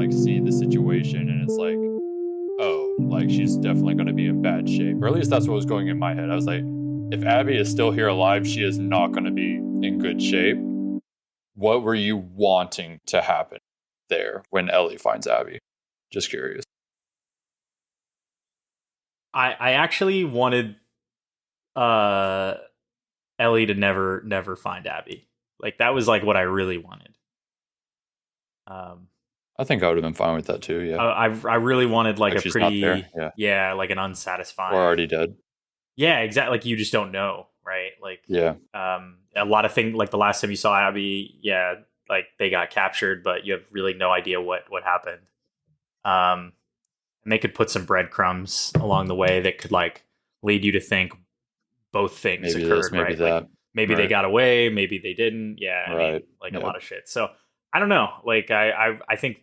like see the situation and it's like, oh, like she's definitely going to be in bad shape, or at least that's what was going in my head. I was like, if Abby is still here alive, she is not going to be in good shape. What were you wanting to happen there when Ellie finds Abby? Just curious. I actually wanted Ellie to never find Abby. Like that was like what I really wanted. I think I would have been fine with that too. Yeah, I really wanted like a she's not there. pretty like an unsatisfying. Or already dead. Yeah, exactly. Like you just don't know, right? Like a lot of things. Like the last time you saw Abby, like they got captured, but you have really no idea what happened. And they could put some breadcrumbs along the way that could like lead you to think both things maybe occurred, this, maybe right? that. Like, maybe they got away, maybe they didn't. Yeah, I mean, like a lot of shit. So I don't know. Like I think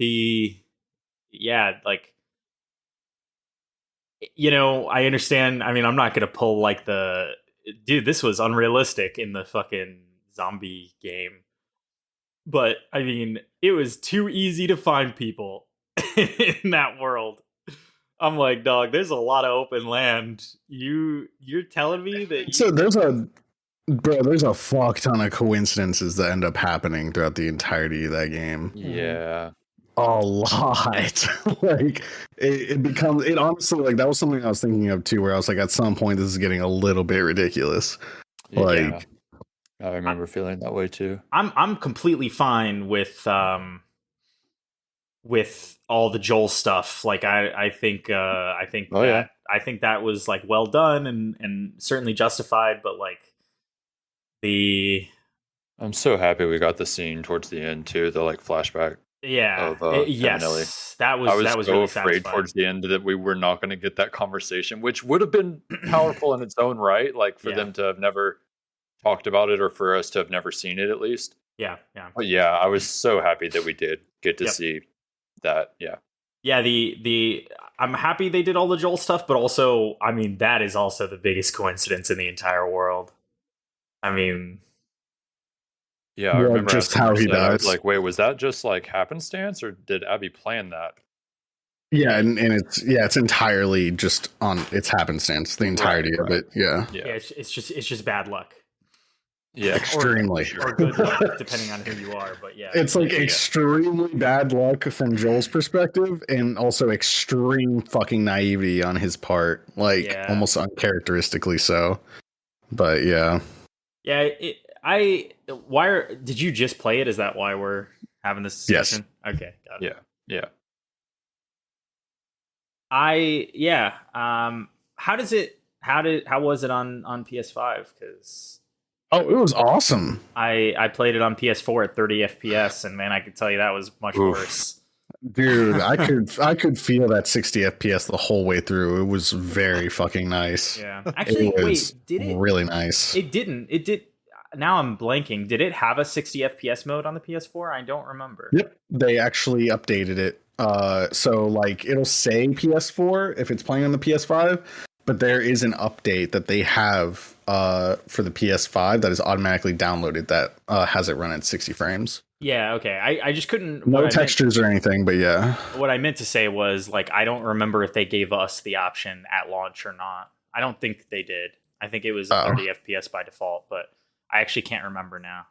like I understand. I mean, I'm not gonna pull like this was unrealistic in the fucking zombie game. But I mean, it was too easy to find people in that world. I'm like, dog, there's a lot of open land. You're telling me that So there's a fuck ton of coincidences that end up happening throughout the entirety of that game. Yeah. A lot. Like it honestly, like that was something I was thinking of too, where I was like, at some point this is getting a little bit ridiculous. I remember feeling that way too. I'm completely fine with all the Joel stuff. Like I think that was like well done and certainly justified, but like I'm so happy we got the scene towards the end too, the like flashback. Yes, that was so really afraid satisfying. Towards the end that we were not going to get that conversation, which would have been powerful in its own right, like for them to have never talked about it or for us to have never seen it at least. But I was so happy that we did get to see that. I'm happy they did all the Joel stuff, but also I mean that is also the biggest coincidence in the entire world. I mean, I remember just how he dies. I was like, wait, was that just like happenstance, or did Abby plan that? Yeah, and it's entirely just on its happenstance. The entirety of it. Yeah. It's just bad luck. Yeah, extremely. Or good luck, depending on who you are. But it's like extremely bad luck from Joel's perspective, and also extreme fucking naivety on his part, like almost uncharacteristically so. But did you just play it? Is that why we're having this discussion? Yes. Okay, got it. Yeah. How was it on PS5? Because it was awesome. I played it on PS4 at 30 FPS, and man, I could tell you that was much worse. Dude, I could feel that 60 FPS the whole way through. It was very fucking nice. Yeah. Actually, did it really nice? It didn't. It did. Now I'm blanking. Did it have a 60 FPS mode on the PS4? I don't remember. Yep, they actually updated it. So like it'll say PS4 if it's playing on the PS5, but there is an update that they have for the PS5 that is automatically downloaded that has it run at 60 frames. Yeah, okay. I just couldn't... No textures or anything, but yeah. What I meant to say was, like, I don't remember if they gave us the option at launch or not. I don't think they did. I think it was 30 FPS by default, but I actually can't remember now.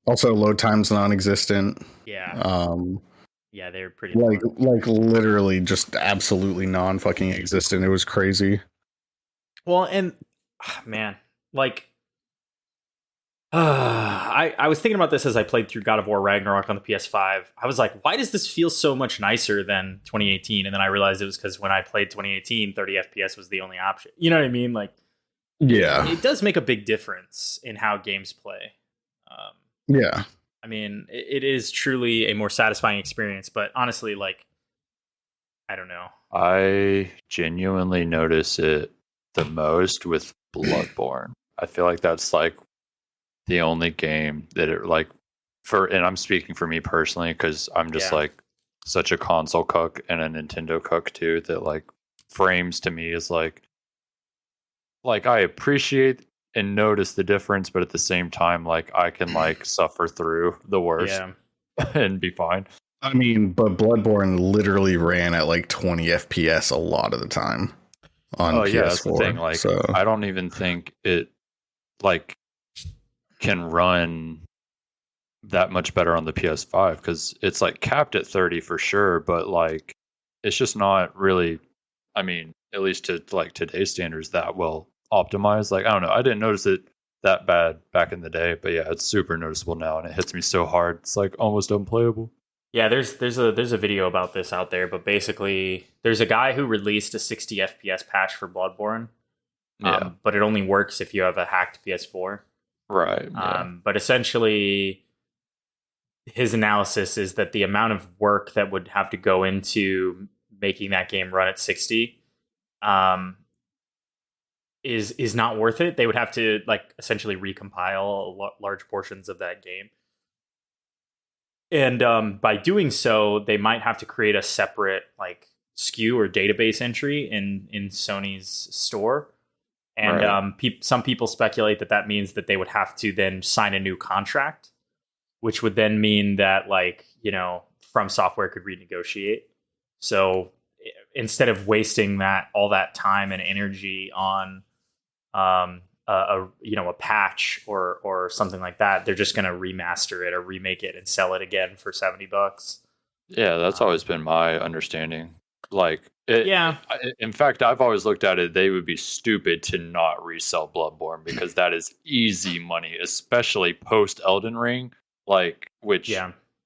Also load time's non-existent. They're pretty like literally just absolutely non-fucking existent. It was crazy. Well, and man, like I was thinking about this as I played through God of War Ragnarok on the PS5. I was like, why does this feel so much nicer than 2018? And then I realized it was because when I played 2018, 30 FPS was the only option. You know what I mean? Like, it does make a big difference in how games play. I mean, it is truly a more satisfying experience, but honestly, like, I don't know. I genuinely notice it the most with Bloodborne. I feel like that's like the only game that it like and I'm speaking for me personally because I'm just like such a console cuck and a Nintendo cuck too, that like frames to me is like I appreciate and notice the difference, but at the same time, like I can like suffer through the worst. and be fine. I mean, but Bloodborne literally ran at like 20 FPS a lot of the time on Oh yeah, PS4. that's the thing. Like, so I don't even think it like can run that much better on the PS5 because it's like capped at 30 for sure, but like it's just not really. I mean, at least to like today's standards, that well optimized. Like I don't know, I didn't notice it that bad back in the day, but yeah, it's super noticeable now, and it hits me so hard. It's like almost unplayable. Yeah, there's a video about this out there, but basically there's a guy who released a 60 FPS patch for Bloodborne. Yeah, But it only works if you have a hacked PS4. right. Yeah. But essentially his analysis is that the amount of work that would have to go into making that game run at 60 is not worth it. They would have to like essentially recompile large portions of that game. And by doing so, they might have to create a separate like SKU or database entry in Sony's store. And Right. Some people speculate that that means that they would have to then sign a new contract, which would then mean that like, From Software could renegotiate. So instead of wasting all that time and energy on a patch or something like that, they're just going to remaster it or remake it and sell it again for $70. Yeah, that's always been my understanding. Like, Yeah. In fact, I've always looked at it. They would be stupid to not resell Bloodborne because that is easy money, especially post Elden Ring. Like, which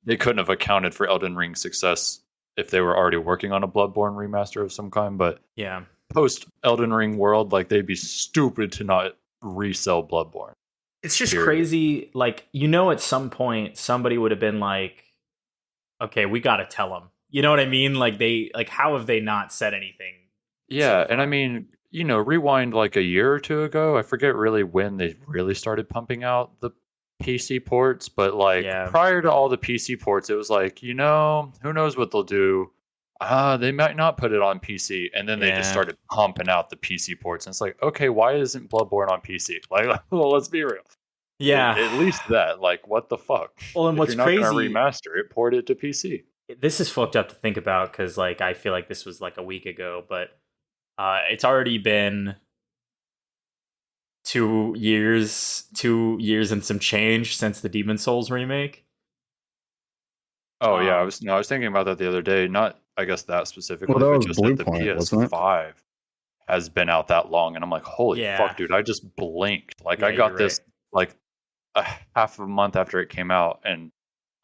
they couldn't have accounted for Elden Ring's success if they were already working on a Bloodborne remaster of some kind. But Yeah. post Elden Ring world, like they'd be stupid to not resell Bloodborne. It's just crazy. Like, at some point somebody would have been like, okay, we got to tell them. You know what I mean? Like how have they not said anything? Yeah. And I mean, rewind like a year or two ago. I forget really when they really started pumping out the PC ports, but like prior to all the PC ports, it was like, who knows what they'll do. They might not put it on PC, and then they just started pumping out the PC ports, and it's like, okay, why isn't Bloodborne on PC? Like, well, let's be real. Yeah, at least that. Like, what the fuck? Well, and if what's you're not crazy? Gonna remaster it, port it to PC. This is fucked up to think about because, like, I feel like this was like a week ago, but it's already been 2 years and some change since the Demon's Souls remake. Oh yeah, I was thinking about that the other day. Not, I guess, that specifically, well, that but was just Blue that the Point, PS5 has been out that long, and I'm like, holy fuck, dude! I just blinked. Like, I got this like a half a month after it came out, and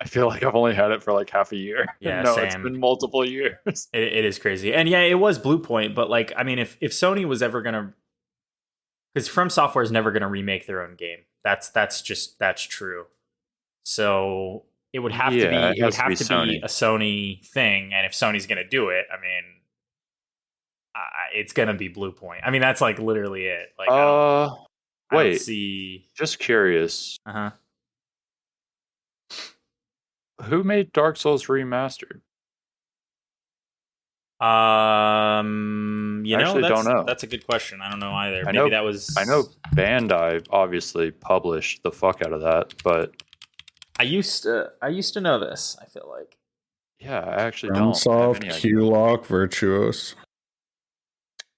I feel like I've only had it for like half a year. Yeah, no, same. It's been multiple years. It is crazy, and yeah, it was Blue Point, but like, I mean, if Sony was ever gonna, because From Software is never gonna remake their own game. That's true. So it would have to be be a Sony thing, and if Sony's gonna do it, I mean, it's gonna be Blue Point. I mean, that's like literally it. Like, I don't see. Just curious. Uh-huh. Who made Dark Souls Remastered? Don't know. That's a good question. I don't know either. I know Bandai obviously published the fuck out of that, but I used to know this. I feel like. Yeah, I actually FromSoft, Q-Lock, Virtuos.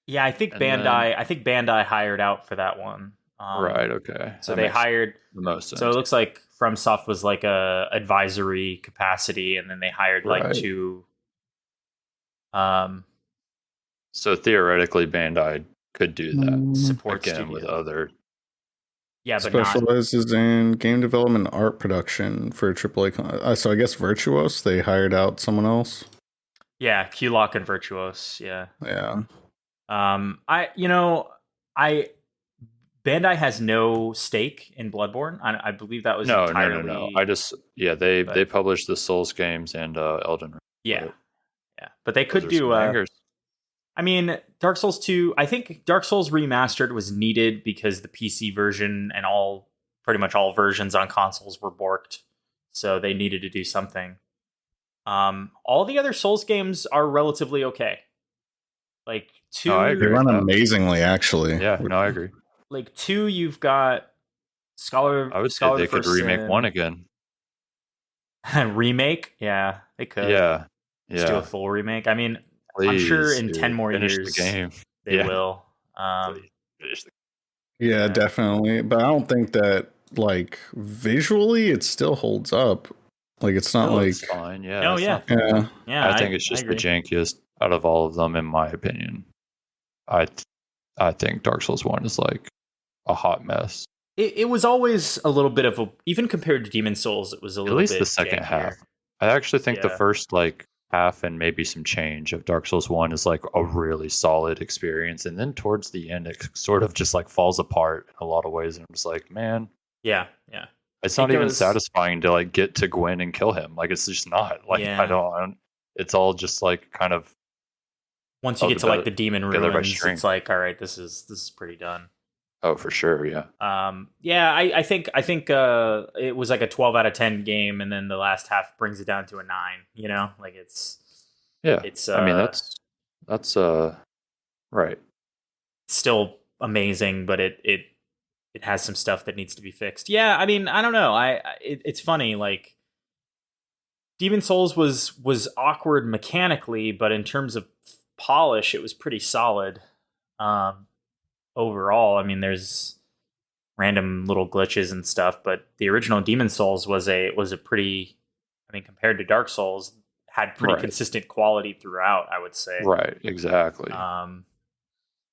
Yeah, I think Bandai hired out for that one. Right. Okay. So they hired the most sense. So it looks like FromSoft was like a advisory capacity, and then they hired like two. So theoretically, Bandai could do that support again with other. Yeah, but specializes in game development, and art production for AAA. So I guess Virtuos, they hired out someone else. Yeah, Q-Lock and Virtuos. Yeah. Yeah. Bandai has no stake in Bloodborne. I believe that was entirely... No. They published the Souls games and Elden Ring. Yeah. But they could do. I mean, Dark Souls 2. I think Dark Souls Remastered was needed because the PC version and pretty much all versions on consoles were borked, so they needed to do something. All the other Souls games are relatively okay. Like 2, I agree. They run amazingly, actually. Yeah, no, I agree. Like 2, you've got Scholar. I would say they could remake 1 again. Remake? Yeah, they could. Yeah, Just do a yeah. full remake. I mean, I'm sure Please, in 10 dude, more finish the years game. they Yeah, will. please finish the. Yeah, Yeah. definitely. But I don't think that like visually it still holds up. Like it's not No, it's like fine. Yeah, Oh it's yeah. not. yeah. Yeah, I think it's I just the agree. jankiest out of all of them, in my opinion. I I think Dark Souls 1 is like a hot mess. It was always a little bit of a, even compared to Demon Souls, it was a At little least the bit second jankier. half. I actually think the Yeah. first like half and maybe some change of Dark Souls 1 is like a really solid experience, and then towards the end it sort of just like falls apart in a lot of ways, and I'm just like, man, Yeah. Yeah. it's It not even goes, satisfying to like get to Gwyn and kill him. Like it's just not. Like yeah. I don't it's all just like kind of Once you get to like the demon together by ruins, string. it's like, all right, this is pretty done. Oh, for sure, yeah. Yeah, I think it was like a 12 out of 10 game, and then the last half brings it down to a 9. You know, like it's Yeah. it's I mean that's right. still amazing, but it has some stuff that needs to be fixed. Yeah, I mean, I don't know. It's funny. Like Demon Souls was awkward mechanically, but in terms of polish, it was pretty solid. Overall, I mean, there's random little glitches and stuff, but the original Demon Souls was a pretty, I mean, compared to Dark Souls, had pretty Right. consistent quality throughout, I would say. Right, exactly.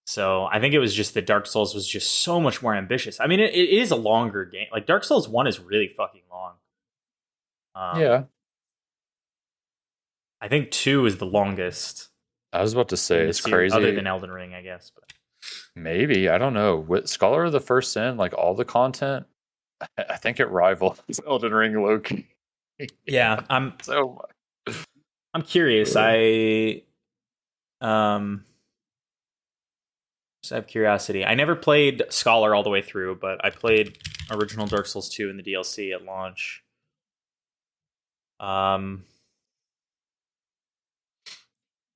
So I think it was just that Dark Souls was just so much more ambitious. I mean, it is a longer game. Like Dark Souls 1 is really fucking long. Yeah. I think 2 is the longest I was about to say in the it's series, crazy. other than Elden Ring, I guess. But Maybe, I don't know. With Scholar of the First Sin, like all the content, I think it rivals Elden Ring Loki. yeah, So I'm curious. I just have curiosity. I never played Scholar all the way through, but I played original Dark Souls 2 in the DLC at launch.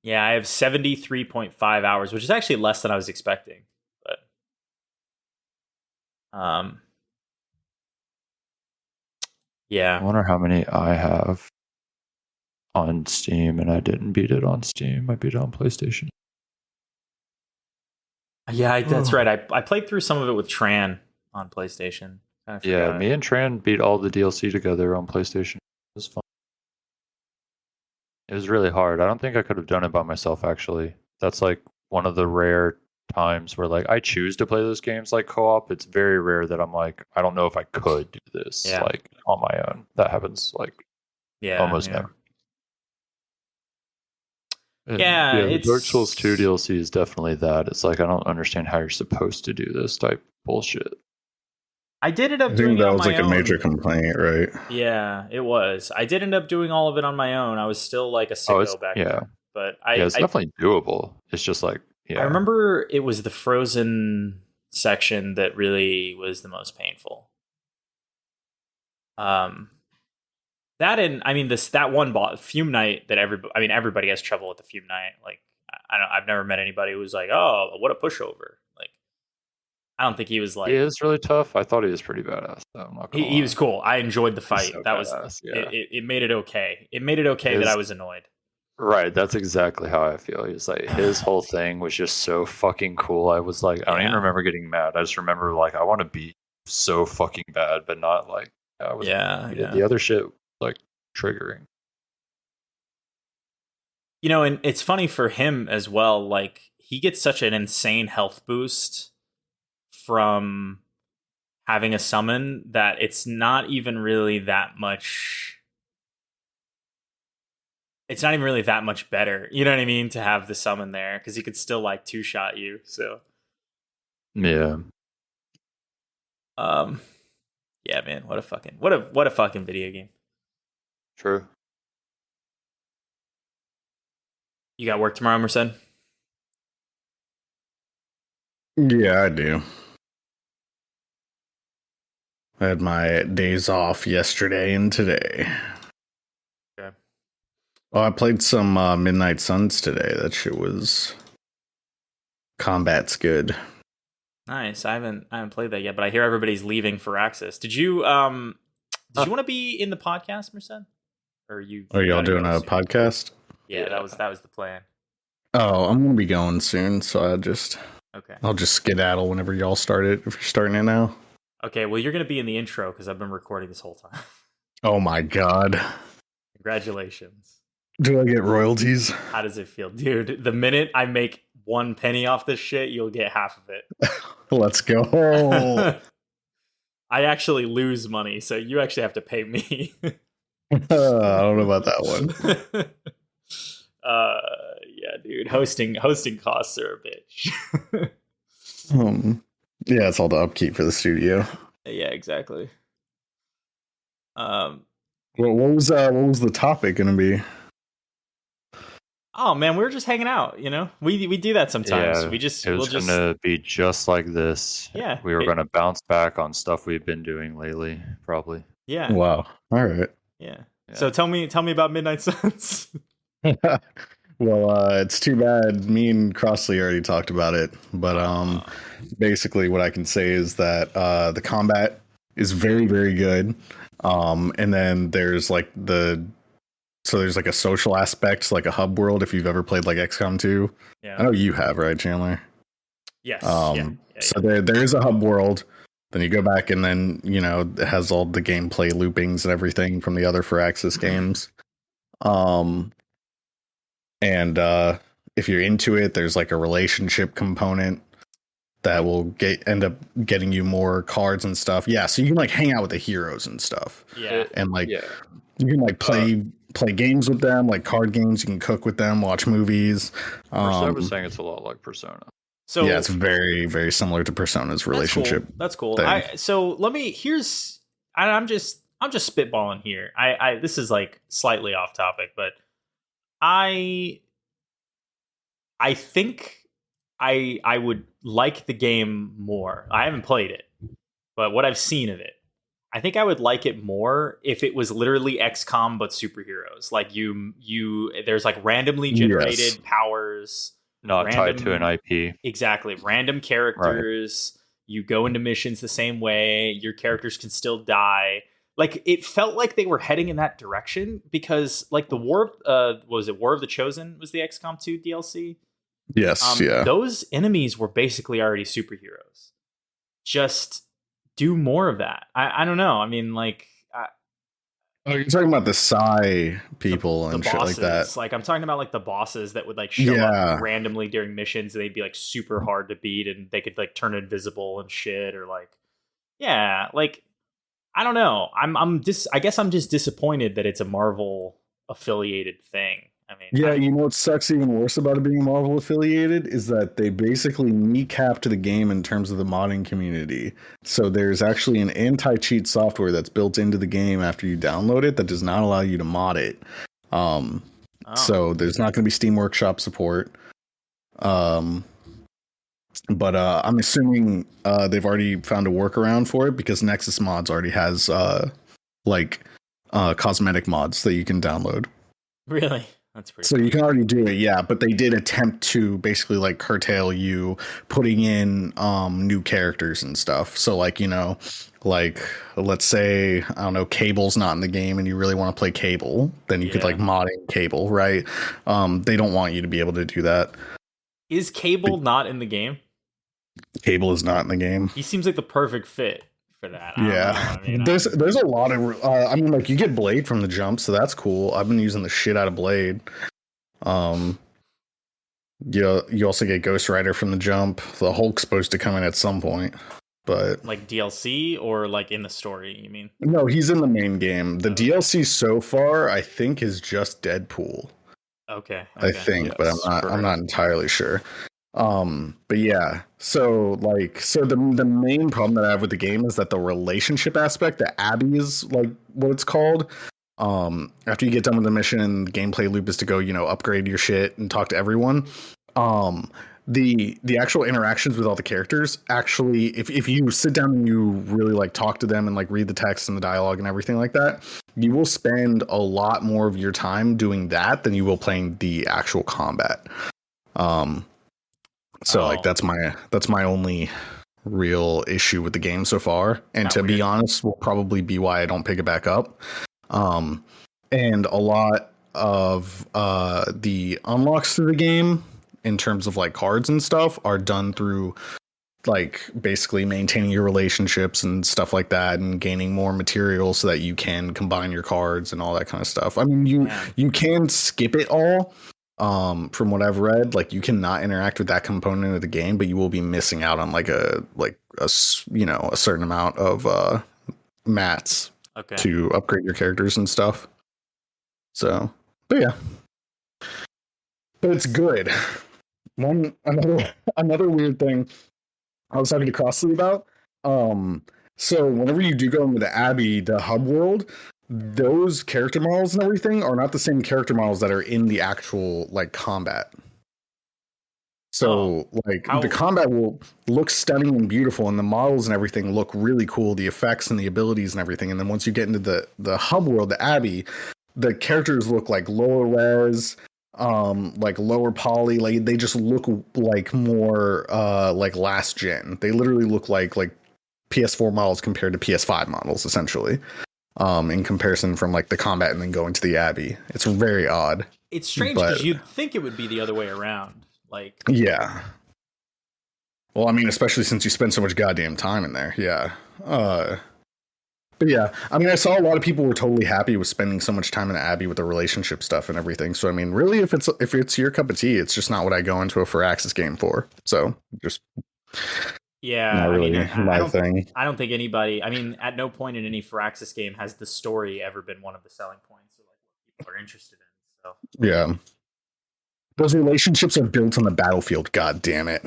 Yeah, I have 73.5 hours, which is actually less than I was expecting. But yeah. I wonder how many I have on Steam, and I didn't beat it on Steam. I beat it on PlayStation. Yeah, that's right. I played through some of it with Tran on PlayStation. Yeah, me and Tran beat all the DLC together on PlayStation. It was fun. It was really hard. I don't think I could have done it by myself, actually. That's like one of the rare times where like I choose to play those games like co-op. It's very rare that I'm like, I don't know if I could do this like on my own. That happens like almost never. And, the Dark Souls 2 DLC is definitely that. It's like I don't understand how you're supposed to do this type bullshit. I did end up I doing think it that on was my like a own. major complaint, right? Yeah, it was. I did end up doing all of it on my own. I was still like a sicko back then. But it's definitely doable. It's just like I remember it was the frozen section that really was the most painful. That and I mean that one boss, Fume Knight, that everybody has trouble with the Fume Knight. Like I've never met anybody who's like, oh, what a pushover. Like I don't think he was like. He is really tough. I thought he was pretty badass. Though, I'm not gonna lie. He was cool. I enjoyed the fight. So that badass, was it made it okay. It made it okay that I was annoyed. Right, that's exactly how I feel. He's like his whole thing was just so fucking cool. I was like, I don't even remember getting mad. I just remember like I want to be so fucking bad, but not like I was. The other shit like triggering. You know, and it's funny for him as well. Like he gets such an insane health boost from having a summon that it's not even really that much. It's not even really that much better. You know what I mean? To have the summon there because he could still like 2-shot you. So yeah. Yeah, man. What a fucking video game. True. You got work tomorrow, Merced? Yeah, I do. I had my days off yesterday and today. Okay. Oh, I played some Midnight Suns today. That shit was combat's good. Nice. I haven't played that yet, but I hear everybody's leaving for Axis. Did you want to be in the podcast, Merced? Or you? Are y'all gotta doing go a soon? podcast? Yeah, that was the plan. Oh, I'm gonna be going soon, so Okay. I'll just skedaddle whenever y'all start it. If you're starting it now. Okay. Well, you're gonna be in the intro because I've been recording this whole time. Oh my god. Congratulations. Do I get royalties? How does it feel, dude? The minute I make 1 penny off this shit, you'll get half of it. Let's go. I actually lose money, so you actually have to pay me. I don't know about that one. Yeah, dude. Hosting costs are a bitch. Yeah, it's all the upkeep for the studio. Yeah, exactly. Well, what was the topic gonna be? Oh man, we were just hanging out. You know, we do that sometimes. Yeah, We'll it was just gonna be just like this. Yeah, we were gonna bounce back on stuff we've been doing lately, probably. Yeah. Wow. All right. Yeah. So tell me about Midnight Suns. Well, it's too bad me and Crossley already talked about it, but basically what I can say is that the combat is very, very good. And then there's like there's like a social aspect, like a hub world if you've ever played like XCOM 2. Yeah. I know you have, right, Chandler? Yes. So there is a hub world. Then you go back and then, it has all the gameplay loopings and everything from the other Firaxis games. And if you're into it, there's like a relationship component that will end up getting you more cards and stuff. Yeah, so you can like hang out with the heroes and stuff. Yeah. And like you can like play games with them, like card games. You can cook with them, watch movies. I was saying it's a lot like Persona. So yeah, it's very, very similar to Persona's relationship. That's cool. Thing. So let me. I'm just spitballing here. This is like slightly off topic, but I think I would like the game more. I haven't played it, but what I've seen of it, I think I would like it more if it was literally XCOM but superheroes. Like there's like randomly generated powers, not tied to an IP. Exactly, random characters. Right. You go into missions the same way. Your characters can still die. Like it felt like they were heading in that direction because like the War of the Chosen was the XCOM 2 DLC. Yes, yeah. Those enemies were basically already superheroes. Just do more of that. I don't know. I mean, like... you're talking about the Psy people and shit bosses. like that. Like, I'm talking about, like, the bosses that would, like, show up randomly during missions, and they'd be, like, super hard to beat, and they could, like, turn invisible and shit, or, like... Yeah, like... I don't know. I guess I'm just disappointed that it's a Marvel-affiliated thing. I mean, yeah, what sucks even worse about it being Marvel affiliated is that they basically kneecapped the game in terms of the modding community. So there's actually an anti-cheat software that's built into the game after you download it that does not allow you to mod it. So there's not going to be Steam Workshop support. But I'm assuming they've already found a workaround for it because Nexus Mods already has cosmetic mods that you can download. Really? That's pretty cool. You can already do it, yeah, but they did attempt to basically like curtail you putting in new characters and stuff. So like, let's say, I don't know, Cable's not in the game and you really want to play Cable, then you could like mod in Cable, right? They don't want you to be able to do that. Is Cable not in the game? Cable is not in the game. He seems like the perfect fit for that. There's a lot of like you get Blade from the jump, so that's cool. I've been using the shit out of Blade. You also get Ghost Rider from the jump. The Hulk's supposed to come in at some point, but like DLC or like in the story, you mean? No, he's in the main game. The DLC so far, I think, is just Deadpool. Okay. I think, but I'm not entirely sure. But yeah, so the main problem that I have with the game is that the relationship aspect, the Abby is like what it's called. After you get done with the mission and the gameplay loop is to go, upgrade your shit and talk to everyone. The actual interactions with all the characters, actually, if you sit down and you really like talk to them and like read the text and the dialogue and everything like that, you will spend a lot more of your time doing that than you will playing the actual combat. Like that's my only real issue with the game so far, and to be honest, will probably be why I don't pick it back up. and a lot of the unlocks through the game in terms of like cards and stuff are done through like basically maintaining your relationships and stuff like that, and gaining more material so that you can combine your cards and all that kind of stuff. I mean, you can skip it all. From what I've read, like you cannot interact with that component of the game, but you will be missing out on like a certain amount of mats to upgrade your characters and stuff. So, but yeah, but it's good. Another weird thing I was talking to Crossley about. So whenever you do go into the Abbey, the hub world, those character models and everything are not the same character models that are in the actual like combat. So the combat will look stunning and beautiful, and the models and everything look really cool, the effects and the abilities and everything. And then once you get into the hub world, the Abbey, the characters look like lower res, like lower poly, like they just look like more like last gen. They literally look like PS4 models compared to PS5 models, essentially. In comparison from like the combat and then going to the Abbey. It's very odd. It's strange because you'd think it would be the other way around. Like, yeah. Well, I mean, especially since you spend so much goddamn time in there. Yeah. But yeah, I mean, I saw a lot of people were totally happy with spending so much time in the Abbey with the relationship stuff and everything. So I mean, really, if it's your cup of tea, it's just not what I go into a Firaxis game for. So just not really my thing. I don't think anybody. I mean, at no point in any Firaxis game has the story ever been one of the selling points, or like what people are interested in. So yeah, those relationships are built on the battlefield. God damn it.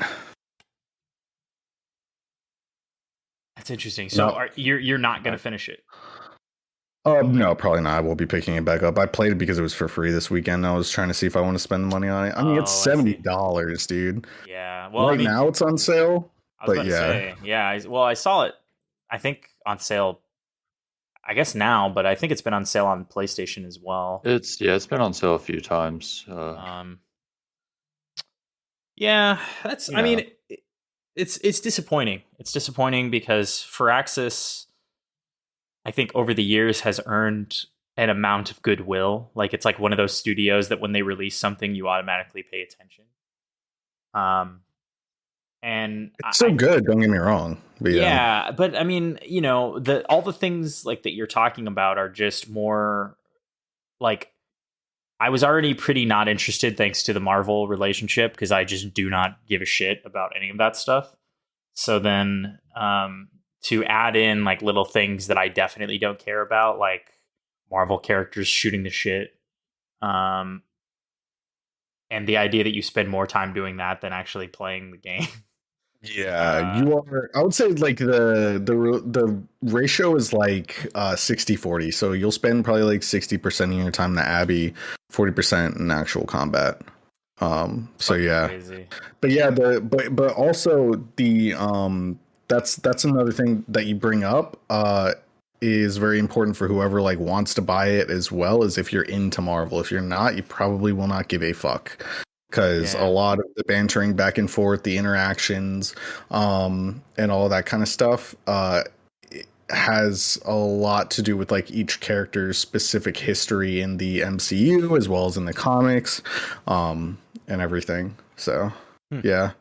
That's interesting. So you're not going to finish it? No, probably not. I will be picking it back up. I played it because it was for free this weekend. I was trying to see if I want to spend the money on it. I mean, it's $70, dude. Yeah. Well, now it's on sale. I was about to say, yeah. I saw it. I think on sale. I guess now, but I think it's been on sale on PlayStation as well. It's been on sale a few times. Yeah, that's. Yeah. I mean, it's disappointing. It's disappointing because Firaxis, I think over the years has earned an amount of goodwill. Like it's like one of those studios that when they release something, you automatically pay attention. And it's so good. Don't get me wrong. But yeah, but I mean, all the things like that you're talking about are just more like I was already pretty not interested thanks to the Marvel relationship because I just do not give a shit about any of that stuff. So then to add in like little things that I definitely don't care about, like Marvel characters shooting the shit, and the idea that you spend more time doing that than actually playing the game. Yeah, you are. I would say like the ratio is like 60-40. So you'll spend probably like 60% of your time in the Abbey, 40% in actual combat. So yeah, crazy. But yeah, but also the that's another thing that you bring up is very important for whoever like wants to buy it as well, as if you're into Marvel. If you're not, you probably will not give a fuck. Because a lot of the bantering back and forth, the interactions, and all that kind of stuff has a lot to do with like each character's specific history in the MCU as well as in the comics, and everything. So, yeah.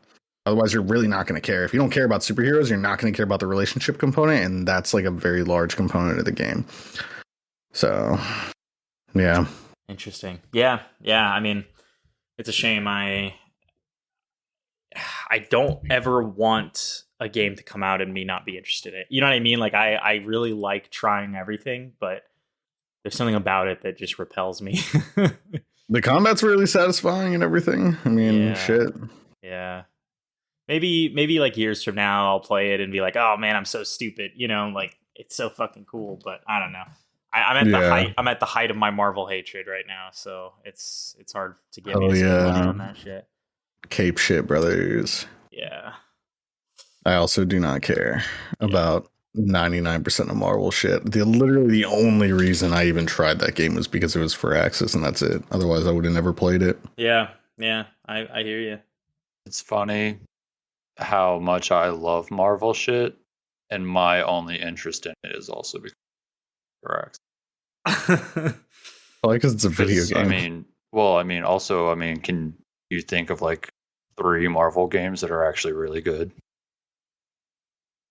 Otherwise, you're really not going to care. If you don't care about superheroes, you're not going to care about the relationship component, and that's like a very large component of the game. So, yeah. Interesting. Yeah. I mean, it's a shame. I don't ever want a game to come out and me not be interested in it. You know what I mean? Like I really like trying everything, but there's something about it that just repels me. The combat's really satisfying and everything. I mean, shit. Yeah. Maybe like years from now I'll play it and be like, oh man, I'm so stupid. Like it's so fucking cool, but I don't know. I'm at the height of my Marvel hatred right now, so it's hard to get me to spend money on that shit. Cape shit, brothers. Yeah. I also do not care about 99% of Marvel shit. Literally the only reason I even tried that game was because it was Firaxis, and that's it. Otherwise, I would have never played it. Yeah, I hear you. It's funny how much I love Marvel shit, and my only interest in it is also because Firaxis. Probably because it's a video 'Cause, game. can you think of like 3 Marvel games that are actually really good?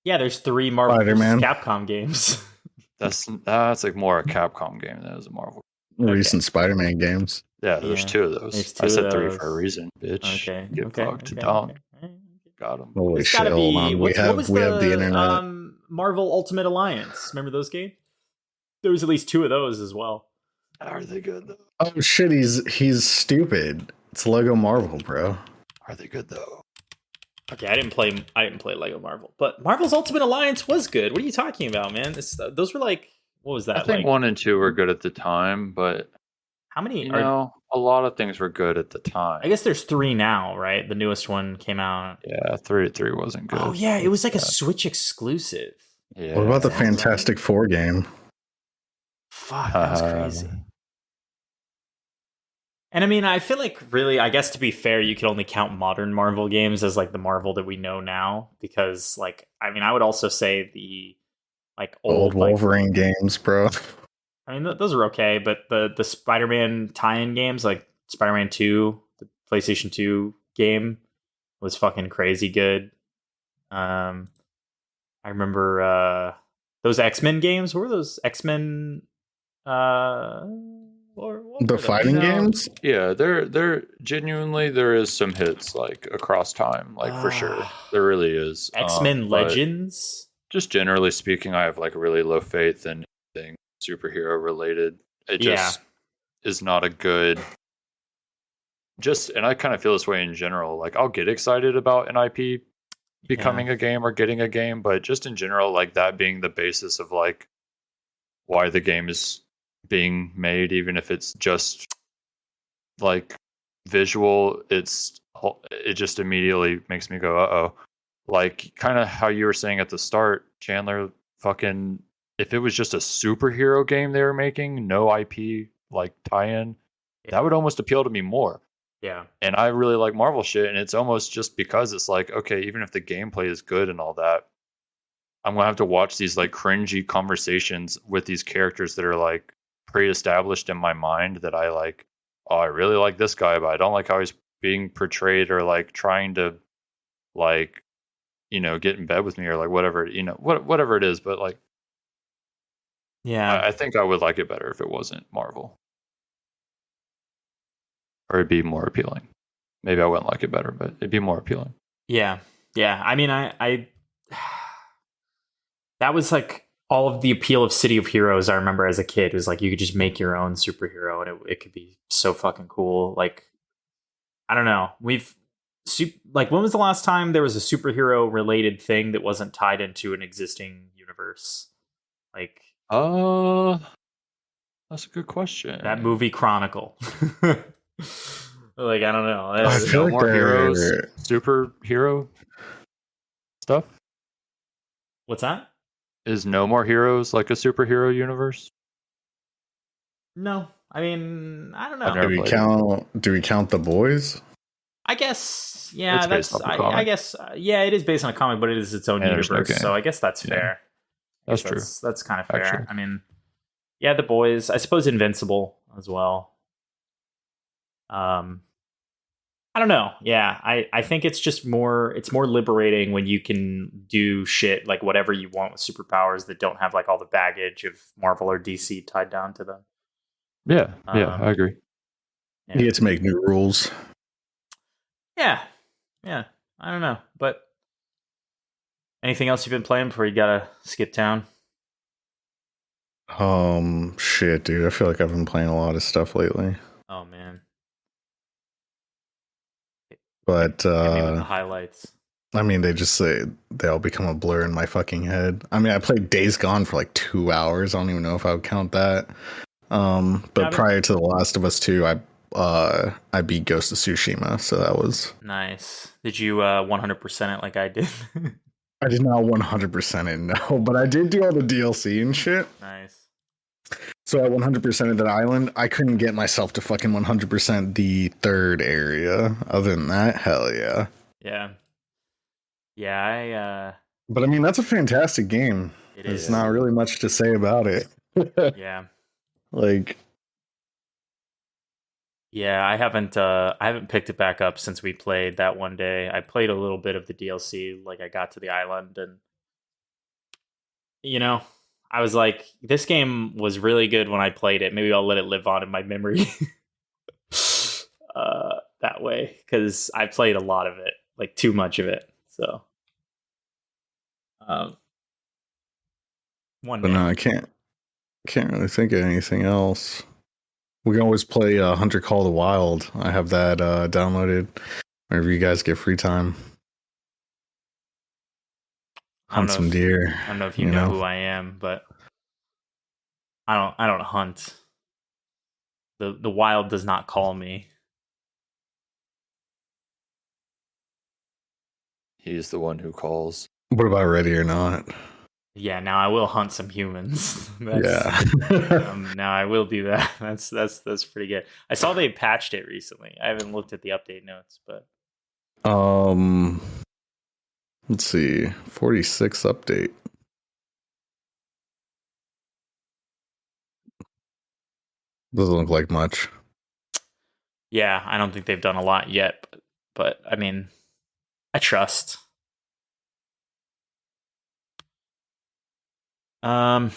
Yeah, there's 3 Marvel vs. Spider-Man. Capcom games. That's like more a Capcom game than it is a Marvel. Recent Spider-Man games. Yeah, there's Yeah, 2 of those. there's I 2 said of 3 for a those. reason, bitch. Okay, Get okay, fucked. okay, Down. okay. Got him. Holy There's shit! gotta Hold be on, what was we have the internet. Marvel Ultimate Alliance? Remember those games? There was at least 2 of those as well. Are they good though? Oh shit! He's stupid. It's Lego Marvel, bro. Are they good though? Okay, I didn't play Lego Marvel, but Marvel's Ultimate Alliance was good. What are you talking about, man? Those were like, what was that? I think like 1 and 2 were good at the time, but how many? a lot of things were good at the time. I guess there's 3 now, right? The newest one came out. Yeah, 3 wasn't good. Oh yeah, it was like a Switch exclusive. Yeah. What about the Is that Fantastic right? Four game? Fuck, that was crazy. And I mean, I feel like really, I guess to be fair, you could only count modern Marvel games as like the Marvel that we know now, because like, I mean, I would also say the like Old like, Wolverine games, bro. I mean, those are okay, but the Spider-Man tie-in games, like Spider-Man 2, the PlayStation 2 game, was fucking crazy good. I remember those X-Men games. What were those X-Men? What The were those? fighting games. Yeah, there genuinely there is some hits like across time, like for sure. There really is. X-Men But Legends. just generally speaking, I have like really low faith in anything superhero related. It just is not a good and I kind of feel this way in general. Like I'll get excited about an IP becoming a game or getting a game, but just in general, like that being the basis of like why the game is being made, even if it's just like visual, it just immediately makes me go, uh-oh. Like kind of how you were saying at the start, Chandler, fucking if it was just a superhero game they were making, no IP like tie-in, that would almost appeal to me more. Yeah. And I really like Marvel shit, and it's almost just because it's like, okay, even if the gameplay is good and all that, I'm gonna have to watch these like cringy conversations with these characters that are like pre-established in my mind that I like. Oh, I really like this guy, but I don't like how he's being portrayed or like trying to like get in bed with me or like whatever whatever it is. But like, yeah, I think I would like it better if it wasn't Marvel, or it'd be more appealing. Maybe I wouldn't like it better, but it'd be more appealing. yeah. I mean, I that was like all of the appeal of City of Heroes. I remember as a kid was like you could just make your own superhero, and it could be so fucking cool. Like, I don't know. Like, when was the last time there was a superhero related thing that wasn't tied into an existing universe? Like, that's a good question. that movie Chronicle. Like, I don't know. I feel like more heroes, superhero stuff. What's that? Is No More Heroes like a superhero universe? No, I mean, I don't know. Do we count The Boys? I guess, yeah, It's based off a comic. I guess, yeah, it is based on a comic, but it is its own there's no universe, game. so I guess that's fair. That's true. That's kind of fair. Actually. I mean, yeah, The Boys. I suppose Invincible as well. I don't know. Yeah, I think it's just more liberating when you can do shit like whatever you want with superpowers that don't have like all the baggage of Marvel or DC tied down to them. Yeah, I agree. Yeah. You get to make new rules. Yeah. I don't know, but anything else you've been playing before you gotta skip town? Shit, dude. I feel like I've been playing a lot of stuff lately. Oh man. But Hit me with the highlights. I mean, they all become a blur in my fucking head. I mean, I played Days Gone for like 2 hours. I don't even know if I would count that. But prior to The Last of Us 2, I beat Ghost of Tsushima, so that was nice. Did you 100% it like I did? I did not 100% it, no, but I did do all the DLC and shit. Nice. So I 100% of that island. I couldn't get myself to fucking 100% the third area. Other than that, hell yeah. Yeah, But I mean, that's a fantastic game. There's not really much to say about it. Yeah. Like, Yeah, I haven't picked it back up since we played that one day. I played a little bit of the DLC, like I got to the island, and you know, I was like, this game was really good when I played it. Maybe I'll let it live on in my memory that way, because I played a lot of it, like too much of it. So um, one But no, day. I can't really think of anything else. We can always play Hunter Call the Wild. I have that downloaded whenever you guys get free time. I don't Hunt know some if deer, I don't know if you you know know. who I am, but I don't hunt. The wild does not call me. He's the one who calls. What about Ready or Not? Yeah, now I will hunt some humans. That's Yeah. now I will do that. That's pretty good. I saw they patched it recently. I haven't looked at the update notes, but um, let's see. 46 update. Doesn't look like much. yeah, I don't think they've done a lot yet. But I mean, I trust. Um,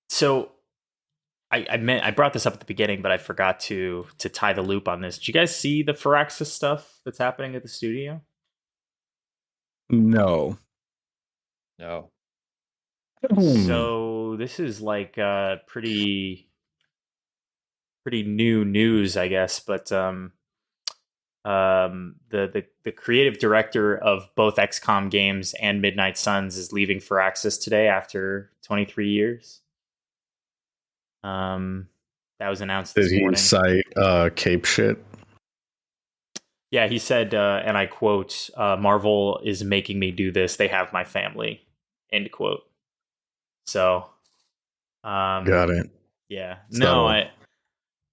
so I brought this up at the beginning, but I forgot to tie the loop on this. Did you guys see the Firaxis stuff that's happening at the studio? No. No. So this is like pretty new news, I guess. But the creative director of both XCOM games and Midnight Suns is leaving Firaxis today after 23 years. That was announced Did this he morning. cite Cape shit? Yeah, he said, and I quote, "Marvel is making me do this. They have my family." End quote. So, Got it. yeah, no, Subtle.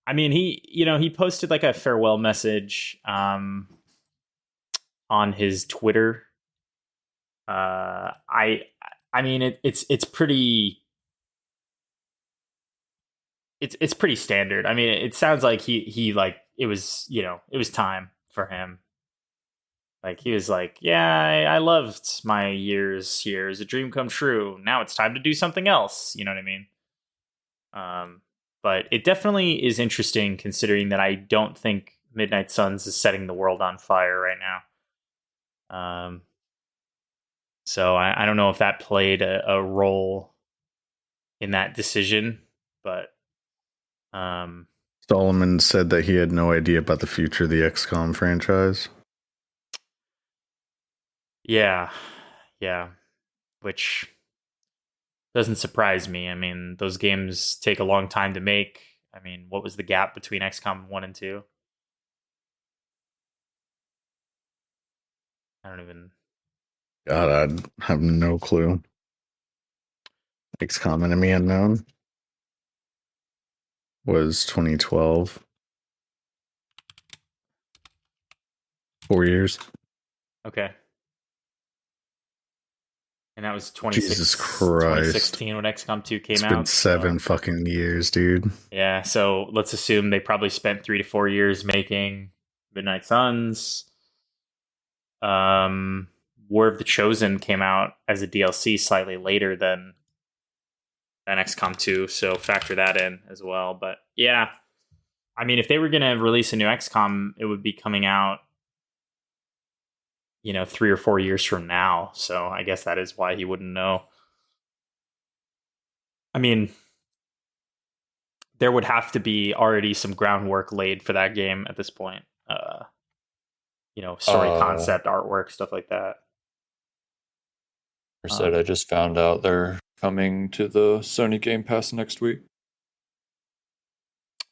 I mean, he posted like a farewell message, on his Twitter. I mean, it's pretty, it's pretty standard. I mean, it sounds like he like it was, it was time for him. Like he was like, yeah, I loved my years here. It's a dream come true. Now it's time to do something else. You know what I mean? Um, but it definitely is interesting considering that I don't think Midnight Suns is setting the world on fire right now. So I don't know if that played a role in that decision, but um, Solomon said that he had no idea about the future of the XCOM franchise. yeah, yeah, which doesn't surprise me. I mean, those games take a long time to make. I mean, what was the gap between XCOM 1 and 2? I don't even. God, I have no clue. XCOM Enemy Unknown was 2012. 4 years. Okay. And that was Jesus Christ. 2016 when XCOM 2 came It's out. been 7 So, fucking years, dude. yeah, so let's assume they probably spent 3 to 4 years making Midnight Suns. War of the Chosen came out as a DLC slightly later than XCOM 2, so factor that in as well. But yeah, I mean, if they were going to release a new XCOM, it would be coming out, 3 or 4 years from now. So I guess that is why he wouldn't know. I mean, there would have to be already some groundwork laid for that game at this point. Story concept, artwork, stuff like that. Merced, I just found out they're coming to the Sony Game Pass next week.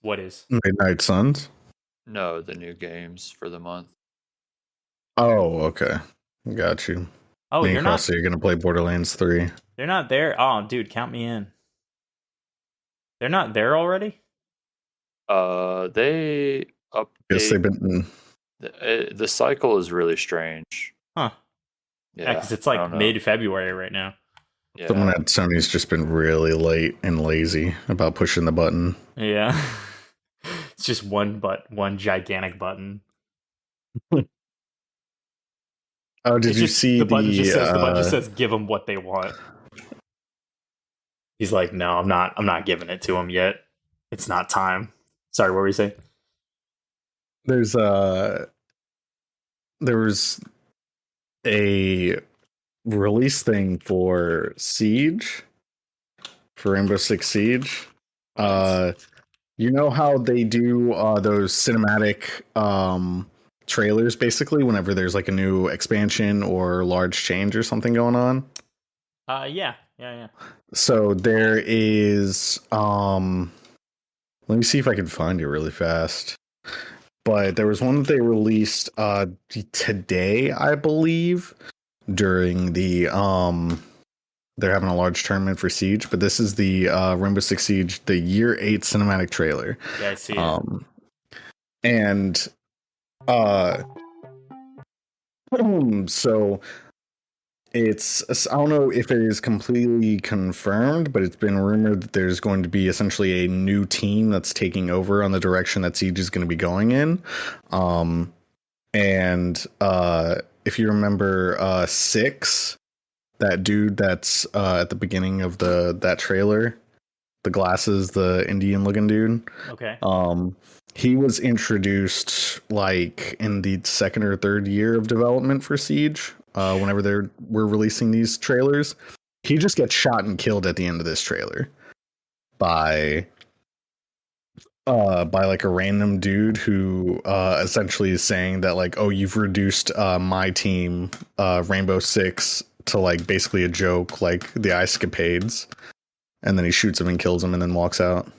What is? Midnight Suns? No, the new games for the month. Oh, okay. Got you. Oh, Me you're and not. Crossley are going to play Borderlands 3. They're not there. Oh, dude, count me in. They're not there already. They update. Guess they've been. The cycle is really strange. Huh. Yeah, because it's I like don't know. mid-February right now. Yeah. Someone at Sony's just been really late and lazy about pushing the button. Yeah. It's just one gigantic button. Oh, did It's you just see the button just the says give them what they want. He's like, no, I'm not giving it to him yet. It's not time. Sorry, what were you saying? there's there was a release thing for Siege, for Rainbow Six Siege. You know how they do those cinematic trailers basically whenever there's like a new expansion or large change or something going on? Yeah. So there is let me see if I can find it really fast. But there was one that they released today, I believe, during the they're having a large tournament for Siege, but this is the Rainbow Six Siege, the Year 8 cinematic trailer. Yeah, I see it. And so it's, I don't know if it is completely confirmed, but it's been rumored that there's going to be essentially a new team that's taking over on the direction that Siege is going to be going in. And if you remember Six, that dude that's at the beginning of that trailer, the glasses, the Indian looking dude. Okay. He was introduced like in the second or third year of development for Siege. Whenever we're releasing these trailers, he just gets shot and killed at the end of this trailer by like a random dude who essentially is saying that like, oh, you've reduced my team, Rainbow Six, to like basically a joke, like the Icecapades, and then he shoots him and kills him and then walks out.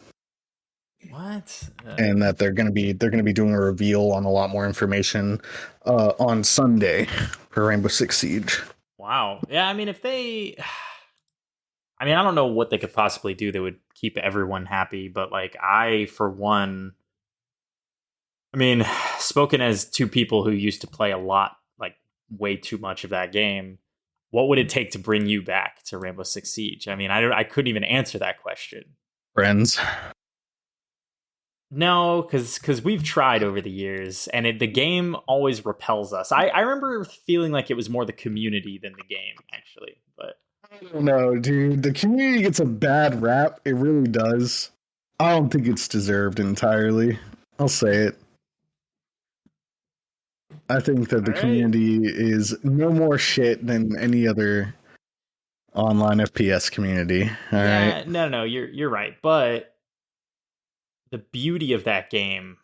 What? And that they're gonna be doing a reveal on a lot more information on Sunday for Rainbow Six Siege. Wow. Yeah, I mean, I don't know what they could possibly do that would keep everyone happy, but like I, for one, spoken as two people who used to play a lot, like way too much of that game, what would it take to bring you back to Rainbow Six Siege? I couldn't even answer that question. Friends. No, because we've tried over the years, and the game always repels us. I remember feeling like it was more the community than the game, actually. But I don't know, dude. The community gets a bad rap. It really does. I don't think it's deserved entirely. I'll say it. I think that the community is no more shit than any other online FPS community. All right. No, you're right. But the beauty of that game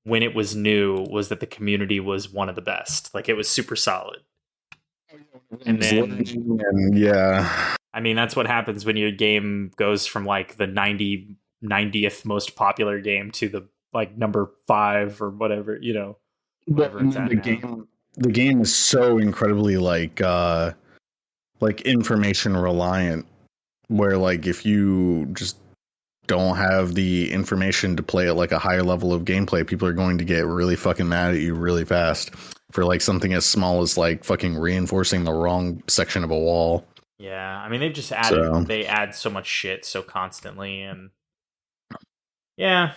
when it was new was that the community was one of the best. Like, it was super solid. And then, yeah. that's what happens when your game goes from like the 90th most popular game to the like number 5 or whatever, whatever it's at now. The game is so incredibly like information reliant, where like if you just don't have the information to play at like a higher level of gameplay, people are going to get really fucking mad at you really fast for like something as small as like fucking reinforcing the wrong section of a wall. Yeah, they've just added they add so much shit so constantly, and yeah,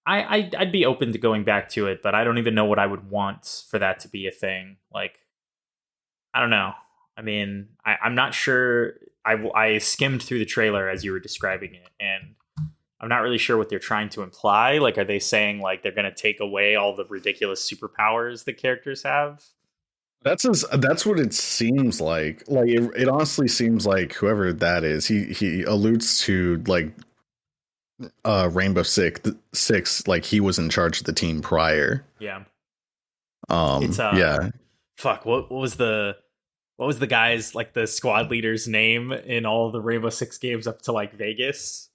I'd be open to going back to it, but I don't even know what I would want for that to be a thing. Like, I don't know. I'm not sure. I skimmed through the trailer as you were describing it, and I'm not really sure what they're trying to imply. Like, are they saying like they're going to take away all the ridiculous superpowers the characters have? That's what it seems like. Like it honestly seems like whoever that is, he alludes to like Rainbow Six, like he was in charge of the team prior. Yeah. It's yeah. Fuck. What was the guy's, like, the squad leader's name in all the Rainbow Six games up to like Vegas?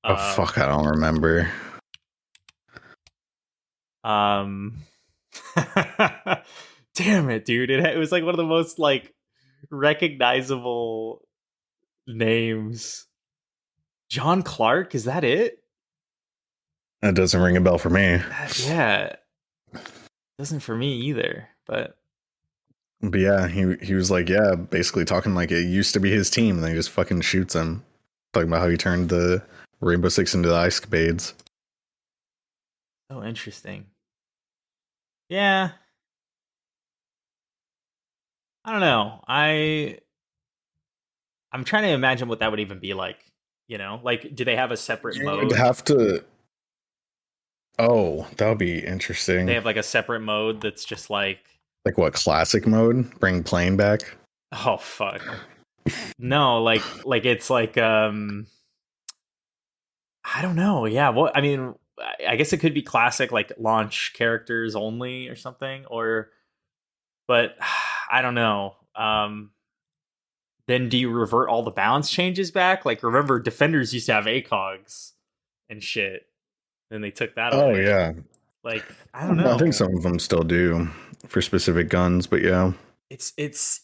Oh fuck, I don't remember. Damn it, dude! It was like one of the most like recognizable names. John Clark, is that it? That doesn't ring a bell for me. Yeah, doesn't for me either. But But yeah, he was like, yeah, basically talking like it used to be his team, and then he just fucking shoots him, talking about how he turned the Rainbow Six into the Ice Capades. Oh, interesting. Yeah, I don't know. I'm trying to imagine what that would even be like. Like, do they have a separate You would mode? have to. Oh, that would be They interesting. have like a separate mode that's just like, Like what, classic mode? Bring plane back? oh fuck, no, like it's like I don't know. Yeah, what I mean, I guess it could be classic, like launch characters only or something, but I don't know. Then do you revert all the balance changes back? Like, remember, defenders used to have ACOGs and shit. Then they took that Oh away. yeah, Like, I don't I think know. some of them still do for specific guns, but yeah. It's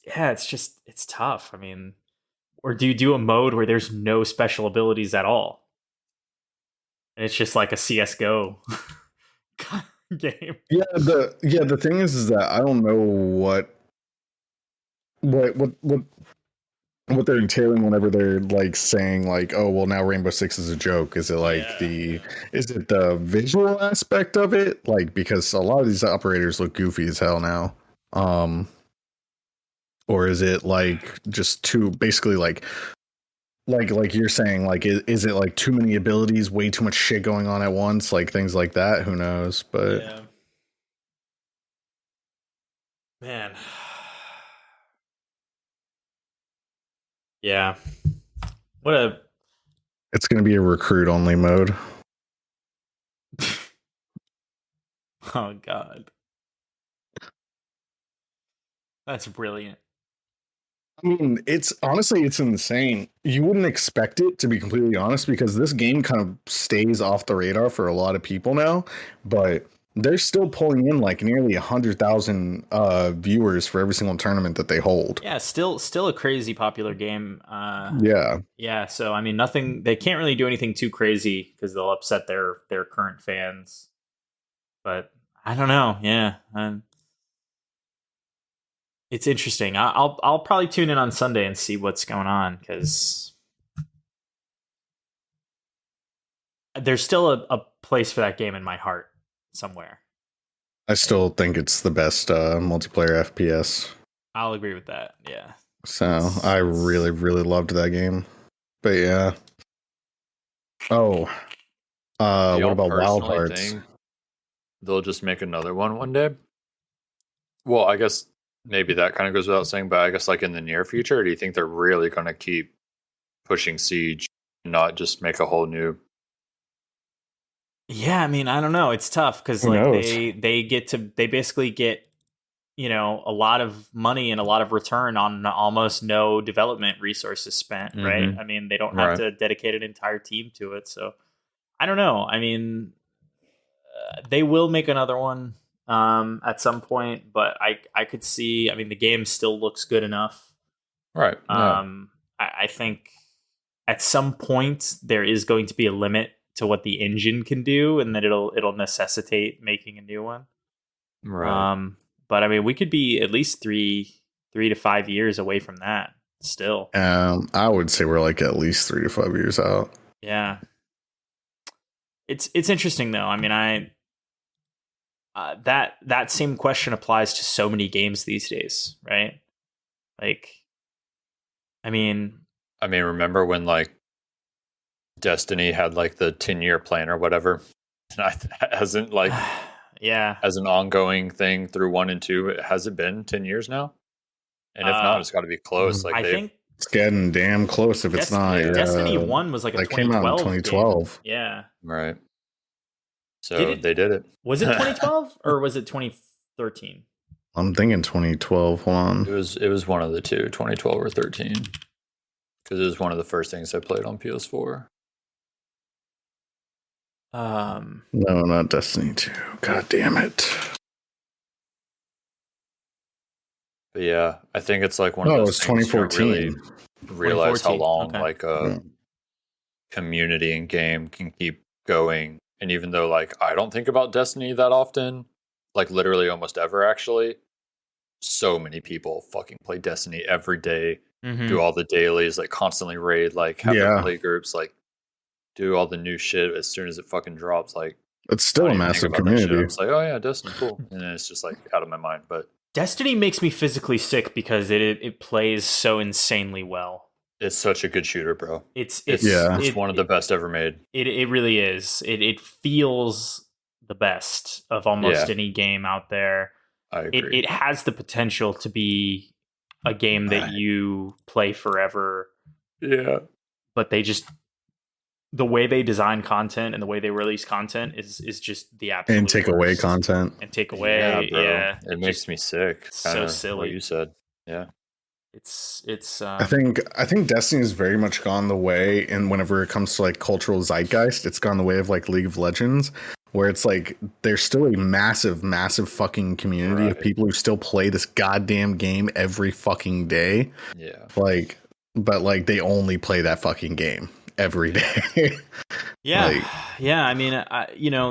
yeah, it's tough. I mean, or do you do a mode where there's no special abilities at all, and it's just like a CS:GO game? The thing is that I don't know what what what what they're entailing whenever they're like saying like, oh well, now Rainbow Six is a joke. Is it like Yeah. is it the visual aspect of it? Like, because a lot of these operators look goofy as hell now. Um or is it like just too basically like you're saying, like is it like too many abilities, way too much shit going on at once, like things like that? Who knows? But Yeah, man. Yeah. What a it's gonna be a recruit only mode. oh god, that's brilliant. I mean, it's honestly, it's insane. You wouldn't expect it, to be completely honest, because this game kind of stays off the radar for a lot of people now. But they're still pulling in like nearly 100,000 viewers for every single tournament that they hold. Yeah, still a crazy popular game. Yeah, Yeah, so I mean, nothing. They can't really do anything too crazy because they'll upset their current fans. But I don't know. Yeah, it's interesting. I'll probably tune in on Sunday and see what's going on because there's still a place for that game in my heart somewhere. I still think it's the best multiplayer FPS. I'll agree with that. Yeah. So I really, really loved that game. But yeah. Oh, Do what y'all about Wild personally Hearts? think they'll just make another one day? Well, I guess maybe that kind of goes without saying, but I guess like in the near future, do you think they're really going to keep pushing Siege and not just make a whole new? Yeah, I mean, I don't know. It's tough because Who like knows? they basically get a lot of money and a lot of return on almost no development resources spent, right? Mm-hmm. I mean, they don't have Right. to dedicate an entire team to it. So I don't know. I mean, they will make another one at some point, but I could see. I mean, the game still looks good enough. Right. Yeah. I think at some point there is going to be a limit to what the engine can do, and that it'll necessitate making a new one. Right. But I mean, we could be at least 3 to 5 years away from that still. I would say we're like at least 3 to 5 years out. Yeah, it's interesting though. I mean, that same question applies to so many games these days, right? Like, I mean, Remember when like Destiny had like the 10-year plan or whatever? And hasn't like yeah. as an ongoing thing through 1 and 2, has it been 10 years now? And if not, Uh, it's got to be close. Like I they've think It's getting damn close if it's not. Yeah. Destiny 1 was like a That came out in 2012 game. 2012. Yeah. right. Did So it? they did it. Was it 2012 or was it 2013? I'm thinking 2012. Hold on. It was one of the two, 2012 or 13, because it was one of the first things I played on PS4. No, not Destiny 2. God damn it. But yeah, I think it's like one of No, those it's things you don't 2014. really realize how 2014. long Okay. like a Yeah. community and game can keep going. And even though like I don't think about Destiny that often, like literally almost ever actually, so many people fucking play Destiny every day, Mhm. do all the dailies, like constantly raid, like have their Yeah. play groups, like do all the new shit as soon as it fucking drops. Like It's I still don't a even think massive about that shit. I'm community. just like, oh yeah, Destiny, cool, and then it's just like out of my mind. But Destiny makes me physically sick because it plays so insanely well. it's such a good shooter, bro. It's Yeah. It's one of the best ever made. it really is. It feels the best of almost Yeah. any game out there. I agree. It has the potential to be a game that you play forever, Yeah. but they just the way they design content and the way they release content is just the absolute And take away worst. content. And take away, bro. yeah, It makes me sick. so Kinda silly. what you said. Yeah. It's I think Destiny has very much gone the way, and whenever it comes to like cultural zeitgeist, it's gone the way of like League of Legends, where it's like there's still a massive, massive fucking community of Right. people who still play this goddamn game every fucking day. Yeah. Like, but like they only play that fucking game every day. Yeah, Like- yeah. I mean,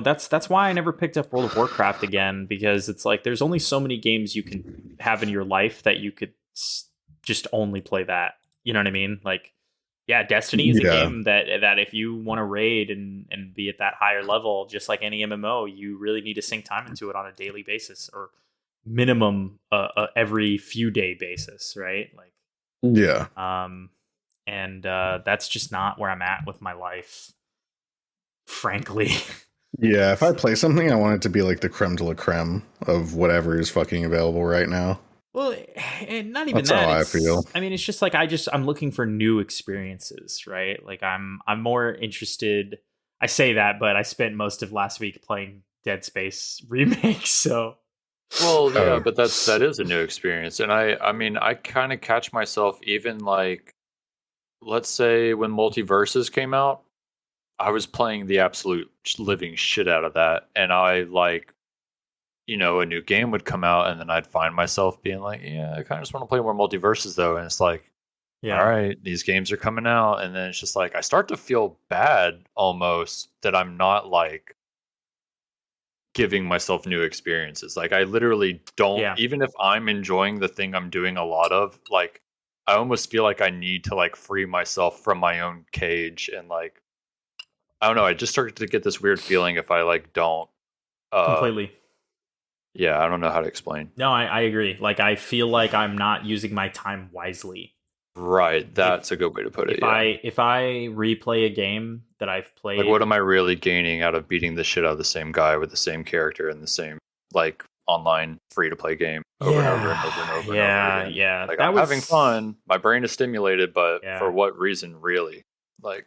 that's why I never picked up World of Warcraft again, because it's like there's only so many games you can have in your life that you could just only play that. You know what I mean? Like, yeah, Destiny is a Yeah. game that if you want to raid and be at that higher level, just like any MMO, you really need to sink time into it on a daily basis or minimum every few day basis, right? Like, Yeah. and that's just not where I'm at with my life, frankly. Yeah, if I play something, I want it to be like the creme de la creme of whatever is fucking available right now. Well, and not even That's that. how I it's- feel. I mean, it's just like I'm looking for new experiences, right? Like I'm more interested. I say that, but I spent most of last week playing Dead Space remake, so Well, yeah, Oh. but that is a new experience. And I mean, I kind of catch myself even like, let's say when Multiverses came out, I was playing the absolute living shit out of that. And I like, you know, a new game would come out and then I'd find myself being like, yeah, I kind of just want to play more Multiverses though. And it's like, yeah. all right, these games are coming out. And then it's just like, I start to feel bad almost that I'm not like giving myself new experiences. Like I literally don't, Yeah. even if I'm enjoying the thing I'm doing a lot of, like I almost feel like I need to like free myself from my own cage and like I don't know, I just started to get this weird feeling if I like don't Completely. yeah, I don't know how to explain. No, I agree. Like I feel like I'm not using my time wisely. Right, that's a good way to put it. If I replay a game that I've played, Like what am I really gaining out of beating the shit out of the same guy with the same character and the same like online free to play game over and over and over and over and over again? Yeah. Like That I'm having fun, my brain is stimulated, but Yeah. for what reason really? Like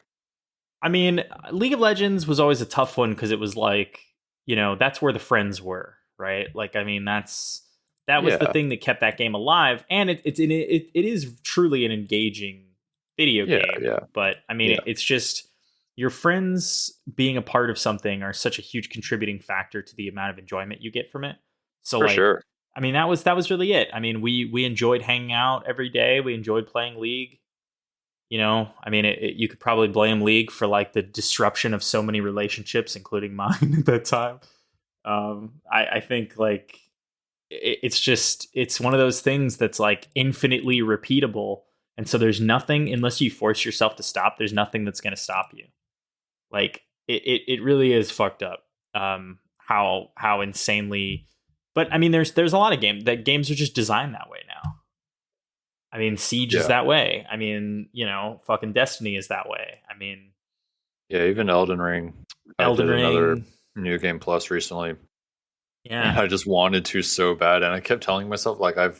I mean, League of Legends was always a tough one because it was like, you know, that's where the friends were, right? Like, I mean, that was the Yeah. thing that kept that game alive, and it is truly an engaging video Yeah, game. yeah. But I mean, Yeah. it's just your friends being a part of something are such a huge contributing factor to the amount of enjoyment you get from it. So, for like, sure. I mean, that was really it. I mean, we enjoyed hanging out every day. We enjoyed playing League. You know, I mean, you could probably blame League for like the disruption of so many relationships, including mine at that time. I think like it's one of those things that's like infinitely repeatable, and so there's nothing, unless you force yourself to stop, there's nothing that's going to stop you. Like it really is fucked up. How insanely, but I mean, there's a lot of games are just designed that way now. I mean, Siege is that way. I mean, you know, fucking Destiny is that way. I mean, Yeah, even Elden Ring. Elden I did another Ring. New Game Plus recently. Yeah. And I just wanted to so bad, and I kept telling myself like I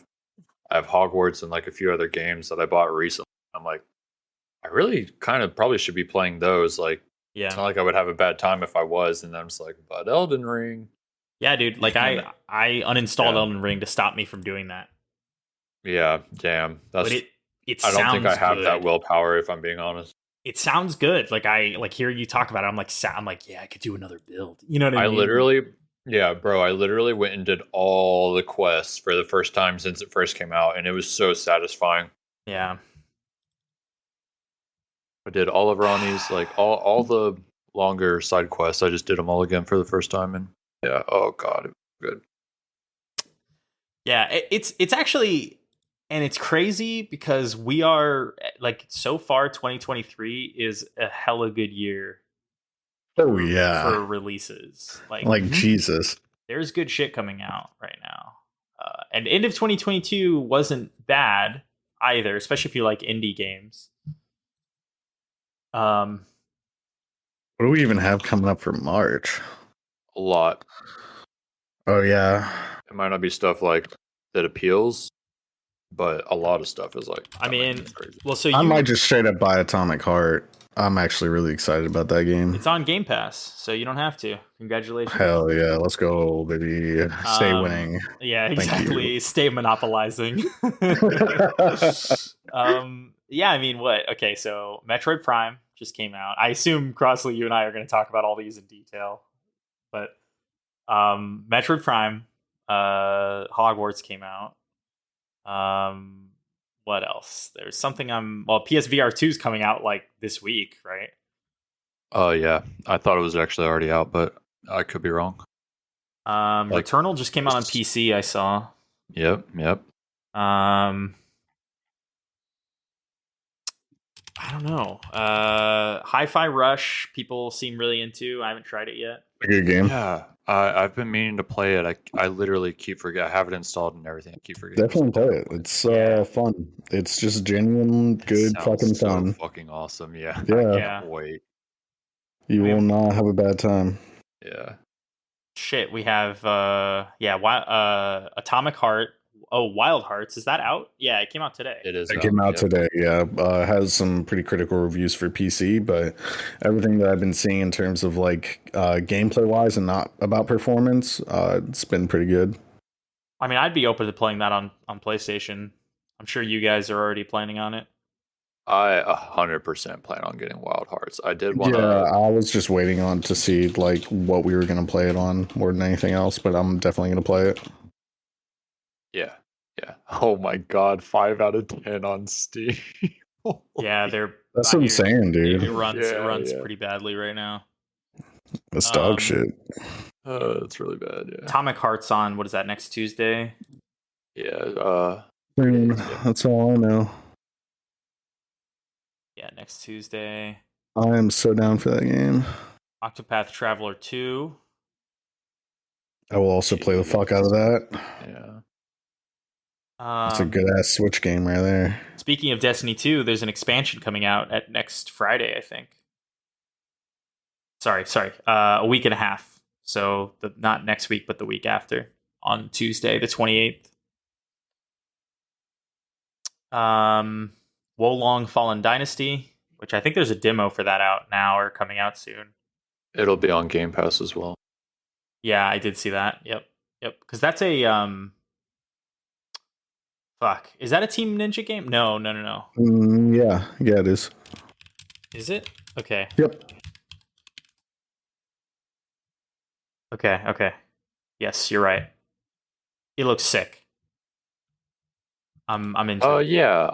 have Hogwarts and like a few other games that I bought recently. I'm like, I really kind of probably should be playing those. Like, it's not Yeah. like I would have a bad time if I was. And then I'm just like, but Elden Ring. Yeah, dude. Like I uninstalled Yeah. Elden Ring to stop me from doing that. Yeah, damn. That's. But it I don't think I sounds have that good. willpower, if I'm being honest. It sounds good. Like I like hear you talk about it. I'm like, yeah, I could do another build. You know what I I mean? literally, yeah, bro. I literally went and did all the quests for the first time since it first came out, and it was so satisfying. Yeah. I did all of Ronnie's, like all the longer side quests. I just did them all again for the first time, and yeah, oh god, it was good. Yeah, it's actually, and it's crazy because we are like so far 2023 is a hella good year Oh yeah, for releases. like Jesus. There's good shit coming out right now. And end of 2022 wasn't bad either, especially if you like indie games. What do we even have coming up for March? A lot. Oh yeah, It might not be stuff like that appeals, but a lot of stuff is like. I mean, crazy. well, so I might just straight up buy Atomic Heart. I'm actually really excited about that game. It's on Game Pass, so you don't have to. Congratulations. Hell yeah, let's go, baby. Stay winning. Yeah, exactly. Stay monopolizing. Yeah, I mean, what? Okay, so Metroid Prime just came out. I assume Crossley, you and I are going to talk about all these in detail, but Metroid Prime, Hogwarts came out. What else? There's something PSVR 2 is coming out like this week, right? Oh yeah, I thought it was actually already out, but I could be wrong. Returnal just came out on PC. I saw. Yep. I don't know. Hi-Fi Rush, people seem really into. I haven't tried it yet. A good game. Yeah, I've been meaning to play it. I literally keep forgetting. I have it installed and everything. I keep forgetting. Definitely play it. It's fun. It's just genuine, good fucking fun. Fucking awesome. Yeah. Yeah. I can't wait. You will not have a bad time. Yeah. Shit, we have Atomic Heart. Oh, Wild Hearts, is that out? Yeah, it came out today. It is. It came out today. Yeah, has some pretty critical reviews for PC, but everything that I've been seeing in terms of like gameplay wise and not about performance, it's been pretty good. I mean, I'd be open to playing that on PlayStation. I'm sure you guys are already planning on it. I 100% plan on getting Wild Hearts. I did want to. Yeah, I was just waiting on to see like what we were going to play it on more than anything else, but I'm definitely going to play it. Yeah. Oh my god, 5 out of 10 on Steam. Yeah, that's insane, dude. It runs pretty badly right now. That's dog shit. It's really bad. Yeah. Atomic Heart's on. What is that? Next Tuesday? Yeah. That's all I know. Yeah, next Tuesday. I am so down for that game. Octopath Traveler 2. I will also play the fuck out of that. Yeah. It's a good ass Switch game right there. Speaking of Destiny 2, there's an expansion coming out at next Friday, I think. Sorry. A week and a half. So not next week, but the week after, on Tuesday, the 28th. Wolong Fallen Dynasty, which I think there's a demo for that out now or coming out soon. It'll be on Game Pass as well. Yeah, I did see that. Yep. Because that's a fuck. Is that a Team Ninja game? No. Yeah, it is. Is it? Okay. Yep. Okay. Yes, you're right. It looks sick. I'm into it. Yeah,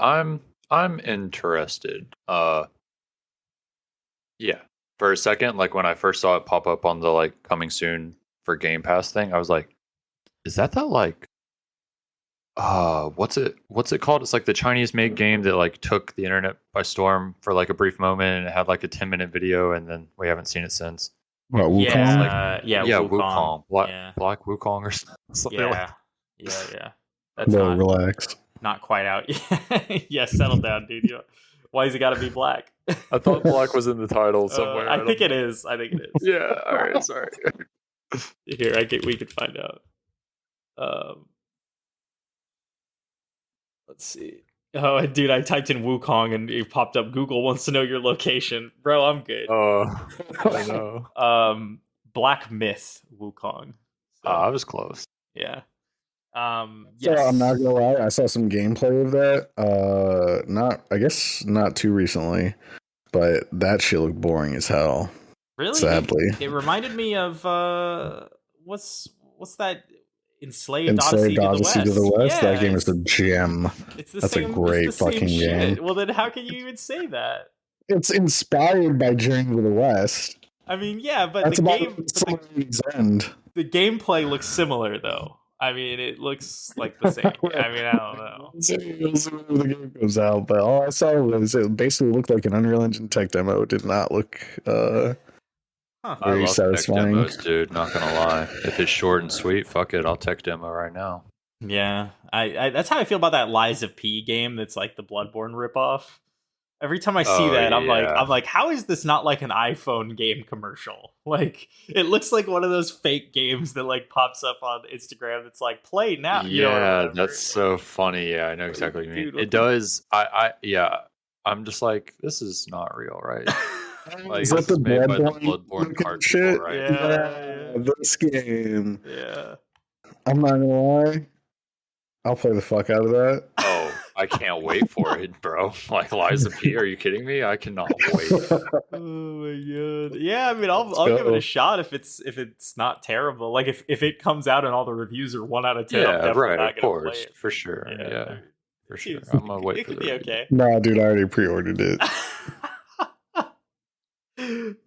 I'm interested. Yeah. For a second, like when I first saw it pop up on the like coming soon for Game Pass thing, I was like, is that like what's it called? It's like the Chinese made game that like took the internet by storm for like a brief moment and it had like a 10-minute video and then we haven't seen it since. What, Wukong? Wukong. Black Wukong or something like that. Yeah. That's relax. Not quite out. Yeah, settle down, dude. Why has it got to be black? I thought black was in the title somewhere. I think it is. Yeah. All right. Sorry. Here, we can find out. Let's see. Oh, dude, I typed in Wukong and it popped up. Google wants to know your location, bro. I'm good. I know. Black Myth Wukong. So, I was close. Yeah. Yes. So I'm not gonna lie, I saw some gameplay of that. I guess not too recently, but that shit looked boring as hell. Really? Sadly, it reminded me of what's that? Enslaved Odyssey to the West. Yeah, that game is a gem. That's a great fucking game. Well, then how can you even say that? It's inspired by Journey to the West. I mean, yeah, but that's the about game. the end. The gameplay looks similar, though. I mean, it looks like the same. I mean, I don't know. We'll see when the game comes out, but all I saw was it basically looked like an Unreal Engine tech demo. It did not look I very love tech satisfying. demos, dude. Not gonna lie. If it's short and sweet, fuck it. I'll tech demo right now. Yeah, I that's how I feel about that Lies of P game. That's like the Bloodborne ripoff. Every time I see that, I'm like, how is this not like an iPhone game commercial? Like, it looks like one of those fake games that like pops up on Instagram. That's like, play now. You know, Yeah, that's so funny. Yeah, I know exactly what you mean. Dude, It does. Yeah. I'm just like, this is not real, right? Like, Is that this the is made by the Bloodborne Bloodborne looking card shit? people, right? Yeah. This game. Yeah. I'm not gonna lie. I'll play the fuck out of that. Oh, I can't wait for it, bro. Like, Lies of P, are you kidding me? I cannot wait. Oh my god. Yeah, I mean, I'll Let's give it go. a shot if it's not terrible. Like if it comes out and all the reviews are 1 out of 10, I'm Yeah, definitely right, not of gonna play course, it. for sure. Yeah, for sure. Seems- I'm gonna wait it for could the be review. okay. Nah, dude, I already pre-ordered it.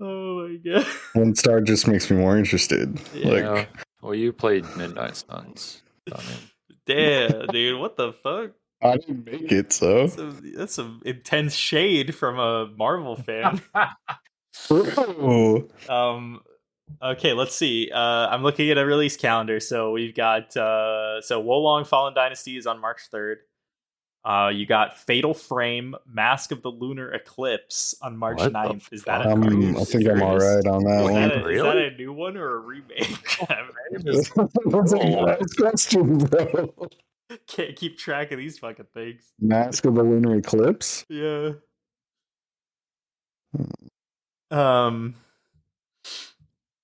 Oh my god. 1 star just makes me more interested. Yeah. Like, Well, you played Midnight Suns. I mean, Damn, dude, what the fuck? I didn't make it, so. That's some intense shade from a Marvel fan. Bro. Okay, let's see. I'm looking at a release calendar. So we've got so Wolong Fallen Dynasty is on March 3rd. You got Fatal Frame, Mask of the Lunar Eclipse on March What the 9th. Is that a fuck? I new? think I'm all right on that Wait, one. Is that Really? a new one or a remake? That's a nice question, bro. Can't keep track of these fucking things. Mask of the Lunar Eclipse? Yeah.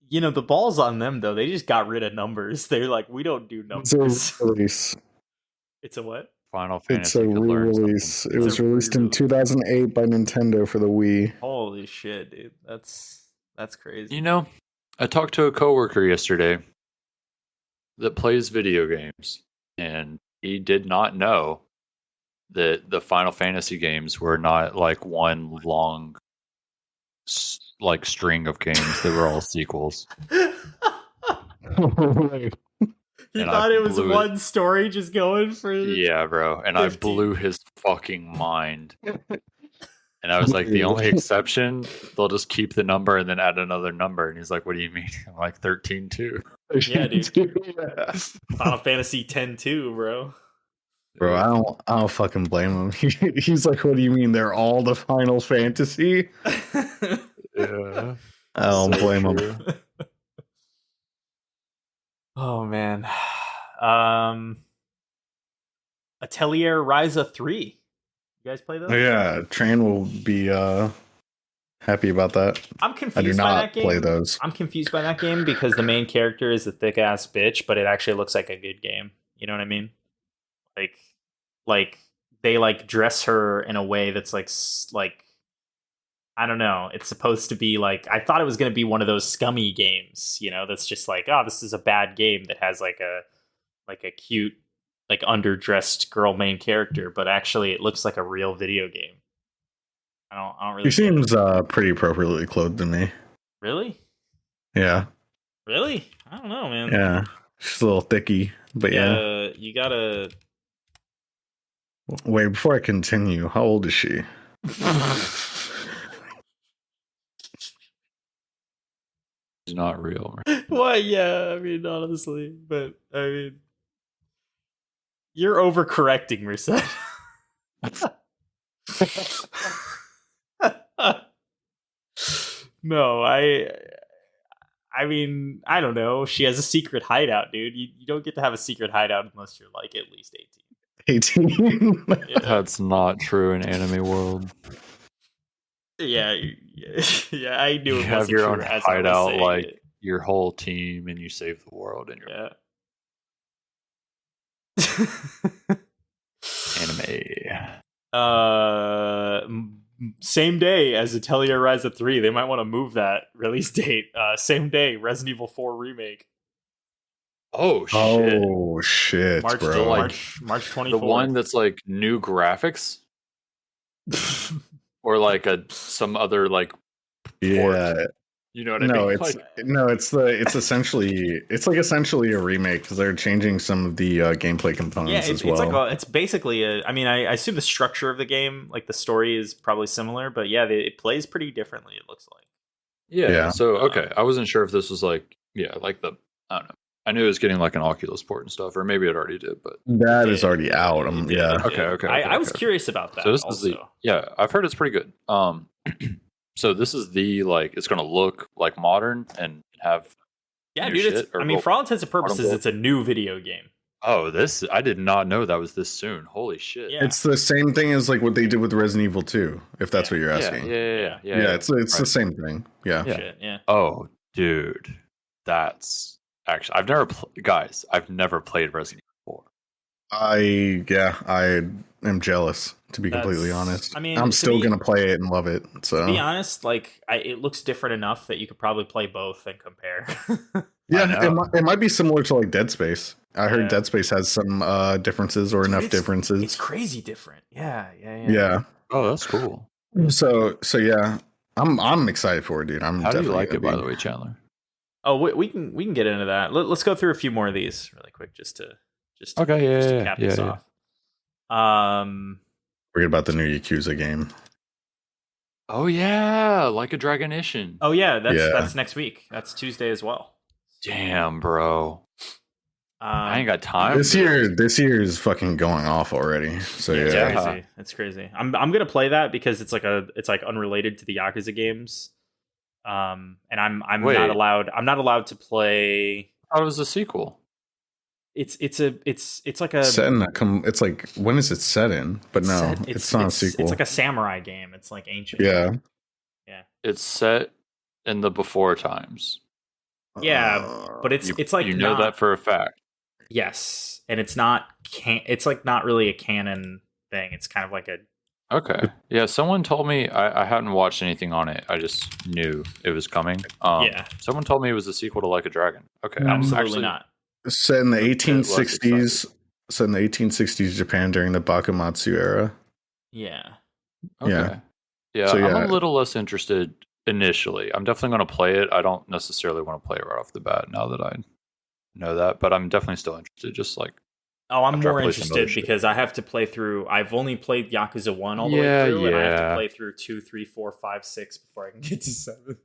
You know, the ball's on them though. They just got rid of numbers. They're like, we don't do It's a numbers. release. It's a what? Final It's Fantasy a could learn re-release. something. It was a released in re-release. 2008 by Nintendo for the Wii. Holy shit, dude. That's crazy. You know, I talked to a coworker yesterday that plays video games, and he did not know that the Final Fantasy games were not like one long like string of games. They were all sequels. Wait, He And thought I it was blew it. one story just going for Yeah, bro. And I 15. blew his fucking mind. And I was like, the only exception, they'll just keep the number and then add another number. And he's like, what do you mean? I'm like, 13 too. Yeah, dude. Yeah. Final Fantasy 10 too, bro. Bro, I don't fucking blame him. He's like, what do you mean they're all the Final Fantasy? Yeah. I don't So blame him. true. Oh man. Atelier Ryza 3. You guys play those? Oh, yeah, Train will be happy about that. I'm I confused do by that not game. play those. I'm confused by that game because the main character is a thick ass bitch, but it actually looks like a good game. You know what I mean? Like they like dress her in a way that's like I don't know. It's supposed to be like, I thought it was going to be one of those scummy games, you know, that's just like, oh, this is a bad game that has like a cute, like underdressed girl main character, but actually it looks like a real video game. I don't really. He seems pretty appropriately clothed to me. Really? Yeah. Really? I don't know, man. Yeah. She's a little thicky, but yeah. You gotta. Wait, before I continue, how old is she? It's not real. Well, yeah, I mean, honestly, but I mean, you're overcorrecting, Merced. No, I mean, I don't know. She has a secret hideout, dude. You don't get to have a secret hideout unless you're like at least 18. 18. Yeah, That's not true in anime world. yeah. I knew You it have wasn't your true own as I was hideout, saying like it. your whole team, and you save the world in your Yeah. anime. Same day as Atelier Ryza 3. They might want to move that release date. Same day, Resident Evil 4 remake. Oh shit! Oh shit, March bro. March 24th. The one that's like new graphics, or like some other like Yeah. You know what I No, mean? it's essentially a remake because they're changing some of the gameplay Yeah, components as it's well. like it's basically a. I mean, I assume the structure of the game, like the story, is probably similar, but yeah, it plays pretty differently. It looks like. Yeah. So okay, I wasn't sure if this was like I don't know. I knew it was getting like an Oculus port and stuff, or maybe it already did, but That It is did. already out. It did, Yeah. it did. Okay. I was curious about that. so this also. is I've heard it's pretty good. So this is the it's going to look like modern and have Yeah, new dude. shit, or I mean, well, for all intents and purposes, modern it's a new video game. Oh, I did not know that was this soon. Holy shit! Yeah. It's the same thing as like what they did with Resident Evil 2, if that's what you're Yeah, asking. yeah. It's the Right. same thing. Yeah. Shit, yeah. Oh, dude, that's actually I've never played Resident Evil 4. I am jealous, to be completely honest. I mean, I'm to still be- gonna play it and love it. So To be honest, like it looks different enough that you could probably play both and compare. yeah, I know. it might be similar to like Dead Space. I heard Yeah. Dead Space has some differences or Dude, enough differences. It's crazy different. Yeah. Yeah. Oh, that's cool. So yeah, I'm excited for it, dude. I'm How do you definitely like it, gonna by the way, Chandler? Oh, we can get into that. Let's go through a few more of these really quick, just to cap this off. Forget about the new Yakuza game. Oh yeah, like a Dragonition. Oh yeah, that's next week. That's Tuesday as well. Damn, bro. I ain't got time. This year is fucking going off already. So It's yeah. crazy. It's crazy. I'm gonna play that because it's like unrelated to the Yakuza games. And I'm Wait. not allowed. I'm not allowed to play. I thought it was a sequel. It's like a Set in it's like, when is it set in? But no, it's not a sequel. It's like a samurai game. It's like ancient. Yeah. It's set in the before times. Yeah, but it's like you know not, that for a fact. Yes, and it's not. It's like not really a canon thing. It's kind of like a. Okay. Yeah, someone told me I hadn't watched anything on it. I just knew it was coming. Yeah. Someone told me it was a sequel to Like a Dragon. Okay. Absolutely not. Set in the less 1860s. Set in the 1860s Japan during the Bakumatsu era. Yeah. Okay. Yeah. So, I'm a little less interested initially. I'm definitely going to play it. I don't necessarily want to play it right off the bat now that I know that, but I'm definitely still interested. Just like, Oh, I'm after I more play some other interested shit. because I have to play through. I've only played Yakuza 1 all the way through, and I have to yeah. play through 2, 3, 4, 5, 6 before I can get to 7.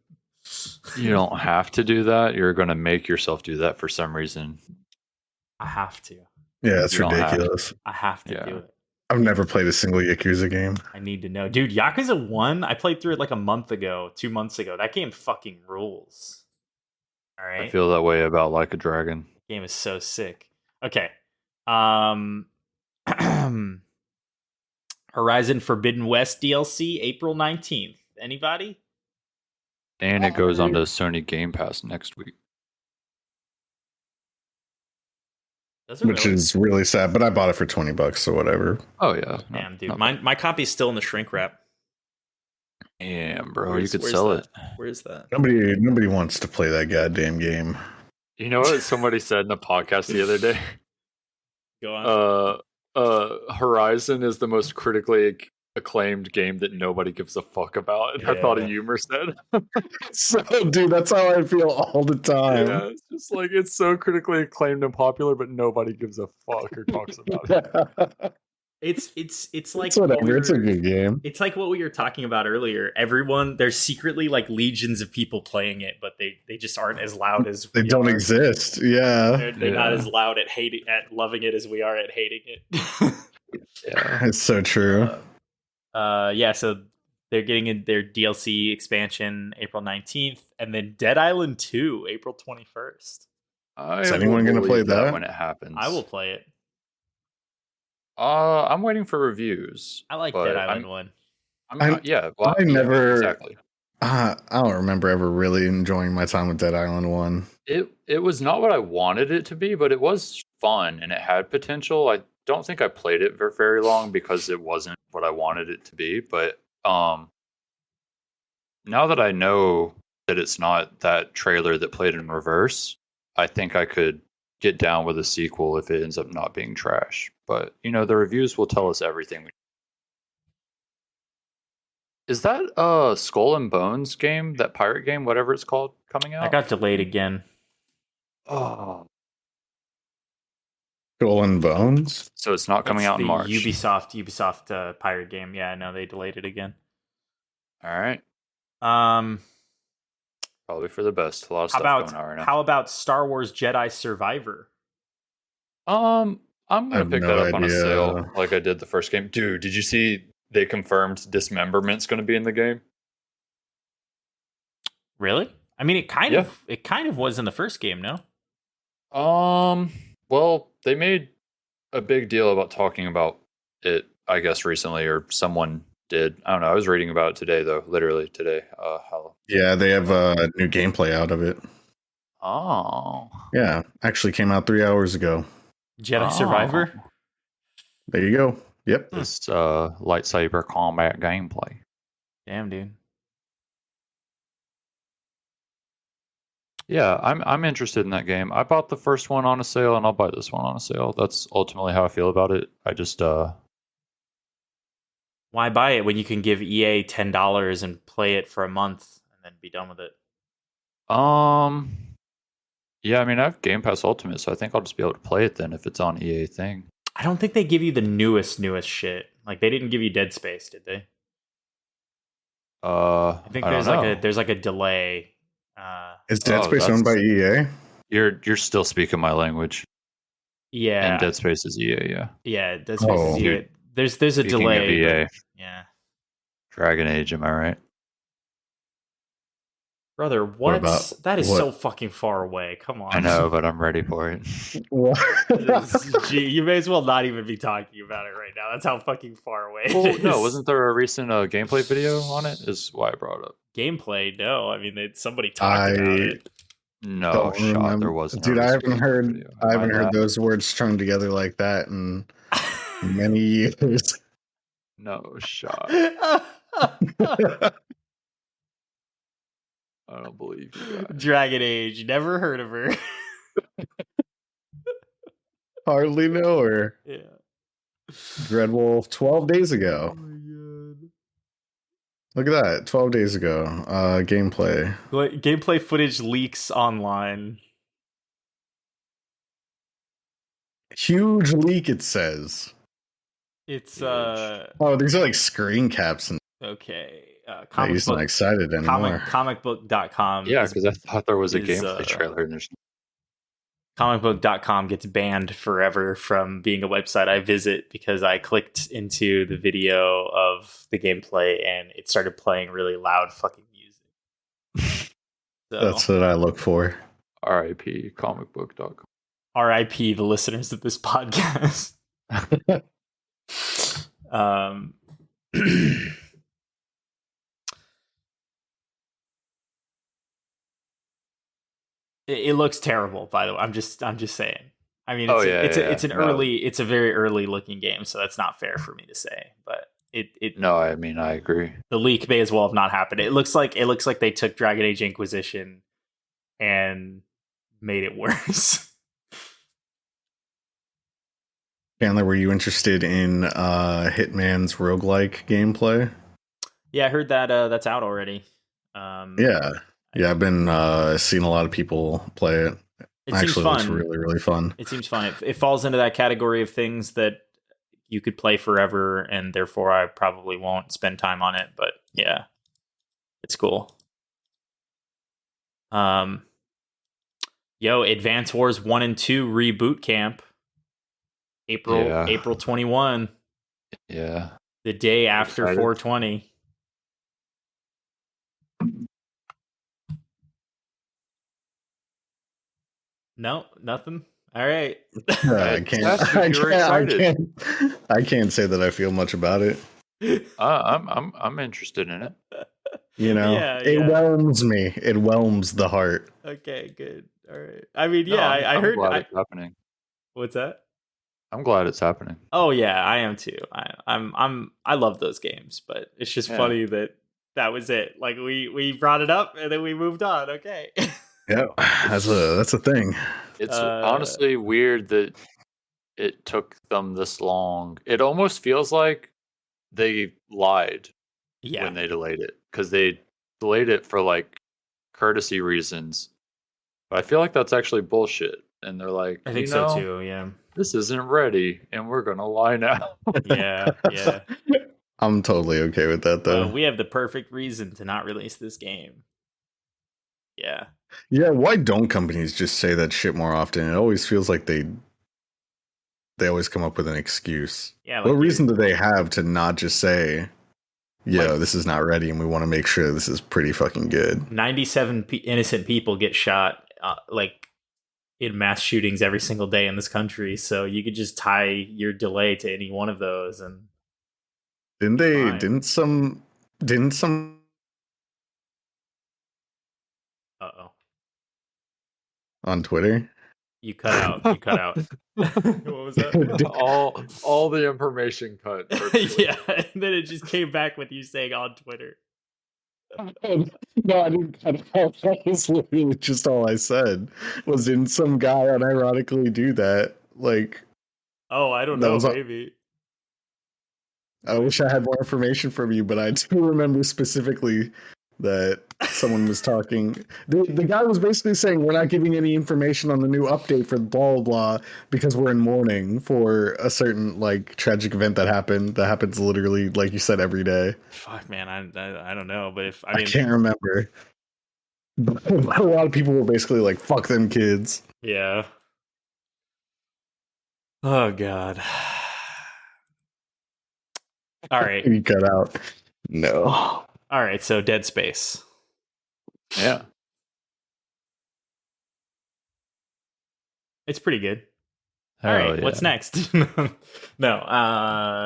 you don't have to do that. You're going to make yourself do that for some reason. I have to. Yeah, that's You don't have ridiculous. I have to Yeah. do it. I've never played a single Yakuza game. I need to know. Dude, Yakuza 1, I played through it like a month ago, 2 months ago. That game fucking rules. All right. I feel that way about Like a Dragon. Game is so sick. Okay. Horizon Forbidden West DLC, April 19th. Anybody? And it goes on to Sony Game Pass next week. Does it Which really? is really sad, but I bought it for $20, so whatever. Oh, yeah. Damn, dude. My copy's still in the shrink wrap. Damn, bro. Where's- you could where's sell that? it. Where's that? Nobody wants to play that goddamn game. You know what somebody said in a podcast the other day? Go on. Horizon is the most critically acclaimed game that nobody gives a fuck about. And I thought a Yeah. humor said. So, dude, that's how I feel all the time. Yeah, it's just like it's so critically acclaimed and popular, but nobody gives a fuck or talks about it. It's like It's whatever. what It's a we were- good game. It's like what we were talking about earlier. There's secretly like legions of people playing it, but they just aren't as loud as They we don't are. exist. Yeah. They're not Yeah. as loud at loving it as we are at hating it. Yeah. It's so true. Yeah, so they're getting in their DLC expansion April 19th, and then Dead Island 2, April 21st. Is anyone gonna play that? when it happens? I will play it. I'm waiting for reviews. I like but Dead Island 1. I never- exactly. I don't remember ever really enjoying my time with Dead Island 1. It was not what I wanted it to be, but it was fun and it had potential. I don't think I played it for very long because it wasn't what I wanted it to be. But now that I know that it's not that trailer that played in reverse, I think I could get down with a sequel if it ends up not being trash. But the reviews will tell us everything. Is that Skull and Bones game, that pirate game, whatever it's called, coming That out? got delayed again. Oh, Skull and Bones. so it's not coming It's out in the March. Ubisoft pirate game. Yeah, no, they delayed it again. All right, Um, probably for the best. A lot of how stuff about going on right now. how about Star Wars Jedi Survivor? I'm I gonna have pick no that up on a idea. sale, like I did the first game. Dude, did you see they confirmed Dismemberment's going to be in the game? Really? I mean, it kind of was in the first game, no? Well, they made a big deal about talking about it, I guess, recently, or someone did. I don't know. I was reading about it today, though. Literally today. How? Yeah, they have new gameplay out of it. Oh. Yeah, actually came out 3 hours ago. Jedi Survivor? There you go. Yep. This lightsaber combat gameplay. Damn, dude. Yeah, I'm interested in that game. I bought the first one on a sale, and I'll buy this one on a sale. That's ultimately how I feel about it. I just Why buy it when you can give EA $10 and play it for a month and then be done with it? yeah, I mean, I have Game Pass Ultimate, so I think I'll just be able to play it then if it's on EA thing. I don't think they give you the newest shit. Like they didn't give you Dead Space, did they? I think I there's don't like know. there's like a delay. Is Dead Space owned by EA? You're still speaking my language. Yeah, And Dead Space is EA, yeah. yeah, Dead Space is EA. Dude, There's a speaking delay. of EA, Yeah, Dragon Age, am I right? brother, about- that is what? so fucking far away. Come on, I know, but I'm ready for it. Gee, you may as well not even be talking about it right now. That's how fucking far away it Well, is. no, wasn't there a recent gameplay video on it? Is why I brought it up. Gameplay? No, I mean somebody talked about it. No, Don't shot, remember. there wasn't. Dude, a I recent haven't heard video. I haven't My heard bad. those words strung together like that in many years. No shot. I don't believe you guys. Dragon Age. Never heard of her. Hardly know her. Yeah. Dreadwolf 12 days ago. Oh my god. Look at that. 12 days ago. Gameplay. Gameplay footage leaks online. Huge leak, it says. It's Huge. Oh, these are like screen caps and okay. he's not excited anymore. Comicbook.com. Yeah, because I thought there was a is, gameplay trailer and there's Comicbook.com gets banned forever from being a website I visit because I clicked into the video of the gameplay and it started playing really loud fucking music. So, That's what I look for. RIP comicbook.com. RIP the listeners of this podcast. It looks terrible, by the way. I'm just saying. I mean, it's a very early looking game, so that's not fair for me to say. But No, I mean I agree. The leak may as well have not happened. It looks like they took Dragon Age Inquisition and made it worse. Chandler, were you interested in Hitman's roguelike gameplay? Yeah, I heard that that's out already. Yeah, I've been seeing a lot of people play it. It Actually, seems fun. looks really, really fun. It seems fun. It falls into that category of things that you could play forever, and therefore I probably won't spend time on it. But yeah, it's cool. Advance Wars 1 and 2 reboot camp. April 21. Yeah. The day after excited. 420. No, nothing. All right. I can't say that I feel much about it. I'm interested in it. You know, it whelms me. It whelms the heart. Okay, good. All right. I mean, No, I heard. I'm glad it's happening. What's that? I'm glad it's happening. Oh yeah, I am too. I love those games, but it's just funny that was it. Like we brought it up and then we moved on. Okay. Yeah, that's a thing. It's honestly weird that it took them this long. It almost feels like they lied Yeah, when they delayed it, because they delayed it for like courtesy reasons. But I feel like that's actually bullshit. And they're like, I think so too. Yeah, this isn't ready, and we're gonna lie now. yeah, yeah. I'm totally okay with that though. Well, we have the perfect reason to not release this game. Yeah. Yeah, why don't companies just say that shit more often? It always feels like they always come up with an excuse. Yeah. What Like reason do they have to not just say, "Yo, Like- this is not ready, and we want to make sure this is pretty fucking good"? 97 innocent people get shot, like in mass shootings every single day in this country. So you could just tie your delay to any one of those, and Didn't they? fine. Didn't some Uh-oh. on Twitter? You cut out. You cut out. What was that? all the information cut. Yeah, and then it just came back with you saying on Twitter. No, I didn't cut out. That was literally just all I said. Was didn't some guy unironically do that? Like, Oh, I don't That know. was a- Maybe. I wish I had more information from you, but I do remember specifically that someone was talking. The guy was basically saying we're not giving any information on the new update for blah blah blah because we're in mourning for a certain like tragic event that happened. That happens literally, like you said, every day. Fuck, man. I don't know, but if I mean, can't remember. But a lot of people were basically like, "Fuck them kids." yeah. Oh God. All right. You cut out. No. All right. So Dead Space. Yeah. It's pretty good. All Hell right. yeah. What's next? No.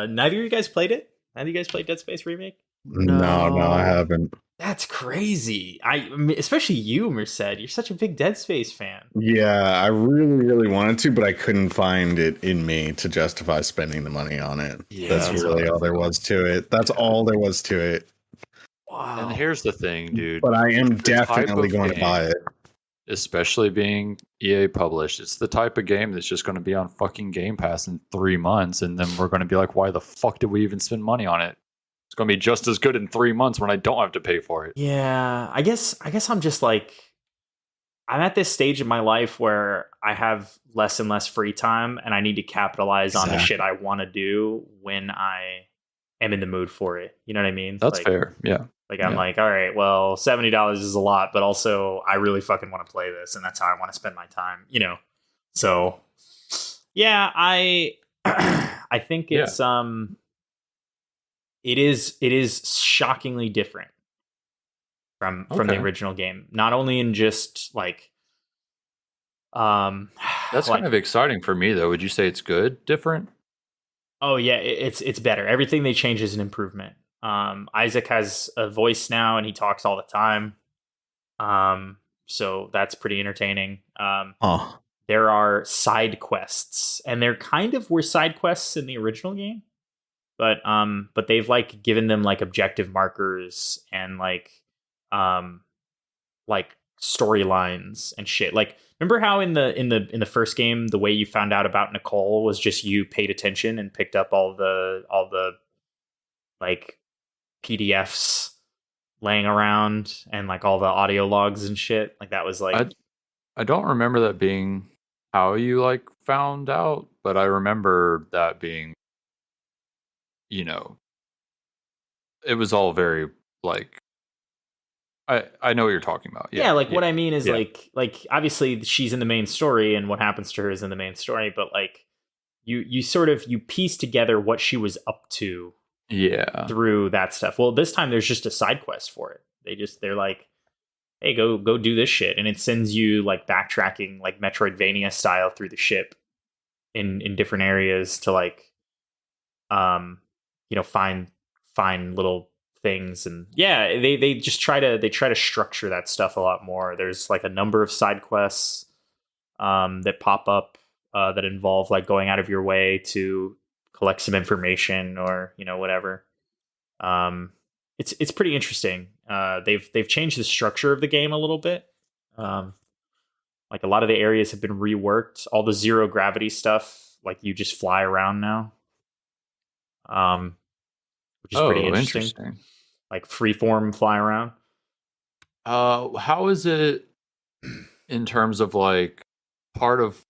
Neither of you guys played it. Neither of you guys played Dead Space Remake. No, I haven't. That's crazy. Especially you, Merced. You're such a big Dead Space fan. Yeah, I really, really wanted to, but I couldn't find it in me to justify spending the money on it. Yeah, that's that's really how I all there feel. was to it. That's all there was to it. Wow. And here's the thing, dude. But I am The type definitely of going to game- buy it. Especially being EA published, it's the type of game that's just going to be on fucking Game Pass in 3 months, and then we're going to be like, why the fuck did we even spend money on it? It's going to be just as good in 3 months when I don't have to pay for it. Yeah, I guess I'm just like, I'm at this stage in my life where I have less and less free time, and I need to capitalize on the Exactly. shit I want to do when I am in the mood for it. You know what I mean? That's like, fair. Yeah. Like I'm Yeah. like, all right, well, $70 is a lot, but also I really fucking want to play this, and that's how I want to spend my time. You know, so yeah, I I think it's it is shockingly different from the Okay. original game. Not only in just like That's like, kind of exciting for me, though. Would you say it's good? Different? oh yeah, it's better. Everything they change is an improvement. Isaac has a voice now, and he talks all the time. So that's pretty entertaining. Oh, There are side quests, and there kind of were side quests in the original game, but they've like given them like objective markers and like storylines and shit. Like, remember how in the first game the way you found out about Nicole was just you paid attention and picked up all the like PDFs laying around and like all the audio logs and shit. Like that was like I don't remember that being how you like found out, but I remember that being, you know, it was all very like I know what you're talking about. yeah, like what I mean is Yeah. like obviously she's in the main story and what happens to her is in the main story, but like you sort of you piece together what she was up to Yeah. through that stuff. Well, this time there's just a side quest for it. They're like, hey, go do this shit, and it sends you like backtracking like Metroidvania style through the ship in different areas to like find little things. And yeah, they just try to structure that stuff a lot more. There's like a number of side quests that pop up that involve like going out of your way to collect some information or whatever. It's pretty interesting. They've changed the structure of the game a little bit. Like a lot of the areas have been reworked. All the zero gravity stuff, like you just fly around now. Which is pretty interesting. like freeform fly around. How is it in terms of like part of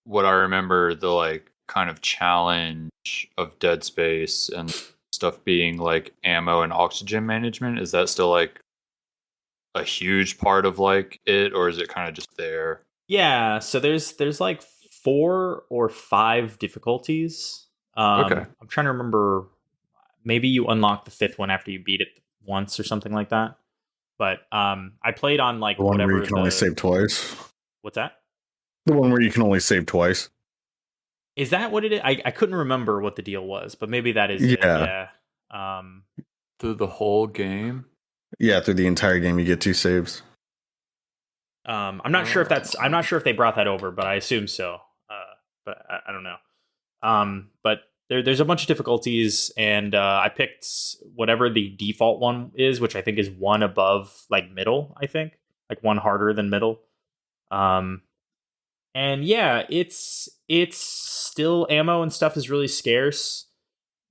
what I remember the like kind of challenge of Dead Space and stuff being like ammo and oxygen management? Is that still like a huge part of like it, or is it kind of just there? Yeah, so there's like 4 or 5 difficulties. Okay. I'm trying to remember. Maybe you unlock the 5th one after you beat it once or something like that. But I played on like The one whatever where you can only save twice. What's that? The one where you can only save twice. Is that what it is? I couldn't remember what the deal was, but maybe that is it. Yeah. Yeah. Through the whole game? Yeah, through the entire game you get 2 saves. I'm not sure if they brought that over, but I assume so. But I don't know. But there's a bunch of difficulties, and I picked whatever the default one is, which I think is one above like middle. I think like one harder than middle. And yeah, it's still ammo and stuff is really scarce.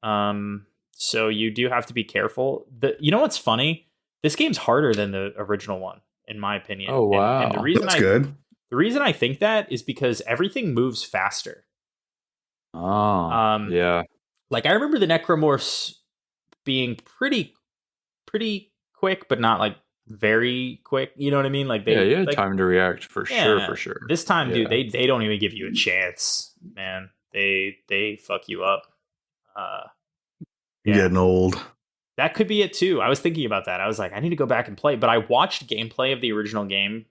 So you do have to be careful. You know what's funny? This game's harder than the original one, in my opinion. Oh wow, and the reason That's good. The reason I think that is because everything moves faster. Oh, yeah. Like I remember the Necromorphs being pretty quick, but not like very quick. You know what I mean? Like you had like, time to react for sure. This time, dude, they don't even give you a chance, man. They fuck you up. You're getting old. That could be it too. I was thinking about that. I was like, I need to go back and play, but I watched gameplay of the original game.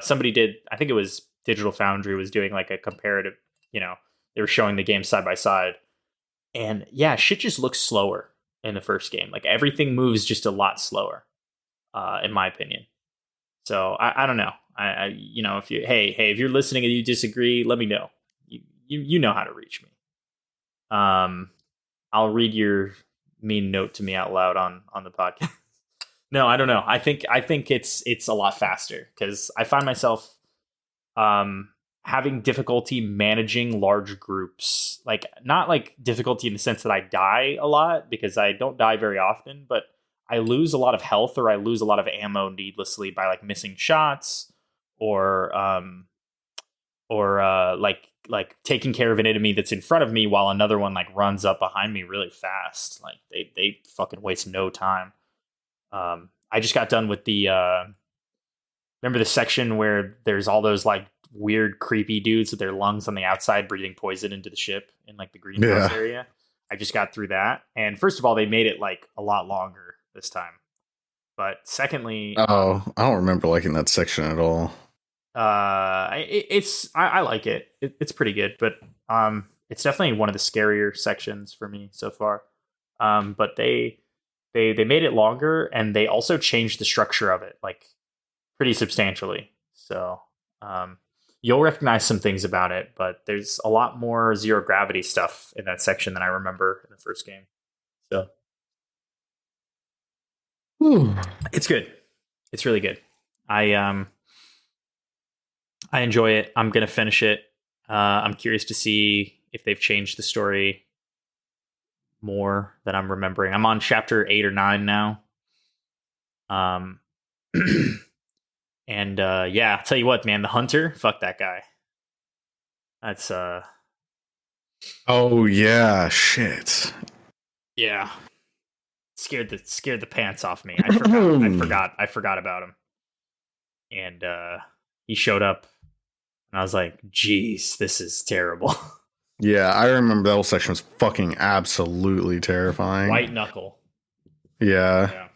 Somebody did, I think it was Digital Foundry was doing like a comparative, they were showing the game side by side. And yeah, shit just looks slower in the first game. Like everything moves just a lot slower, in my opinion. So I don't know. If if you're listening and you disagree, let me know. You know how to reach me. I'll read your mean note to me out loud on the podcast. No, I don't know. I think it's a lot faster because I find myself having difficulty managing large groups. Like not like difficulty in the sense that I die a lot, because I don't die very often, but I lose a lot of health or I lose a lot of ammo needlessly by like missing shots or like taking care of an enemy that's in front of me while another one like runs up behind me really fast. Like they fucking waste no time. I just got done with the remember the section where there's all those like weird creepy dudes with their lungs on the outside breathing poison into the ship in like the greenhouse area. I just got through that, and first of all, they made it like a lot longer this time. But secondly, I don't remember liking that section at all. I like it. It's pretty good, but it's definitely one of the scarier sections for me so far. But they made it longer, and they also changed the structure of it like pretty substantially. So you'll recognize some things about it, but there's a lot more zero gravity stuff in that section than I remember in the first game. So it's good. It's really good. I enjoy it. I'm gonna finish it. I'm curious to see if they've changed the story more than I'm remembering. I'm on chapter 8 or 9 now. And yeah, I'll tell you what, man, the hunter, fuck that guy. That's oh yeah, shit. Yeah. Scared the pants off me. I forgot about him. And he showed up and I was like, geez, this is terrible. Yeah, I remember that whole section was fucking absolutely terrifying. White knuckle. Yeah.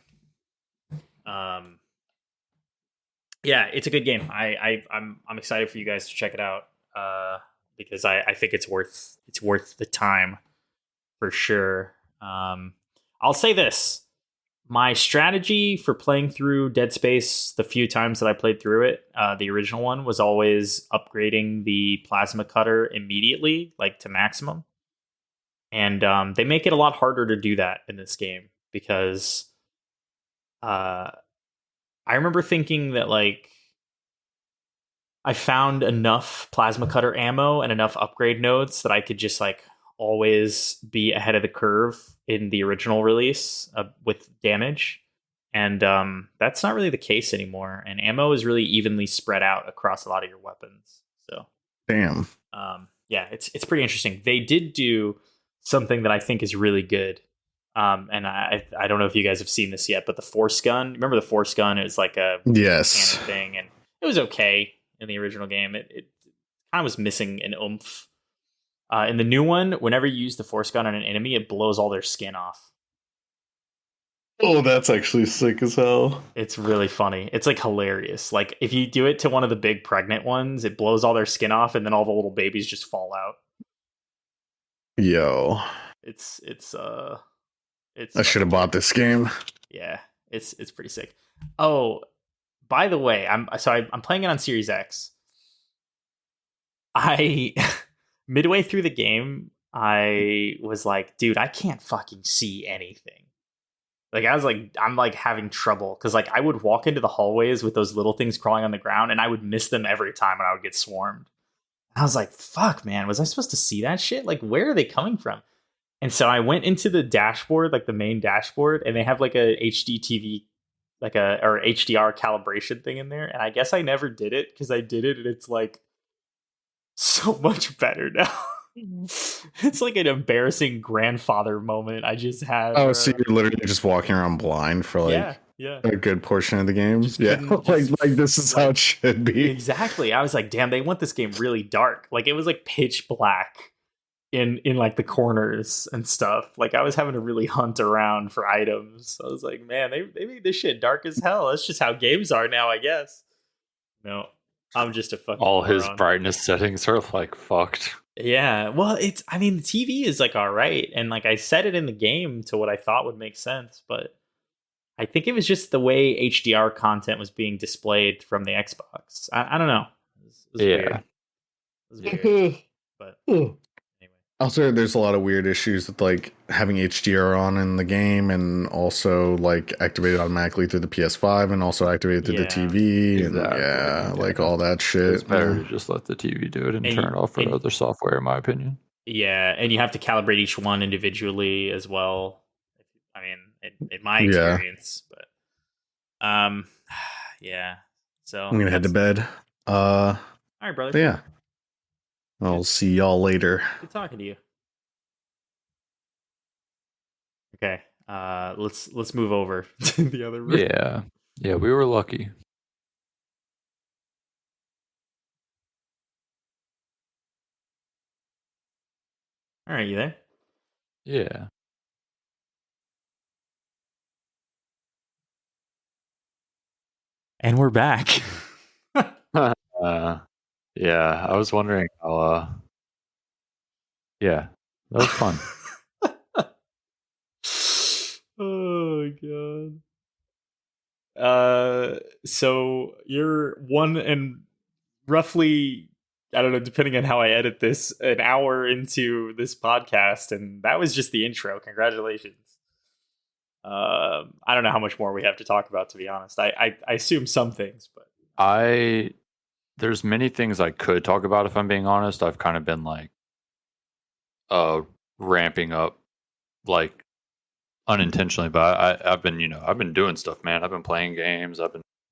Yeah, it's a good game. I'm excited for you guys to check it out because I think it's worth the time for sure. I'll say this. My strategy for playing through Dead Space the few times that I played through it, the original one, was always upgrading the plasma cutter immediately, like to maximum. And they make it a lot harder to do that in this game because I remember thinking that like I found enough plasma cutter ammo and enough upgrade nodes that I could just like always be ahead of the curve in the original release with damage. And that's not really the case anymore. And ammo is really evenly spread out across a lot of your weapons. So, Damn. yeah, it's pretty interesting. They did do something that I think is really good. And I don't know if you guys have seen this yet, but the force gun. Remember the force gun? It was like a Yes. cannon thing, and it was okay in the original game. It kind of was missing an oomph. In the new one, whenever you use the force gun on an enemy, it blows all their skin off. Oh, that's actually sick as hell. It's really funny. It's like hilarious. Like if you do it to one of the big pregnant ones, it blows all their skin off, and then all the little babies just fall out. Yo, It's I should have bought this game. Yeah, it's pretty sick. Oh, by the way, I'm playing it on Series X. I midway through the game, I was like, dude, I can't fucking see anything. Like I was like, I'm like having trouble because like I would walk into the hallways with those little things crawling on the ground, and I would miss them every time, and I would get swarmed. I was like, fuck, man, was I supposed to see that shit? Like, where are they coming from? And so I went into the dashboard, like the main dashboard, and they have like a HD TV, or HDR calibration thing in there. And I guess I never did it because I did it, and it's like so much better now. It's like an embarrassing grandfather moment I just had. Oh, so you're literally just walking around blind for like a good portion of the game. Yeah, like this is how it should be. Exactly. I was like, damn, they want this game really dark. Like it was like pitch black in like the corners and stuff. Like I was having to really hunt around for items. I was like, man, they made this shit dark as hell. That's just how games are now, I guess. No, I'm just a fucking all his moron. brightness settings are like fucked. Yeah, well, I mean, the TV is like all right, and like I set it in the game to what I thought would make sense, but I think it was just the way HDR content was being displayed from the Xbox. I don't know. It was weird. It was weird. But anyway. Also, there's a lot of weird issues with like having HDR on in the game, and also like activated automatically through the PS5, and also activated through the TV, exactly. and like all that shit. It's better to just let the TV do it and turn it off for other software, in my opinion. Yeah, and you have to calibrate each one individually as well. I mean, in my experience, but yeah. So I'm gonna head to bed. All right, brother. Yeah. I'll see y'all later. Good talking to you. Okay, let's move over to the other room. Yeah, we were lucky. All right, you there? Yeah. And we're back. Yeah, I was wondering how. Yeah, that was fun. Oh god. So you're one and roughly, I don't know, depending on how I edit this, an hour into this podcast, and that was just the intro. Congratulations. I don't know how much more we have to talk about, to be honest. I assume some things, but there's many things I could talk about if I'm being honest. I've kind of been like ramping up like unintentionally, but I've been doing stuff, man. I've been playing games.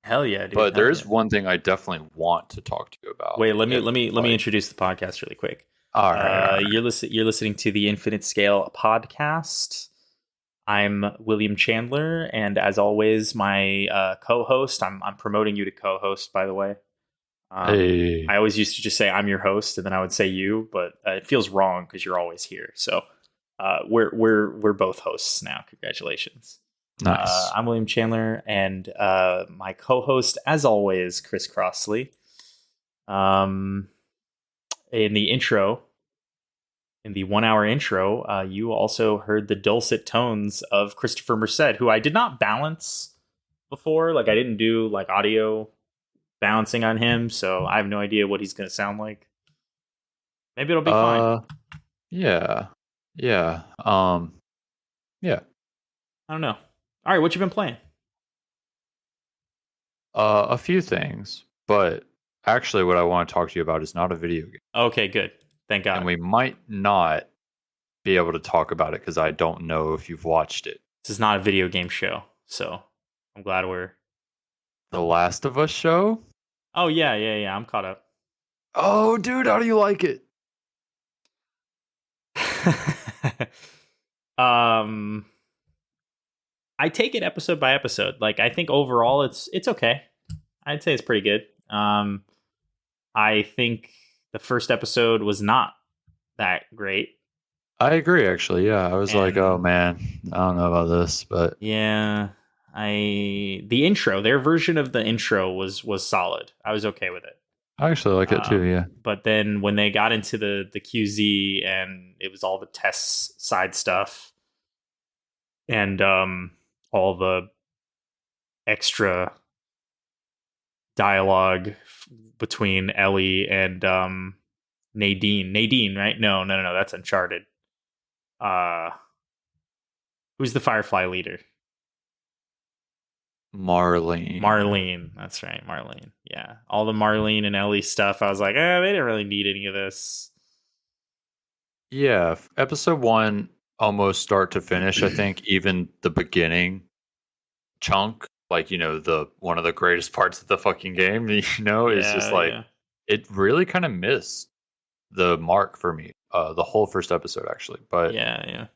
Hell yeah, dude. But there is one thing I definitely want to talk to you about. Wait, let me introduce the podcast really quick. All right. You're listening to the Infinite Scale podcast. I'm William Chandler, and as always, my co-host. I'm promoting you to co-host, by the way. Hey. I always used to just say I'm your host, and then I would say you, but it feels wrong because you're always here. So we're both hosts now. Congratulations. Nice. I'm William Chandler, and my co-host, as always, Chris Crossley. In the intro, in the 1 hour intro, you also heard the dulcet tones of Christopher Merced, who I did not balance before. Like I didn't do like audio balancing on him, so I have no idea what he's going to sound like. Maybe it'll be fine. Yeah. Yeah. Yeah. I don't know. All right, what you been playing? A few things, but actually what I want to talk to you about is not a video game. Okay, good. Thank God. And we might not be able to talk about it because I don't know if you've watched it. This is not a video game show, so I'm glad we're. The Last of Us show. Oh yeah. I'm caught up. Oh, dude, how do you like it? um, I take it episode by episode. Like I think overall it's okay. I'd say it's pretty good. I think the first episode was not that great. I agree, actually. Yeah, I was like, oh And man, I don't know about this, but yeah, the intro, their version of the intro was solid. I was okay with it. I actually like it too. Yeah, But then when they got into the QZ and it was all the tests side stuff and all the extra dialogue between Ellie and Nadine. Nadine, right? No, that's Uncharted. Who's the Firefly leader? Marlene. That's right, Marlene. Yeah. All the Marlene and Ellie stuff, I was like, they didn't really need any of this. Yeah, episode 1 almost start to finish, I think even the beginning chunk, like, the one of the greatest parts of the fucking game, is just like it really kind of missed the mark for me. The whole first episode actually, but yeah.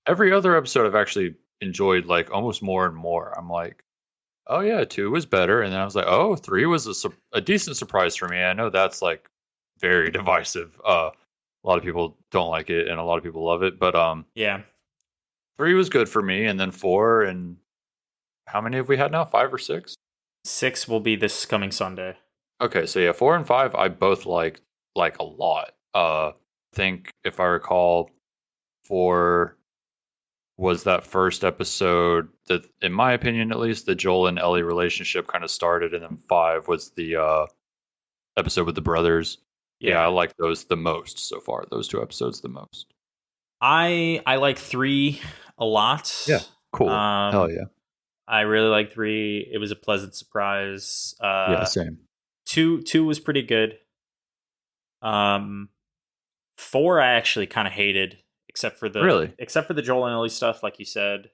Every other episode I've actually enjoyed like almost more and more. I'm like, oh yeah, 2 was better, and then I was like, oh, 3 was a decent surprise for me. I know that's like very divisive. A lot of people don't like it, and a lot of people love it. But yeah, 3 was good for me, and then 4, and how many have we had now? 5 or 6? 6 will be this coming Sunday. Okay, so yeah, 4 and 5 I both like a lot. I think if I recall, 4 was that first episode that, in my opinion at least, the Joel and Ellie relationship kind of started, and then 5 was the episode with the brothers. Yeah, I like those the most so far. Those 2 episodes the most. I like 3 a lot. Yeah, cool. Hell yeah. I really like 3. It was a pleasant surprise. Yeah, same. 2 was pretty good. 4 I actually kind of hated, except for the Joel and Ellie stuff, like you said.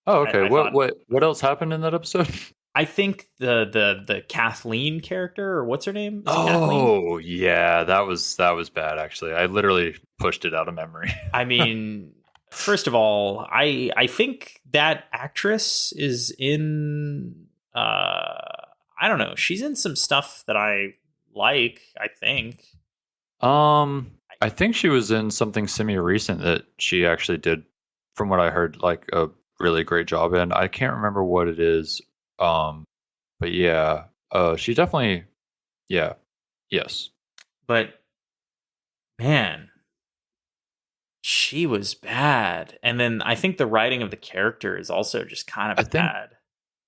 Oh, okay. What else happened in that episode? I think the Kathleen character, or what's her name? Is it Kathleen? Yeah, that was bad actually. I literally pushed it out of memory. I mean, first of all, I think that actress is in I don't know. She's in some stuff that I like, I think. I think she was in something semi-recent that she actually did, from what I heard, like a really great job in. I can't remember what it is. But yeah, she definitely, yeah, yes. But man, she was bad. And then I think the writing of the character is also just kind of bad.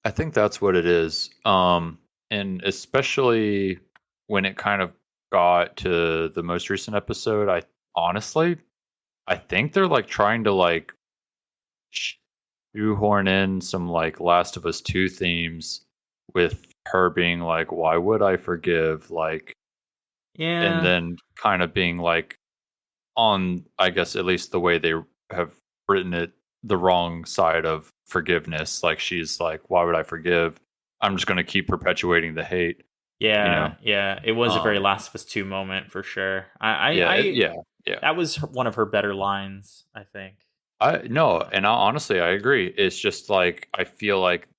I think that's what it is. And especially when it kind of got to the most recent episode, I think they're like trying to like shoehorn in some like Last of Us 2 themes with her being like, why would I forgive? Like, yeah. And then kind of being like, on, I guess, at least the way they have written it, the wrong side of forgiveness. Like, she's like, why would I forgive? I'm just going to keep perpetuating the hate. Yeah, yeah. It was a very Last of Us 2 moment for sure. Yeah. That was one of her better lines, I think. Honestly, I agree. It's just like, I feel like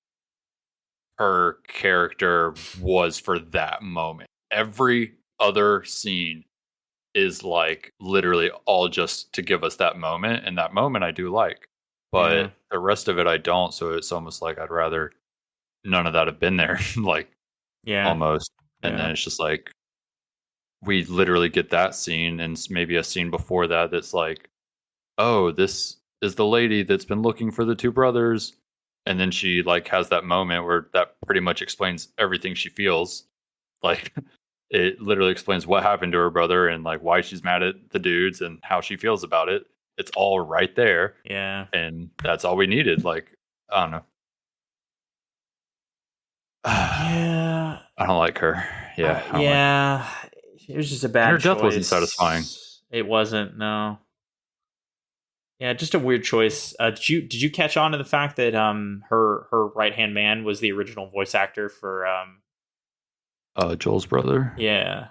her character was for that moment. Every other scene is like literally all just to give us that moment, and that moment I do like, but the rest of it I don't. So it's almost like I'd rather none of that have been there. Like, almost. And then it's just like we literally get that scene and maybe a scene before that that's like, oh, this is the lady that's been looking for the 2 brothers, and then she like has that moment where that pretty much explains everything she feels. Like, it literally explains what happened to her brother and like why she's mad at the dudes and how she feels about it. It's all right there. Yeah. And that's all we needed. Like, I don't know. Yeah. I don't like her. Yeah. It was just a bad choice. Her death wasn't satisfying. It wasn't, no. Yeah, just a weird choice. Did you catch on to the fact that her right hand man was the original voice actor for Joel's brother. yeah.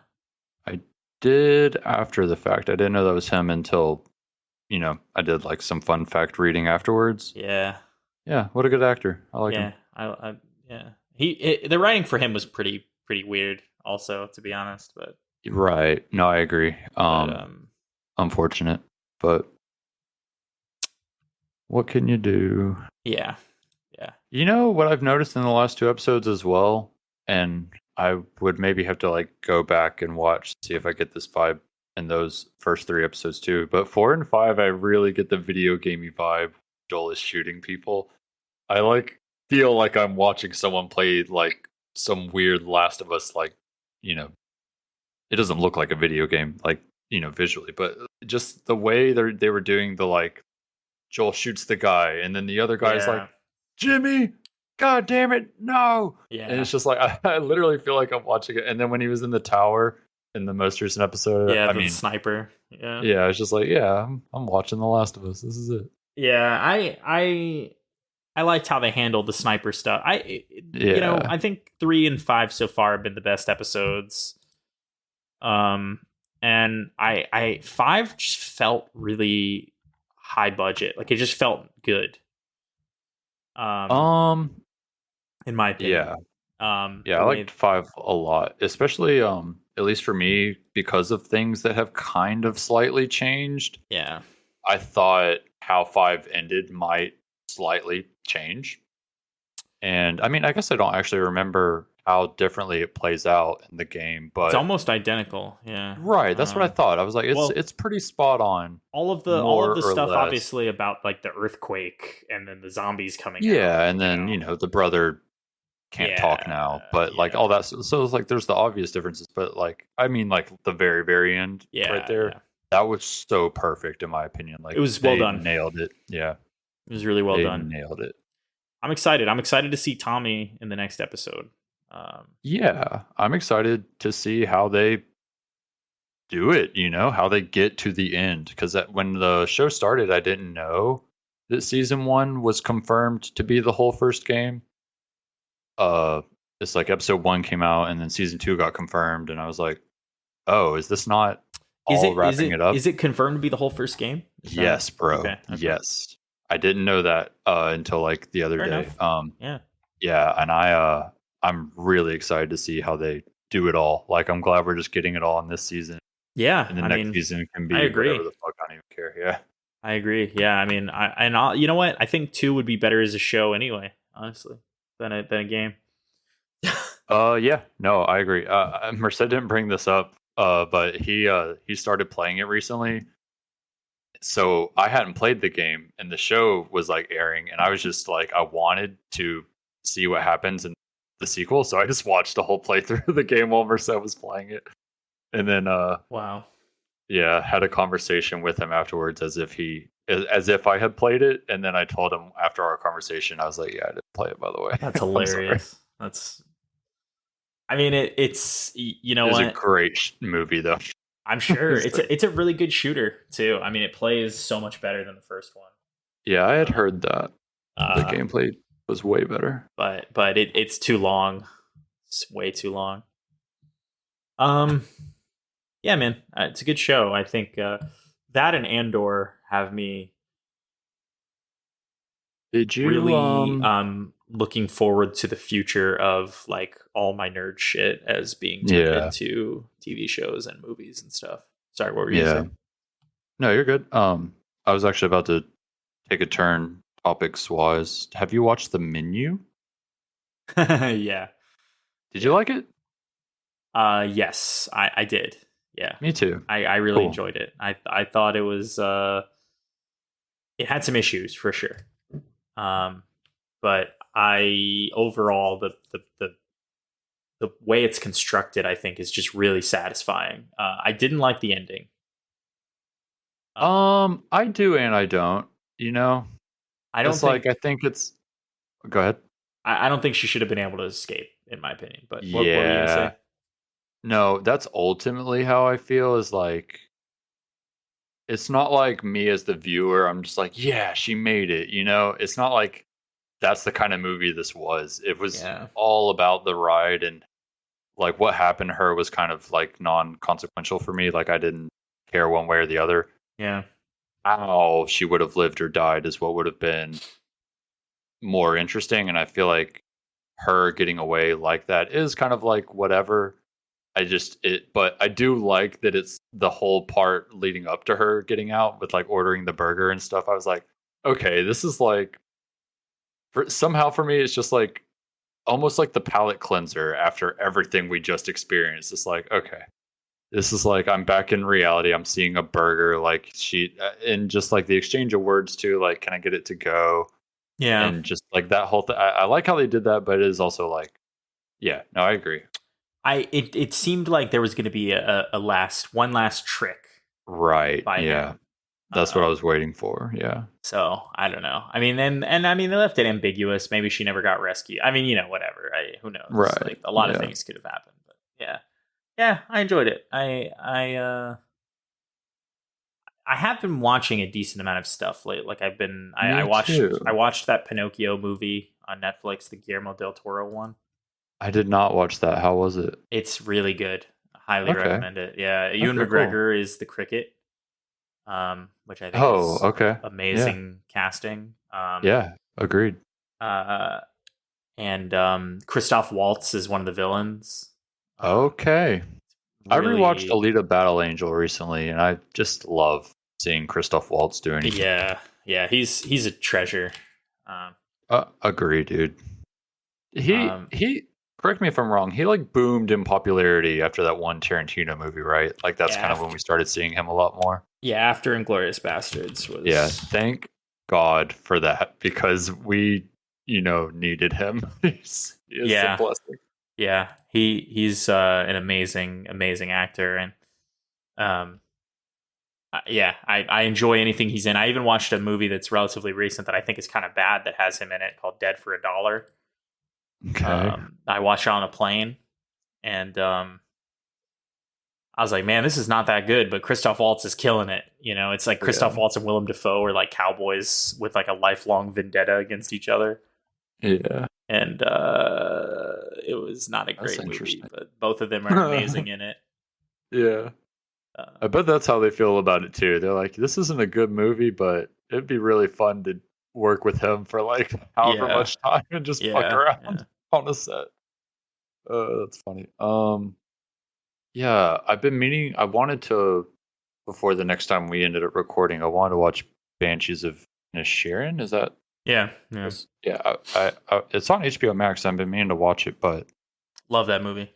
I did after the fact. I didn't know that was him until, I did like some fun fact reading afterwards. Yeah. Yeah, what a good actor. I like Yeah. him. I yeah. The writing for him was pretty weird also, to be honest, but Right. No, I agree. but Unfortunate, but what can you do? yeah. Yeah. You know what I've noticed in the last two episodes as well, and I would maybe have to like go back and watch, see if I get this vibe in those first three episodes too. But 4 and 5, I really get the video gamey vibe. Joel is shooting people. I like feel like I'm watching someone play like some weird Last of Us, like, it doesn't look like a video game, like, visually, but just the way they were doing the like Joel shoots the guy and then the other guy's like, Yeah. Jimmy, God damn it, no. And Yeah. it's just like I literally feel like I'm watching it. And then when he was in the tower in the most recent episode, Yeah, I the mean, sniper. Yeah. yeah, I was just like, yeah, I'm watching The Last of Us. This is it. Yeah, I liked how they handled the sniper stuff. Yeah. I think 3 and 5 so far have been the best episodes. And I 5 just felt really high budget. Like it just felt good. In my opinion. Yeah. The I way, liked 5 a lot, especially at least for me, because of things that have kind of slightly changed. yeah. I thought how 5 ended might slightly change. And I mean, I guess I don't actually remember how differently it plays out in the game, but It's almost identical. Yeah. right, that's what I thought. I was like, well, it's pretty spot on. all of More the or stuff less. obviously about like the earthquake and then the zombies coming out. Yeah, and then the brother can't talk now, but like all that. So it's like there's the obvious differences, but like I mean, like the very very end, right there. Yeah. That was so perfect in my opinion. Like It was well they done. nailed it. Yeah, It was really well they done. nailed it. I'm excited. I'm excited to see Tommy in the next episode. Yeah, I'm excited to see how they do it. How they get to the end. Because when the show started, I didn't know that season 1 was confirmed to be the whole first game. It's like episode 1 came out, and then season 2 got confirmed, and I was like, "Oh, is this not wrapping it up?" Is it confirmed to be the whole first game? Yes, bro. Okay. Yes, I didn't know that until like the other Fair day. enough. Yeah, and I'm really excited to see how they do it all. Like, I'm glad we're just getting it all in this season. Yeah, And the next season can be I agree. whatever the fuck. I don't even care. Yeah. I agree. Yeah, I mean, you know what? I think 2 would be better as a show anyway, honestly, than a game. Yeah. No, I agree. Merced didn't bring this up, but he started playing it recently. So I hadn't played the game, and the show was like airing, and I was just like, I wanted to see what happens in the sequel, so I just watched a whole playthrough of the game while Merced was playing it, and then wow. Yeah, had a conversation with him afterwards as if I had played it, and then I told him after our conversation, I was like, "Yeah, I didn't play it, by the way." That's hilarious. I mean, it's It's a great movie, though. I'm sure it's a really good shooter too. I mean, it plays so much better than the first one. Yeah, I had heard that the gameplay was way better, but it's too long. It's way too long. Yeah, man, it's a good show. I think that and Andor have me. Did you really looking forward to the future of like all my nerd shit as being turned into TV shows and movies and stuff. Sorry, what were you saying? No, you're good. I was actually about to take a turn topics wise. Have you watched The Menu? Yeah. Did you like it? Yes, I did. Yeah, me too. I really enjoyed it. I thought it was it had some issues for sure. But overall the way it's constructed, I think, is just really satisfying. I didn't like the ending. I do and I don't. I don't think. I think it's. Go ahead. I don't think she should have been able to escape, in my opinion. But what were you gonna say? No, that's ultimately how I feel. Is like it's not like me as the viewer. I'm just like, yeah, she made it. It's not like that's the kind of movie this was. It was all about the ride, and like what happened to her was kind of like non-consequential for me. Like I didn't care one way or the other. Yeah. How she would have lived or died is what would have been more interesting. And I feel like her getting away like that is kind of like whatever. But I do like that it's the whole part leading up to her getting out with like ordering the burger and stuff. I was like, okay, this is like, somehow for me, it's just like almost like the palate cleanser after everything we just experienced. It's like, okay, this is like I'm back in reality. I'm seeing a burger, like and just like the exchange of words too. Like, can I get it to go? Yeah. And just like that whole thing. I like how they did that, but it is also like, yeah, no, I agree. It seemed like there was going to be one last trick. Right. Yeah. Him. That's what I was waiting for. Yeah. So I don't know. I mean, they left it ambiguous. Maybe she never got rescued. I mean, whatever. Who knows? Right. Like a lot of things could have happened. But yeah, I enjoyed it. I have been watching a decent amount of stuff lately. Like I watched that Pinocchio movie on Netflix, the Guillermo del Toro one. I did not watch that. How was it? It's really good. I highly recommend it. Yeah, Ewan McGregor is the cricket, which I think is amazing casting. Yeah, agreed. And Christoph Waltz is one of the villains. Okay. I rewatched Alita Battle Angel recently, and I just love seeing Christoph Waltz do anything. Yeah, he's a treasure. Agree, dude. He correct me if I'm wrong. He like boomed in popularity after that one Tarantino movie, right? Like that's kind of when we started seeing him a lot more. Yeah, after Inglourious Bastards was. Yeah, thank God for that, because we, needed him. He's a blessing. Yeah, he's an amazing actor, and I enjoy anything he's in. I even watched a movie that's relatively recent that I think is kind of bad that has him in it called Dead for $1. Okay. I watched it on a plane, and I was like, man, this is not that good, but Christoph Waltz is killing it. It's like Christoph Waltz and Willem Dafoe are like cowboys with like a lifelong vendetta against each other. Yeah. And it was not a great movie, but both of them are amazing in it. Yeah. I bet that's how they feel about it too. They're like, this isn't a good movie, but it'd be really fun to work with him for like however much time and just fuck around on a set. That's funny. Yeah, I've been meaning. I wanted to, before the next time we ended up recording, I wanted to watch Banshees of Inisherin. Is that? Yeah. Yeah. I it's on HBO Max. I've been meaning to watch it, but love that movie.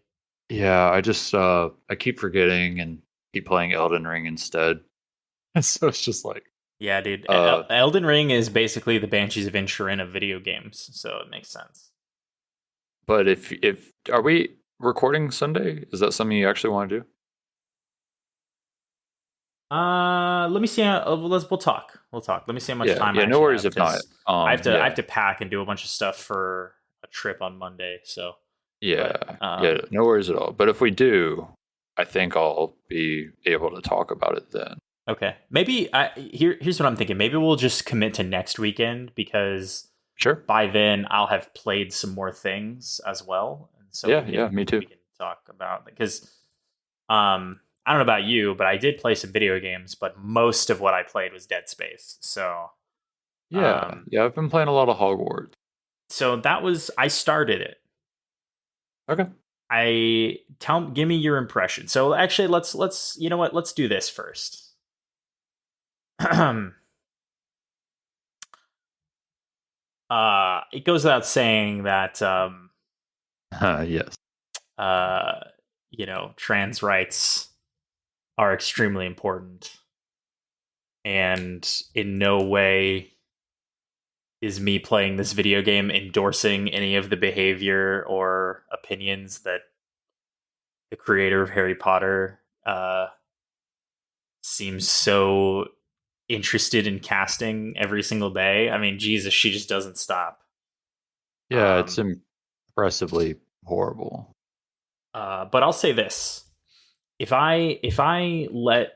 Yeah, I just I keep forgetting and keep playing Elden Ring instead. So it's just like, yeah, dude. Elden Ring is basically the Banshees of Inisherin of video games, so it makes sense. But if are we recording Sunday? Is that something you actually want to do? Let me see. We'll talk. Let me see how much time. Yeah, no worries if not. I have to pack and do a bunch of stuff for a trip on Monday. So yeah, no worries at all. But if we do, I think I'll be able to talk about it then. Okay, maybe here's what I'm thinking. Maybe we'll just commit to next weekend, because by then I'll have played some more things as well. And so me too. We can talk about, because I don't know about you, but I did play some video games, but most of what I played was Dead Space. So I've been playing a lot of Hogwarts. So I started it. Okay. Give me your impression. So actually, let's you know what? Let's do this first. It goes without saying that yes. Trans rights are extremely important, and in no way is me playing this video game endorsing any of the behavior or opinions that the creator of Harry Potter seems so interested in casting every single day. I mean, Jesus, she just doesn't stop. Yeah, it's impressively horrible. But I'll say this: if I let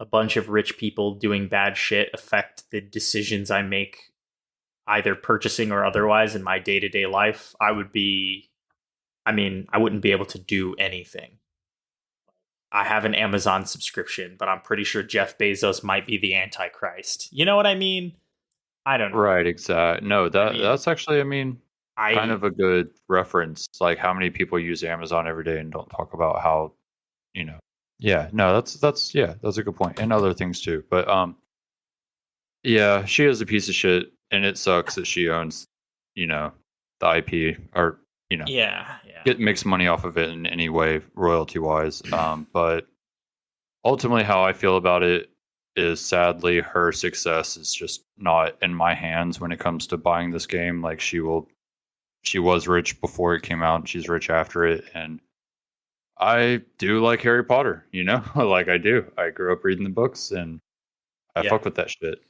a bunch of rich people doing bad shit affect the decisions I make, either purchasing or otherwise, in my day to day life, I wouldn't be able to do anything. I have an Amazon subscription, but I'm pretty sure Jeff Bezos might be the Antichrist. You know what I mean? I don't know. Right, exactly. No, that's actually, I mean, kind I of a good reference. Like, how many people use Amazon every day and don't talk about how, yeah, no, that's yeah, that's a good point, and other things too. But yeah, she is a piece of shit, and it sucks that she owns, the IP, or yeah. makes money off of it in any way, royalty wise. But ultimately, how I feel about it is, sadly, her success is just not in my hands when it comes to buying this game. Like, she was rich before it came out, and she's rich after it, and I do like Harry Potter, like I do. I grew up reading the books, and I fuck with that shit.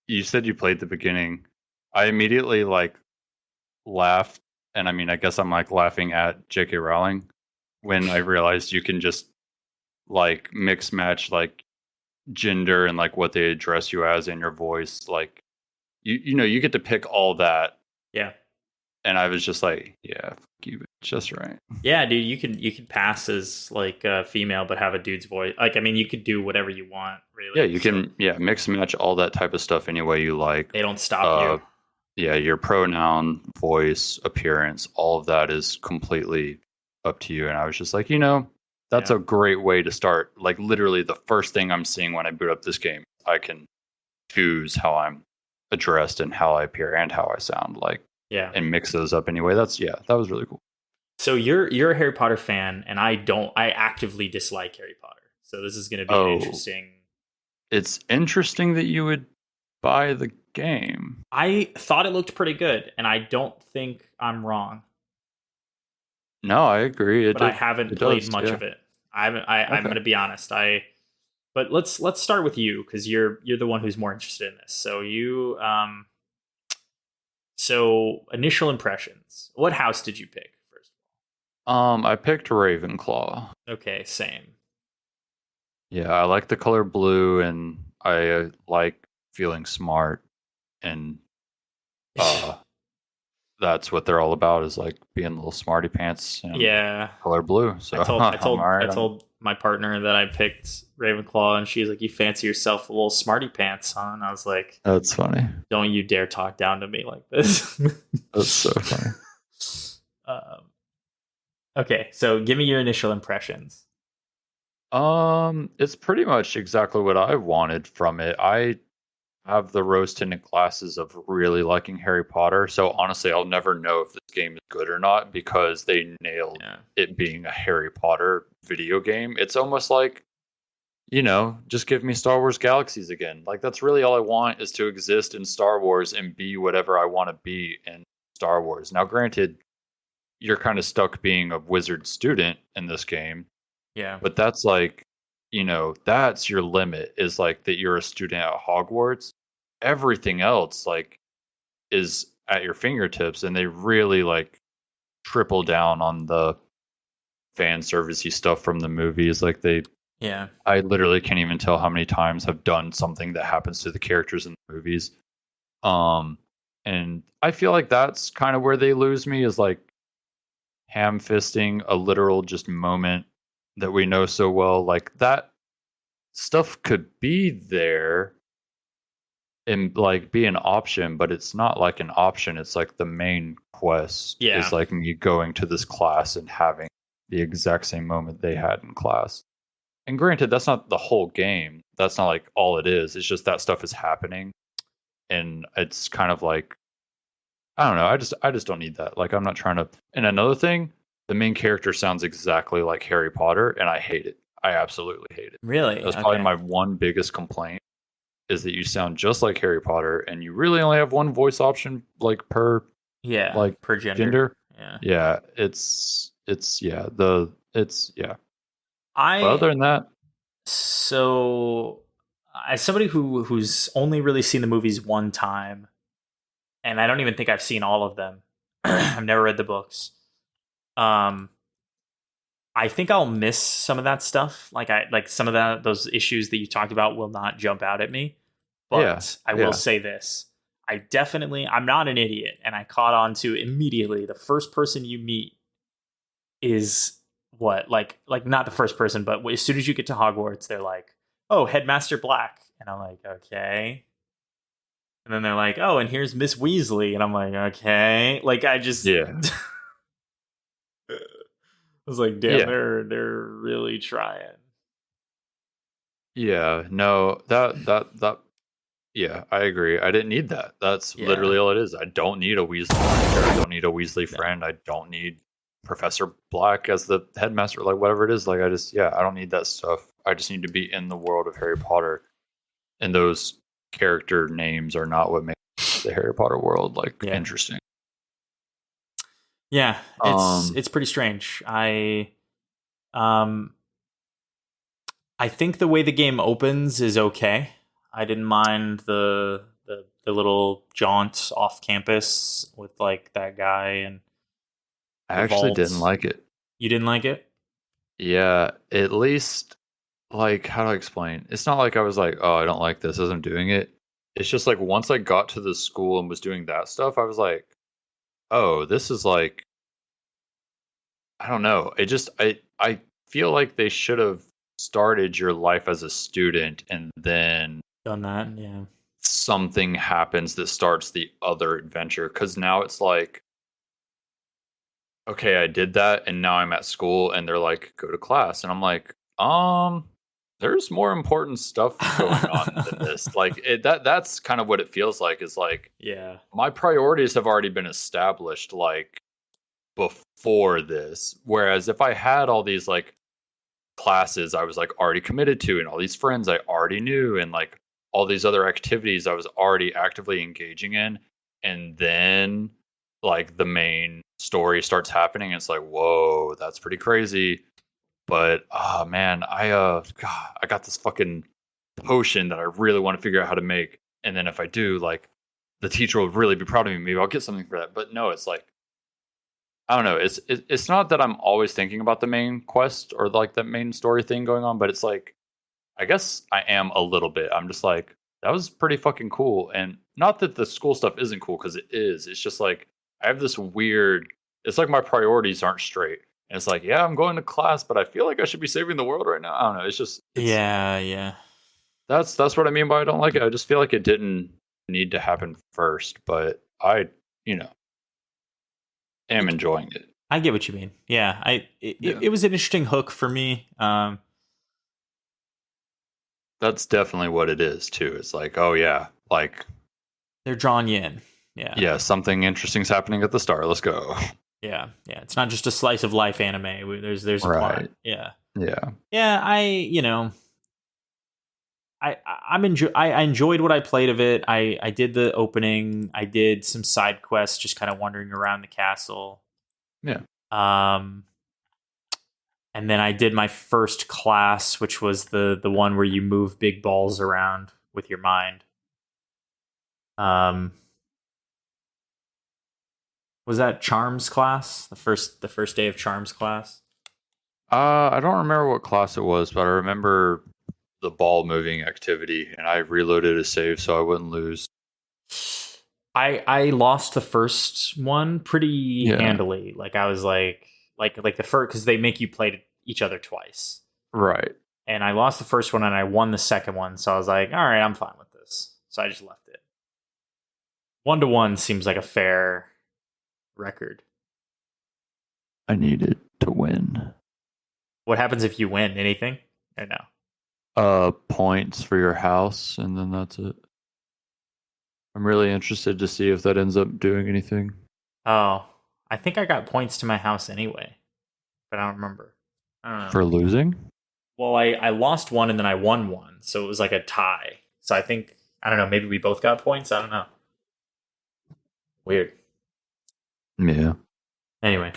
You said you played the beginning. I immediately laughed, and I mean, I guess I'm laughing at J.K. Rowling when I realized you can just mix match gender and what they address you as in your voice. Like you get to pick all that. Yeah. And I was just like, yeah, fuck you, just right. Yeah, dude, you could pass as female but have a dude's voice. You could do whatever you want, really. Yeah, you can mix and match all that type of stuff any way you like. They don't stop you. Yeah, your pronoun, voice, appearance, all of that is completely up to you. And I was just like, that's a great way to start. Like, literally the first thing I'm seeing when I boot up this game, I can choose how I'm addressed and how I appear and how I sound. And mix those up anyway. That was really cool. So you're a Harry Potter fan, and I actively dislike Harry Potter. So this is going to be interesting. It's interesting that you would buy the game. I thought it looked pretty good, and I don't think I'm wrong. No, I agree. I haven't played much of it. I'm going to be honest. But let's start with you, because you're the one who's more interested in this. So you So initial impressions. What house did you pick first? I picked Ravenclaw. Okay, same. Yeah, I like the color blue, and I like feeling smart, and that's what they're all about, is being little smarty pants. And color blue. So I told my partner that I picked Ravenclaw, and she's like, "You fancy yourself a little smarty pants, huh?" And I was like, "That's funny. Don't you dare talk down to me like this." That's so funny. Okay, so give me your initial impressions. It's pretty much exactly what I wanted from it. I have the rose-tinted glasses of really liking Harry Potter, so honestly, I'll never know if this game is good or not, because they nailed it being a Harry Potter video game. It's almost like, just give me Star Wars Galaxies again. That's really all I want, is to exist in Star Wars and be whatever I want to be in Star Wars. Now, granted, you're kind of stuck being a wizard student in this game. Yeah. But that's that's your limit, is that you're a student at Hogwarts. Everything else is at your fingertips, and they really triple down on the fan servicey stuff from the movies. I literally can't even tell how many times I've done something that happens to the characters in the movies. And I feel like that's kind of where they lose me, is ham-fisting a literal just moment that we know so well. That stuff could be there and be an option, but it's not an option. It's the main quest is me going to this class and having the exact same moment they had in class. And granted, that's not the whole game. That's not all it is. It's just that stuff is happening, and it's kind of I don't know. I just don't need that. I'm not trying to. And another thing, the main character sounds exactly like Harry Potter, and I hate it. I absolutely hate it. Really? That's probably my one biggest complaint, is that you sound just like Harry Potter, and you really only have one voice option per per gender. Yeah. But other than that, so as somebody who's only really seen the movies one time, and I don't even think I've seen all of them. I've never read the books. I think I'll miss some of that stuff. Like some of that those issues that you talked about will not jump out at me. Yeah, But I will yeah, say this. I'm not an idiot, and I caught on to immediately the first person you meet is what? Like not the first person, but as soon as you get to Hogwarts, they're like, "Oh, Headmaster Black." And I'm like, "Okay." And then they're like, "Oh, and here's Miss Weasley." And I'm like, "Okay." Like I just yeah, was like, "Damn, yeah, they're really trying." yeah. No, that. Yeah, I agree. I didn't need that. That's Yeah. literally all it is. I don't need a Weasley character. I don't need a Weasley No. friend. I don't need Professor Black as the headmaster, like whatever it is. Like I don't need that stuff. I just need to be in the world of Harry Potter. And those character names are not what makes the Harry Potter world like Yeah. interesting. Yeah, Um, it's pretty strange. Um I think the way the game opens is okay. I didn't mind the little jaunt off campus with like that guy and I the actually didn't vault. like it. You didn't like it? Yeah, at least like how do I explain? It's not like I was like, oh, I don't like this as I'm doing it. It's just like once I got to the school and was doing that stuff, I was like, oh, this is like I don't know. I feel like they should have started your life as a student and then Done that? Yeah. something happens that starts the other adventure cuz now it's like okay, I did that and now I'm at school and they're like go to class and I'm like, there's more important stuff going on than this. Like that's kind of what it feels like is like Yeah. my priorities have already been established like before this. Whereas if I had all these like classes I was like already committed to and all these friends I already knew and like all these other activities I was already actively engaging in and then like the main story starts happening it's like whoa that's pretty crazy but oh man God, I got this fucking potion that I really want to figure out how to make and then if I do like the teacher will really be proud of me maybe I'll get something for that but no it's like I don't know. It's not that I'm always thinking about the main quest or like the main story thing going on, but it's like I guess I am a little bit. I'm just like that was pretty fucking cool, and not that the school stuff isn't cool because it is. It's just like I have this weird. It's like my priorities aren't straight, and it's like yeah, I'm going to class, but I feel like I should be saving the world right now. I don't know. It's just it's Yeah, yeah. that's what I mean by I don't like it. I just feel like it didn't need to happen first, but I you know I, am enjoying it. I get what you mean. Yeah. Yeah. It was an interesting hook for me. That's definitely what it is too. It's like, oh yeah, like They're drawing you in. Yeah. yeah, something interesting's happening at the start. Let's go. Yeah. Yeah. It's not just a slice of life anime. There's a plot. Right. Yeah. Yeah. Yeah, I enjoyed what I played of it. I did the opening. I did some side quests, just kind of wandering around the castle. Yeah. Um, and then I did my first class, which was the one where you move big balls around with your mind. Um, was that Charms class? The first day of Charms class? I don't remember what class it was, but I remember the ball moving activity, and I reloaded a save so I wouldn't lose. I lost the first one pretty Yeah. handily. Like I was like the first because they make you play each other twice. Right. And I lost the first one and I won the second one. So I was like, all right, I'm fine with this. So I just left it. 1-1 seems like a fair record. I needed to win. What happens if you win? Anything? Or no? Points for your house, and then that's it. I'm really interested to see if that ends up doing anything. Oh, I think I got points to my house anyway, but I don't remember. I don't know. For losing? Well, I lost one and then I won one, so it was like a tie. So I think I don't know. Maybe we both got points. I don't know. Weird. Yeah. Anyway,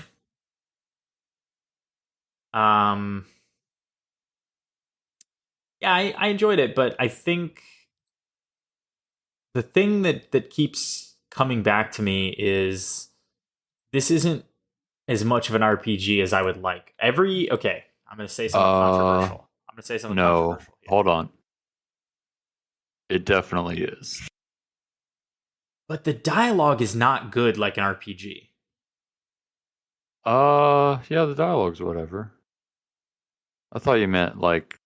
um, yeah, I enjoyed it, but I think the thing that keeps coming back to me is this isn't as much of an RPG as I would like. I'm going to say something controversial. I'm going to say something No, controversial. Here. hold on. It definitely is. But the dialogue is not good like an RPG. Yeah, the dialogue's whatever. I thought you meant like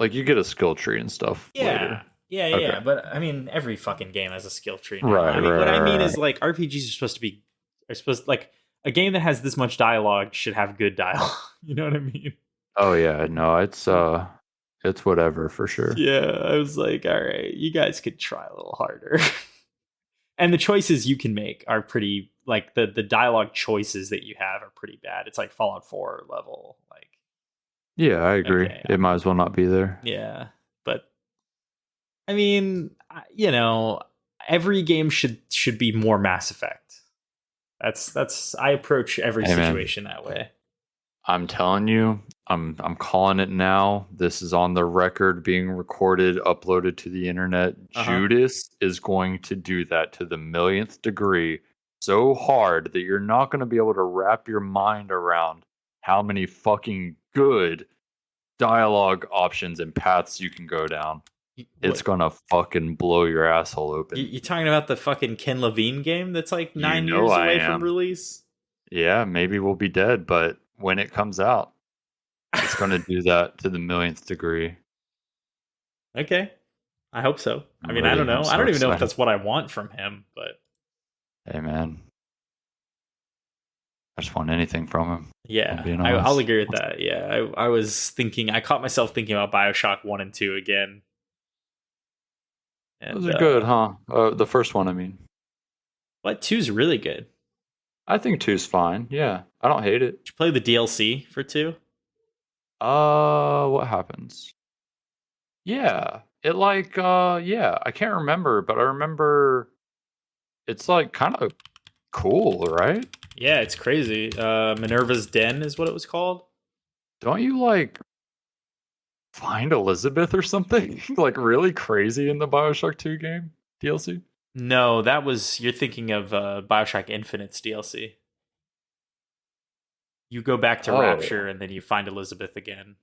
you get a skill tree and stuff later. Yeah. Okay. But I mean, every fucking game has a skill tree. Now. Right, I mean, right, what I mean right. is like RPGs are supposed like a game that has this much dialogue should have good dialogue. You know what I mean? Oh yeah, no, it's whatever for sure. Yeah, I was like, all right, you guys could try a little harder. And the choices you can make are pretty like the dialogue choices that you have are pretty bad. It's like Fallout 4 level. Like, Yeah, I agree. Okay. It might as well not be there. yeah, but I mean, every game should be more Mass Effect. That's I approach every Hey, man. situation that way. I'm telling you, I'm calling it now. This is on the record, being recorded, uploaded to the internet. Judas is going to do that to the millionth degree so hard that you're not going to be able to wrap your mind around how many fucking good dialogue options and paths you can go down. It's gonna fucking blow your asshole open. You talking about the fucking Ken Levine game that's like 9 know years I away am. from release? Yeah, maybe we'll be dead, but when it comes out, it's gonna do that to the millionth degree. Okay. I hope so. I mean, Really, I don't know. I'm so I don't even know if excited. that's what I want from him, but Hey man, I just want anything from him. yeah, I'm being I'll honest. agree with that. Yeah, I was thinking, I caught myself thinking about Bioshock 1 and 2 again. And, Those are good, huh? The first one, I mean. What? 2's really good. I think 2's fine. Yeah, I don't hate it. Did you play the DLC for 2? What happens? Yeah, it like yeah, I can't remember, but I remember it's like kind of cool, right? Yeah, it's crazy. Minerva's Den is what it was called. Don't you like find Elizabeth or something like really crazy in the Bioshock 2 game DLC? No, you're thinking of Bioshock Infinite's DLC. You go back to Oh. Rapture and then you find Elizabeth again.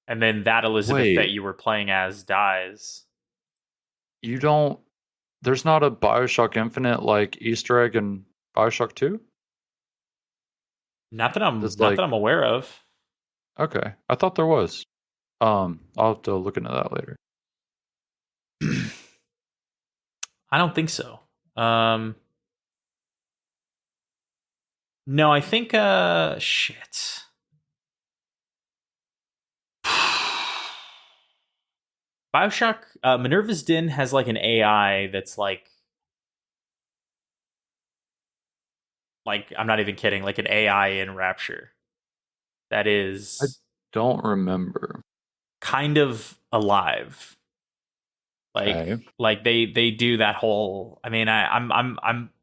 And then that Elizabeth Wait. that you were playing as dies. You don't. There's not a Bioshock Infinite like Easter egg in Bioshock 2? Not that I'm It's not like- that I'm aware of. Okay, I thought there was. I'll have to look into that later. I don't think so. No, I think shit. Bioshock Minerva's Den has like an AI that's like I'm not even kidding, like an AI in Rapture. That is Don't remember. kind of alive. Okay. Like they do that whole. I mean, I'm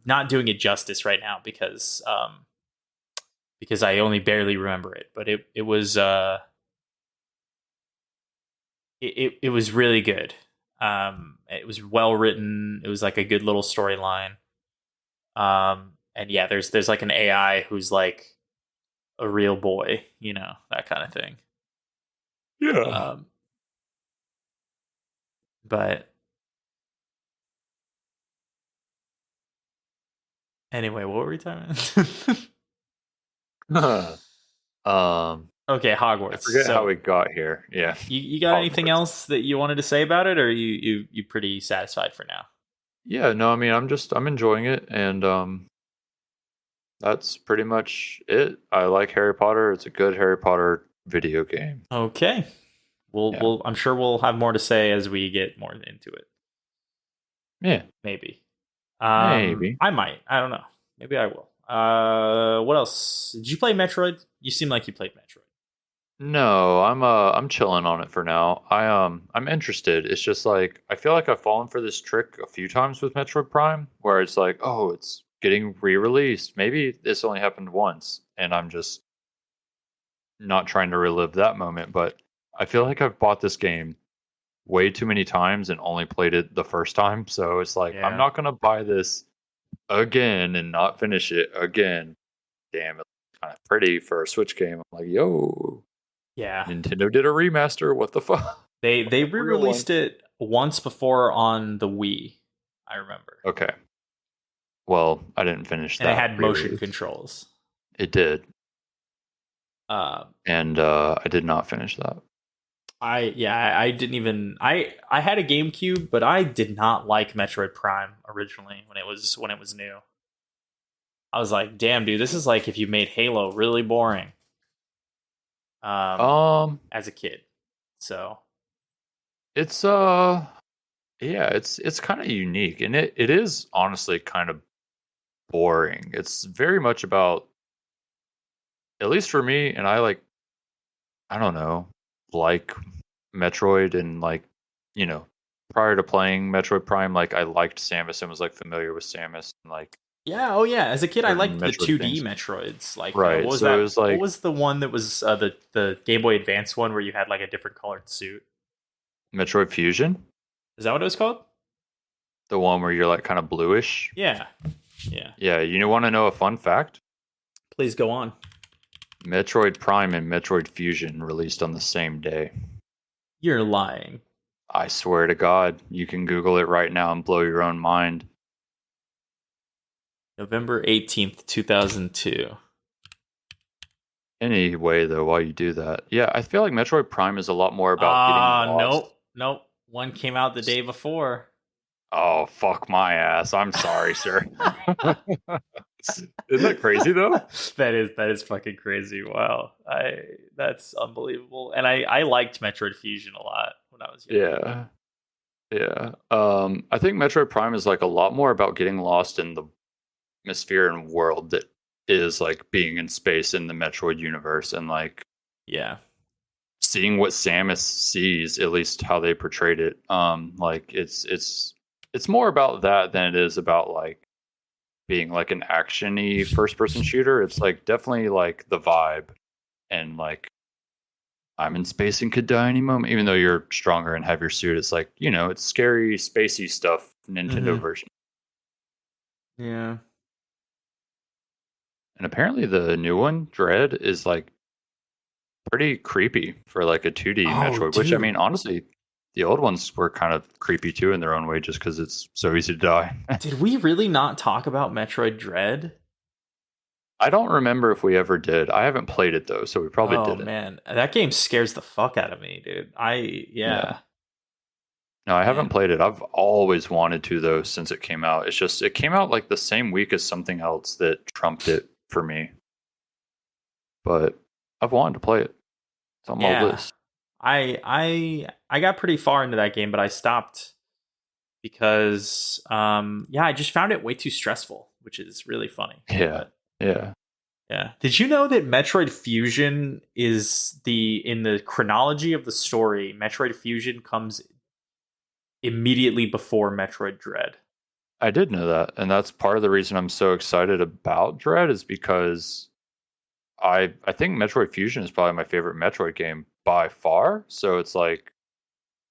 not doing it justice right now because I only barely remember it, but it was it was really good. It was well written. It was like a good little storyline. And yeah, there's like an AI who's like a real boy, you know, that kind of thing. Yeah. But anyway, what were we talking about? Okay, Hogwarts. I forget how we got here. Yeah. You got anything Hogwarts. else that you wanted to say about it, or are you pretty satisfied for now? Yeah, no, I mean I'm enjoying it, and that's pretty much it. I like Harry Potter. It's a good Harry Potter video game. Okay. I'm sure we'll have more to say as we get more into it. Yeah. Maybe. Maybe. I might. I don't know. Maybe I will. What else? Did you play Metroid? You seem like you played Metroid. No, I'm chilling on it for now. I'm interested. It's just like I feel like I've fallen for this trick a few times with Metroid Prime where it's like, oh, it's getting re-released. Maybe this only happened once and I'm just not trying to relive that moment, but I feel like I've bought this game way too many times and only played it the first time. So it's like Yeah. I'm not going to buy this again and not finish it again. Damn, it's kind of pretty for a Switch game. I'm like, yo, Yeah. Nintendo did a remaster. What the fuck? They Real re-released it once before on the Wii, I remember. Okay. Well, I didn't finish And that. it had motion re-release. controls. It did. Uh, And I did not finish that. I didn't even I had a GameCube, but I did not like Metroid Prime originally when it was new. I was like, damn, dude, this is like if you made Halo really boring. As a kid. So it's yeah, it's kind of unique, and it is honestly kind of boring. It's very much about, at least for me, and I don't know, like Metroid, and like, you know, prior to playing Metroid Prime, like I liked Samus and was like familiar with Samus and like yeah, oh yeah. As a kid, I certain liked the Metroid 2D things. Metroids. Like, Right, what was so that? it was like What was the one that was the Game Boy Advance one where you had like a different colored suit? Metroid Fusion, Is that what it was called? the one where you're like kind of bluish. Yeah, yeah. Yeah, you want to know a fun fact? Please go on. Metroid Prime and Metroid Fusion released on the same day. You're lying. I swear to God, you can Google it right now and blow your own mind. November 18th, 2002. Anyway, though, while you do that, yeah, I feel like Metroid Prime is a lot more about getting lost. Nope. One came out the day before. Oh, fuck my ass. I'm sorry, sir. Isn't that crazy, though? that is fucking crazy. Wow. That's unbelievable. And I liked Metroid Fusion a lot when I was young. Yeah. I think Metroid Prime is like a lot more about getting lost in the atmosphere and world that is like being in space in the Metroid universe, and like seeing what Samus sees, at least how they portrayed it. Like it's more about that than it is about like being like an action-y first person shooter. It's like definitely like the vibe, and like I'm in space and could die any moment, even though you're stronger and have your suit. It's like, it's scary, spacey stuff, Nintendo version. Yeah. And apparently the new one, Dread, is like pretty creepy for like a 2D Metroid, which I mean, honestly, the old ones were kind of creepy too in their own way, just because it's so easy to die. Did we really not talk about Metroid Dread? I don't remember if we ever did. I haven't played it though, so we probably didn't. Oh man, that game scares the fuck out of me, dude. No, I haven't played it. I've always wanted to though since it came out. It's just it came out like the same week as something else that trumped it for me. But I've wanted to play it. It's on my list. I got pretty far into that game, but I stopped because I just found it way too stressful, which is really funny. Yeah. Did you know that Metroid Fusion is in the chronology of the story, Metroid Fusion comes immediately before Metroid Dread? I did know that, and that's part of the reason I'm so excited about Dread, is because I think Metroid Fusion is probably my favorite Metroid game by far. So it's like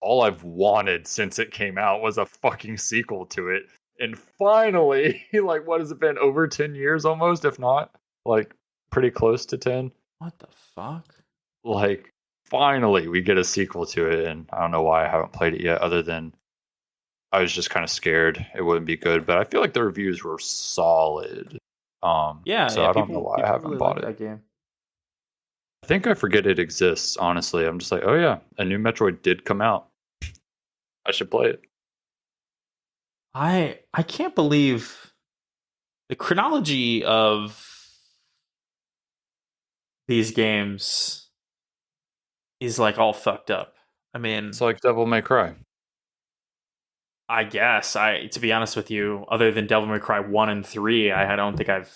all I've wanted since it came out was a fucking sequel to it. And finally, like, what has it been? Over 10 years almost, if not like pretty close to 10. What the fuck? Like, finally we get a sequel to it, and I don't know why I haven't played it yet, other than I was just kind of scared it wouldn't be good. But I feel like the reviews were solid. So I don't know why I haven't really bought it. That game. I think I forget it exists, honestly. I'm just like, oh yeah, a new Metroid did come out. I should play it. I can't believe the chronology of these games is like all fucked up. I mean, it's like Devil May Cry. I guess to be honest with you, other than Devil May Cry 1 and 3, I don't think I've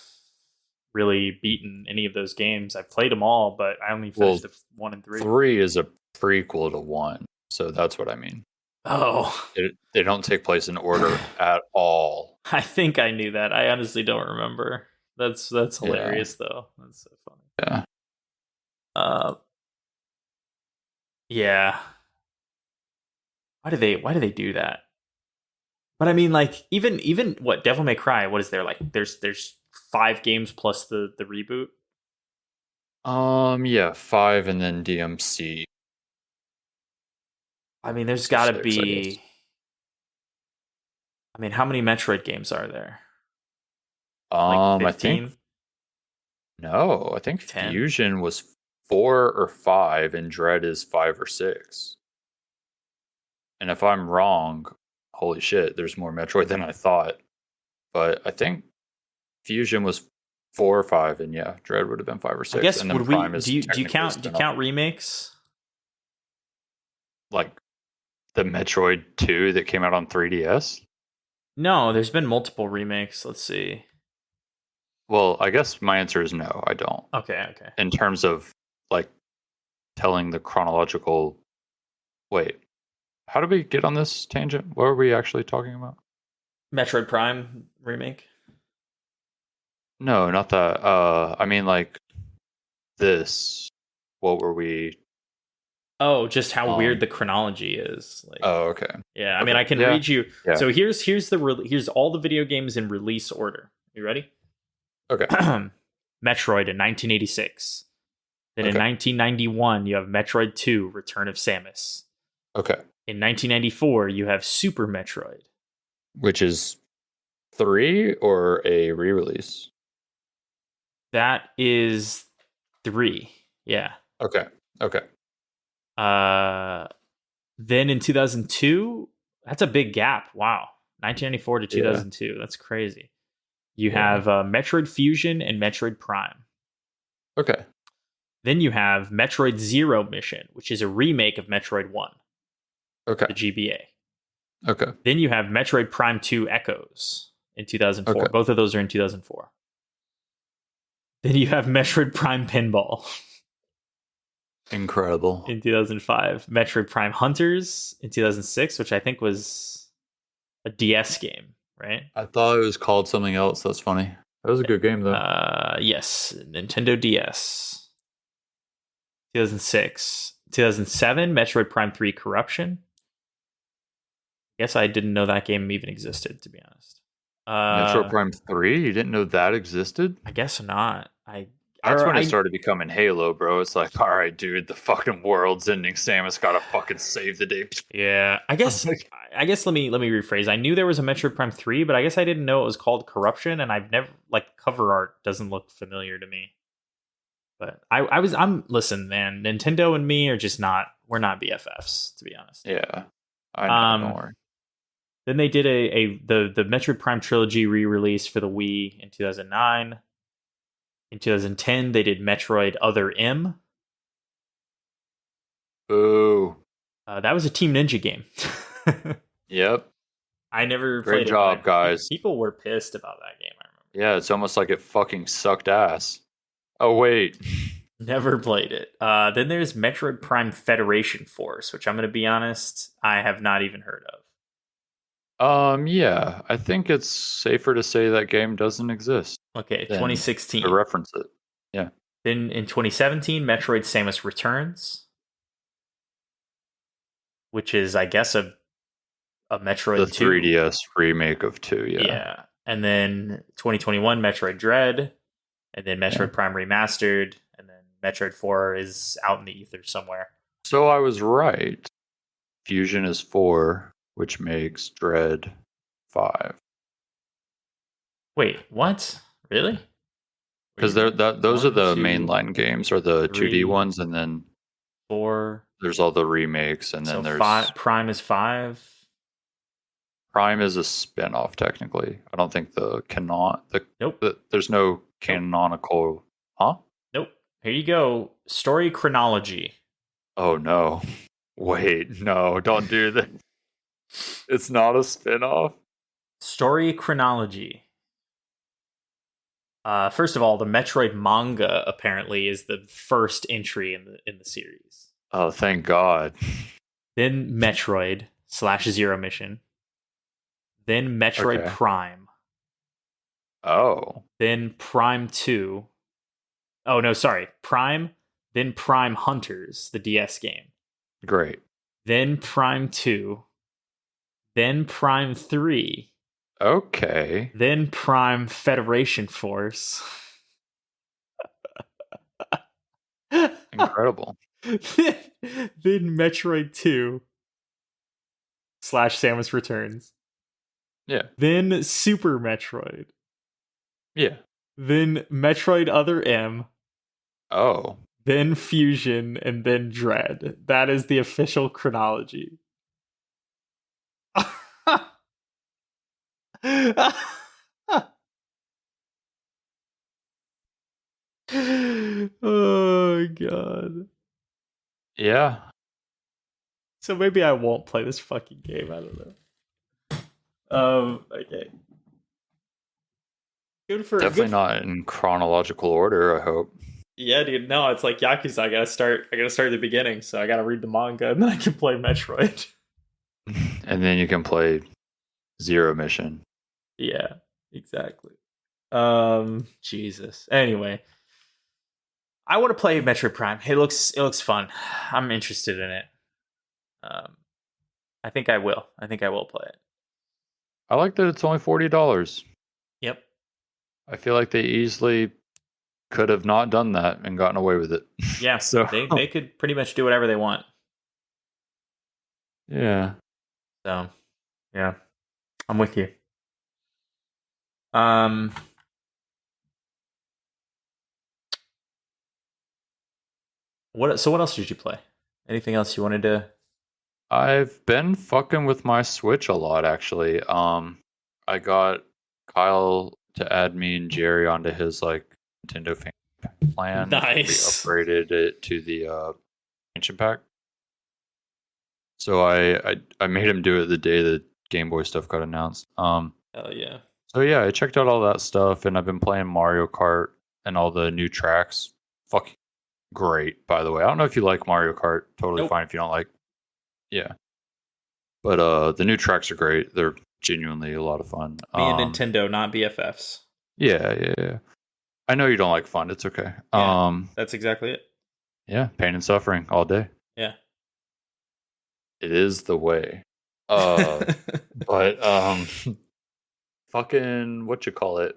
really beaten any of those games. I've played them all, but I only finished 1 and 3. 3 is a prequel to 1, so that's what I mean. Oh. They don't take place in order at all. I think I knew that. I honestly don't remember. That's hilarious though. That's so funny. Yeah. Why do they do that? But I mean, like even what Devil May Cry? What is there like? There's 5 games plus the reboot. Yeah, 5 and then DMC. I mean, there's So got to 6, I guess. be. I mean, how many Metroid games are there? Like I think 15, no, I think 10? Fusion was 4 or 5, and Dread is 5 or 6. And if I'm wrong, holy shit, there's more Metroid than I thought. But I think Fusion was 4 or 5, and yeah, Dread would have been 5 or 6. I guess And then would we Prime is do you technically a count spin-off. remakes? Like the Metroid 2 that came out on 3DS. No, there's been multiple remakes. Let's see. Well, I guess my answer is no, I don't. Okay. In terms of like telling the chronological. Wait, how did we get on this tangent? What were we actually talking about? Metroid Prime remake. No, not that. I mean like this. What were we? Oh, just how weird the chronology is. Like, Oh, okay. yeah. I mean, I can Yeah. read you. Yeah. So here's all the video games in release order. You ready? Okay. Metroid in 1986. Then in Okay. 1991, you have Metroid 2: Return of Samus. Okay. In 1994, you have Super Metroid. Which is 3 or a re-release? That is 3. Yeah. Okay. Okay. Then in 2002, that's a big gap. Wow. 1994 to 2002. That's crazy. You have Metroid Fusion and Metroid Prime. Okay. Then you have Metroid Zero Mission, which is a remake of Metroid 1, Okay. the GBA. Okay. Then you have Metroid Prime 2 Echoes in 2004. Okay. Both of those are in 2004. Then you have Metroid Prime Pinball Incredible. in 2005. Metroid Prime Hunters in 2006, which I think was a DS game, right? I thought it was called something else. That's funny. That was a good game though. Yes, Nintendo DS. 2006. 2007, Metroid Prime 3 Corruption. Guess I didn't know that game even existed, to be honest. Metroid Prime 3? You didn't know that existed? I guess not. That's when it started becoming Halo, bro. It's like, all right, dude, the fucking world's ending. Samus gotta fucking save the day. Yeah, I guess let me rephrase. I knew there was a Metroid Prime 3, but I guess I didn't know it was called Corruption, and I've never like cover art doesn't look familiar to me. But listen, man, Nintendo and me are just we're not BFFs, to be honest. Yeah. I know, don't worry. Then they did the Metroid Prime trilogy re-release for the Wii in 2009. In 2010, they did Metroid Other M. Ooh. That was a Team Ninja game. Yep. I never Great played job, it. guys. People were pissed about that game, I remember. Yeah, it's almost like it fucking sucked ass. Oh, wait. Never played it. Then there's Metroid Prime Federation Force, which I'm going to be honest, I have not even heard of. Yeah, I think it's safer to say that game doesn't exist. Okay, 2016. To reference it. Yeah. Then in 2017, Metroid Samus Returns, which is, I guess, a Metroid the 2. 3DS remake of 2, yeah. Yeah. And then 2021, Metroid Dread, and then Metroid Prime Remastered, and then Metroid 4 is out in the ether somewhere. So I was right. Fusion is 4, which makes Dread 5. Wait, what? Really? Because those are the 2, mainline games, or the 3, 2D ones, and then 4. There's all the remakes, and then there's Prime is 5. Prime is a spin-off technically. I don't think Nope. There's no canonical. Huh? Nope. Here you go. Story chronology. Oh no! Wait, no! Don't do that. It's not a spin-off. Story chronology. First of all, the Metroid manga apparently is the first entry in the series. Oh, thank God. Then Metroid / Zero Mission. Then Metroid Prime. Oh. Then Prime 2. Oh, no, sorry. Prime. Then Prime Hunters, the DS game. Great. Then Prime 2. then Prime 3, Okay. then Prime Federation Force. Incredible. Then Metroid 2 / Samus Returns. Yeah. Then Super Metroid. Yeah. Then Metroid Other M. Oh. Then Fusion, and then Dread. That is the official chronology. Oh god. Yeah. So maybe I won't play this fucking game. I don't know. Okay. Definitely not in chronological order, I hope. Yeah, dude. No, it's like Yakuza. I gotta start at the beginning, so I gotta read the manga and then I can play Metroid. And then you can play Zero Mission. Yeah, exactly. Jesus. Anyway, I want to play Metroid Prime. It looks fun. I'm interested in it. I think I will. I think I will play it. I like that it's only $40. Yep. I feel like they easily could have not done that and gotten away with it. Yeah. So they could pretty much do whatever they want. yeah. So, yeah, I'm with you. What else did you play? Anything else you wanted to? I've been fucking with my Switch a lot, actually. I got Kyle to add me and Jerry onto his like Nintendo fan plan. Nice. We upgraded it to the expansion pack. So I made him do it the day the Game Boy stuff got announced. Hell yeah. So yeah, I checked out all that stuff, and I've been playing Mario Kart and all the new tracks. Fucking great, by the way. I don't know if you like Mario Kart. Totally Nope. fine if you don't like. Yeah. But the new tracks are great. They're genuinely a lot of fun. Me and Nintendo, not BFFs. Yeah. I know you don't like fun. It's okay. Yeah, that's exactly it. Yeah, pain and suffering all day. Yeah. It is the way. But fucking what you call it?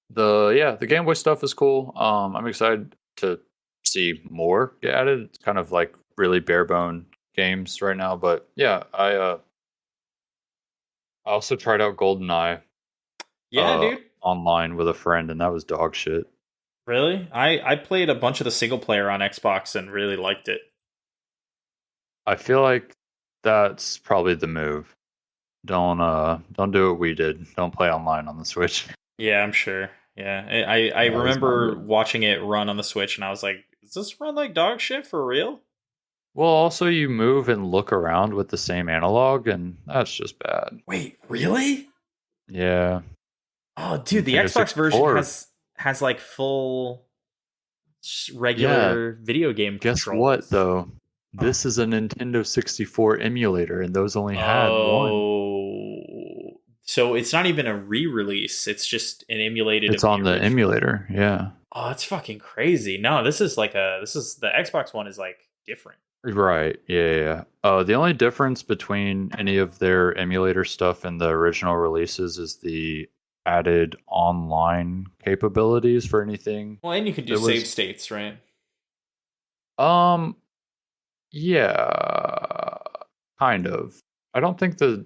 The Game Boy stuff is cool. I'm excited to see more get added. It's kind of like really bare bone games right now, but yeah, I also tried out GoldenEye. Yeah, dude. Online with a friend, and that was dog shit. Really? I played a bunch of the single player on Xbox and really liked it. I feel like that's probably the move. Don't do what we did. Don't play online on the Switch. Yeah, I'm sure. Yeah, I That was remember not good. watching it run on the Switch, and I was like, "Does this run like dog shit for real?" Well, also you move and look around with the same analog, and that's just bad. Wait, really? Yeah. Oh, dude, the Nintendo Xbox version 64. has like full regular video game Guess controls. what though? This is a Nintendo 64 emulator, and those only had one. Oh, so it's not even a re-release; it's just an emulated. It's on the emulator. Yeah. Oh, that's fucking crazy. No, this is the Xbox One is like different. Right. Yeah. The only difference between any of their emulator stuff and the original releases is the added online capabilities for anything. Well, and you can do save states, right? Yeah, kind of. I don't think the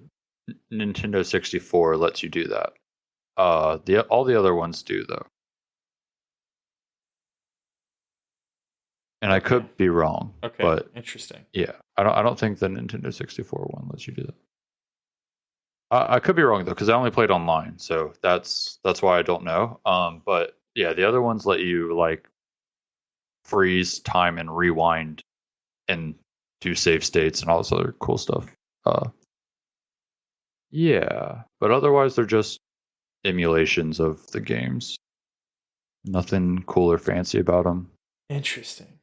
Nintendo 64 lets you do that. All the other ones do though. And I could be wrong. Okay, but interesting. Yeah, I don't think the Nintendo 64 one lets you do that. I could be wrong though, because I only played online, so that's why I don't know. But yeah, the other ones let you like freeze time and rewind and do save states and all this other cool stuff. Yeah, but otherwise they're just emulations of the games. Nothing cool or fancy about them. Interesting.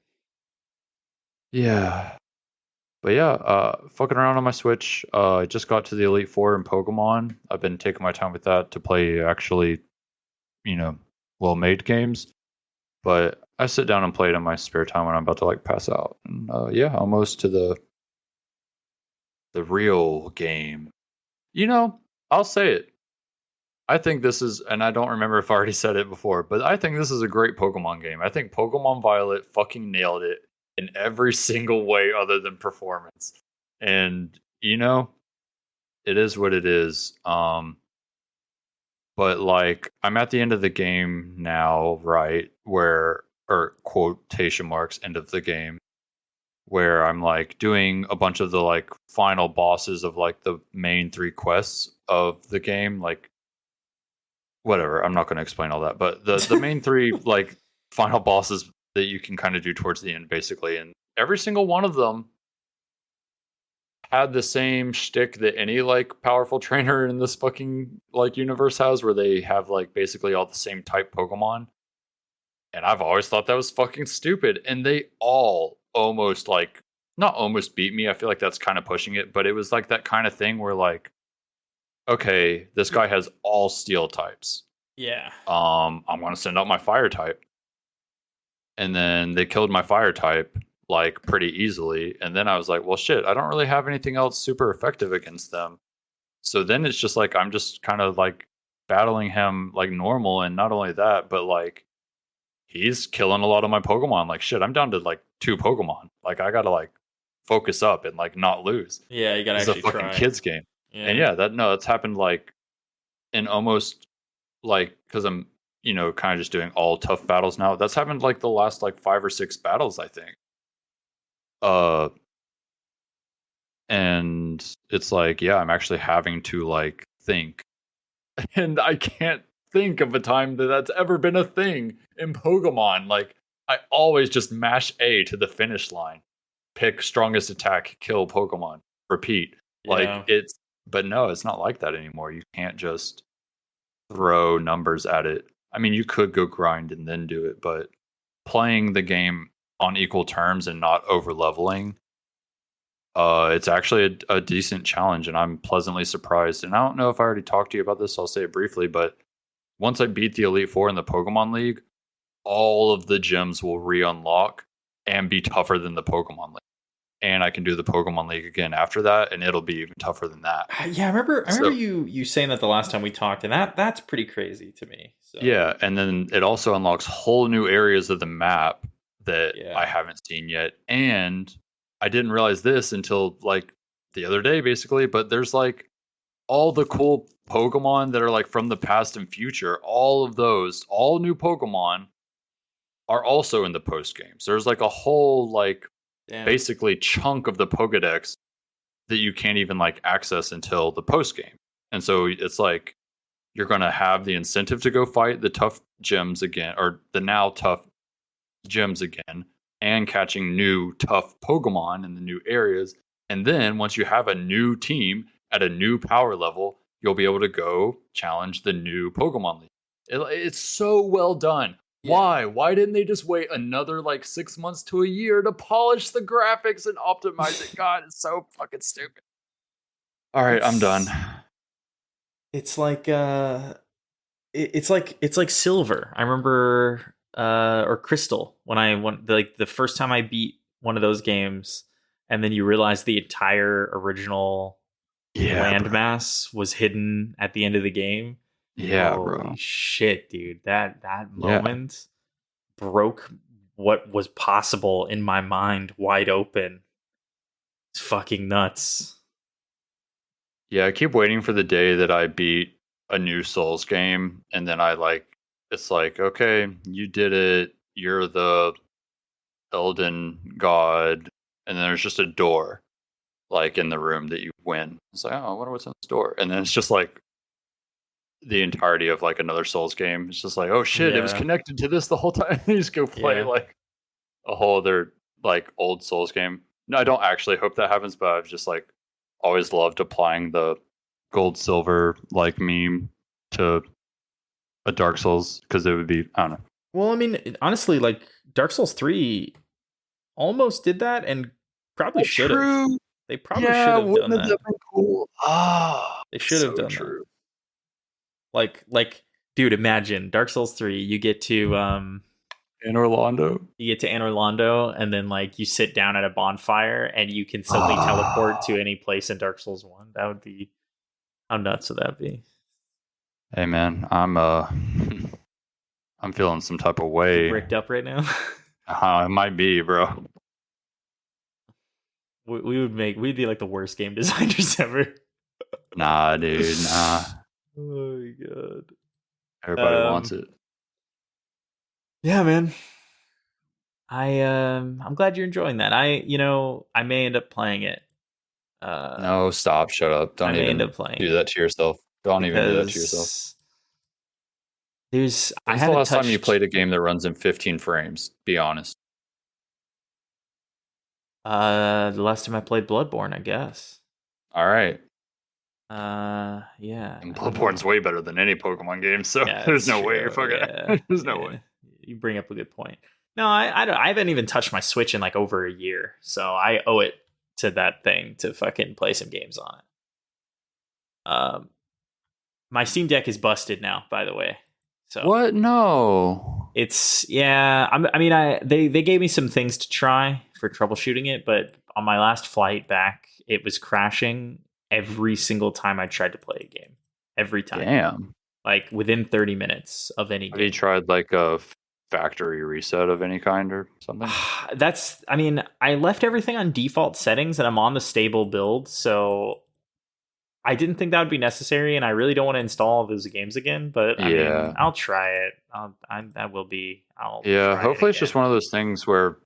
Yeah. But yeah, fucking around on my Switch. I just got to the Elite Four in Pokemon. I've been taking my time with that to play actually, well-made games. But I sit down and play it in my spare time when I'm about to like pass out. And yeah, almost to the the real game. You know, I'll say it. I think this is, and I don't remember if I already said it before, but I think this is a great Pokemon game. I think Pokemon Violet fucking nailed it in every single way other than performance. And, you know, it is what it is. But like, I'm at the end of the game now, right? Where, or quotation marks, end of the game, where I'm like doing a bunch of the like final bosses of like the main 3 quests of the game, like whatever. I'm not going to explain all that, but the main 3 like final bosses that you can kind of do towards the end, basically, and every single one of them had the same shtick that any like powerful trainer in this fucking like universe has, where they have like basically all the same type Pokemon. And I've always thought that was fucking stupid. And they all almost like, not almost beat me. I feel like that's kind of pushing it, but it was like that kind of thing where like, okay, this guy has all steel types. Yeah. I'm going to send out my fire type. And then they killed my fire type like pretty easily. And then I was like, well, shit, I don't really have anything else super effective against them. So then it's just like, I'm just kind of like battling him like normal. And not only that, but like, he's killing a lot of my Pokemon. Like, shit, I'm down to like 2 Pokemon. Like, I gotta like focus up and like not lose. Yeah, you gotta It's a actually fucking try. kids game. Yeah. And yeah, that's happened like in almost like, because I'm, you know, kind of just doing all tough battles now. That's happened like the last like 5 or 6 battles, I think. And it's like, yeah, I'm actually having to like think, and I can't think of a time that that's ever been a thing in Pokemon. Like, I always just mash A to the finish line, pick strongest attack, kill Pokemon, repeat. Like, Yeah. it's, but no, it's not like that anymore. You can't just throw numbers at it. I mean, you could go grind and then do it, but playing the game on equal terms and not over leveling, it's actually a decent challenge, and I'm pleasantly surprised. And I don't know if I already talked to you about this, so I'll say it briefly, but once I beat the Elite Four in the Pokemon League, all of the gyms will re-unlock and be tougher than the Pokemon League. And I can do the Pokemon League again after that, and it'll be even tougher than that. Yeah, I remember you saying that the last time we talked, and that's pretty crazy to me. So. Yeah, and then it also unlocks whole new areas of the map that I haven't seen yet. And I didn't realize this until like the other day, basically, but there's like all the cool Pokemon that are like from the past and future, all of those, all new Pokemon are also in the post games. There's like a whole like basically chunk of the Pokedex that you can't even like access until the post game. And so it's like you're going to have the incentive to go fight the tough gyms again, or the now tough gyms again, and catching new tough Pokemon in the new areas. And then once you have a new team at a new power level, you'll be able to go challenge the new Pokemon League. It's so well done. Yeah. Why didn't they just wait another like 6 months to a year to polish the graphics and optimize it? God, it's so fucking stupid. All right, I'm done. It's like it's like Silver. I remember or Crystal, when I went like the first time I beat one of those games, and then you realize the entire original landmass was hidden at the end of the game. Yeah, holy bro. Shit, dude. That moment broke what was possible in my mind wide open. It's fucking nuts. Yeah, I keep waiting for the day that I beat a new Souls game, and then I like, it's like, okay, you did it. You're the Elden God, and then there's just a door like in the room that you win. It's like, oh, I wonder what's in this door. And then it's just like the entirety of like another Souls game. It's just like, oh shit, it was connected to this the whole time. You just go play like a whole other like old Souls game. No, I don't actually hope that happens, but I've just like always loved applying the gold silver like meme to a Dark Souls, because it would be, I don't know. Well, I mean, honestly, like Dark Souls 3 almost did that, and probably should have. They probably should have done that. Been cool? They should have done that. Like, dude, imagine Dark Souls 3. You get to In Orlando. You get to Anne Orlando, and then like you sit down at a bonfire, and you can suddenly teleport to any place in Dark Souls 1. That would be, how nuts would that be? Hey man, I'm feeling some type of way. You bricked up right now. It might be, bro. We'd be like the worst game designers ever. Nah, dude, nah. Oh my god. Everybody wants it. Yeah, man. I'm glad you're enjoying that. I may end up playing it. No, stop, shut up. Don't even do that to yourself. Don't even do that to yourself. When's the last time you played a game that runs in 15 frames? Be honest. The last time I played Bloodborne, I guess. All right. Yeah. And Bloodborne's way better than any Pokemon game, so there's no way you're fucking. Yeah. There's no way. You bring up a good point. No, I haven't even touched my Switch in like over a year, so I owe it to that thing to fucking play some games on it. My Steam Deck is busted now, by the way. So what? No. It's they gave me some things to try for troubleshooting it, but on my last flight back, it was crashing every single time I tried to play a game. Every time. Damn. Like within 30 minutes of any game. Have you tried like a factory reset of any kind or something? I left everything on default settings and I'm on the stable build, so I didn't think that would be necessary, and I really don't want to install all those games again, but I mean, I'll try it. Hopefully it's just one of those things where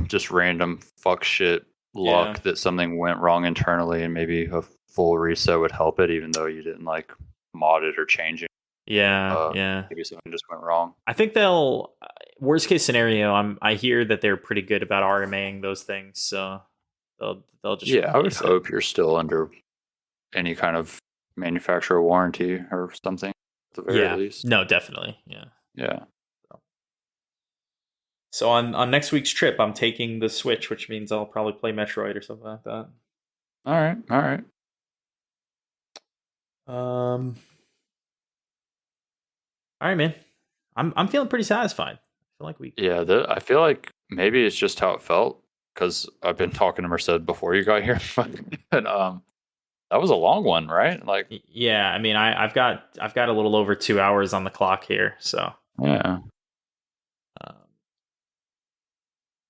just random fuck shit luck that something went wrong internally, and maybe a full reset would help it, even though you didn't like mod it or change it. Maybe something just went wrong. I think they'll worst case scenario. I hear that they're pretty good about RMAing those things, so they'll just I would hope you're still under any kind of manufacturer warranty or something at the very least. No, definitely. Yeah. So on next week's trip, I'm taking the Switch, which means I'll probably play Metroid or something like that. All right. All right, man. I'm feeling pretty satisfied. I feel like I feel like maybe it's just how it felt, because I've been talking to Merced before you got here, and that was a long one, right? Like, yeah, I mean, I've got a little over 2 hours on the clock here, so yeah.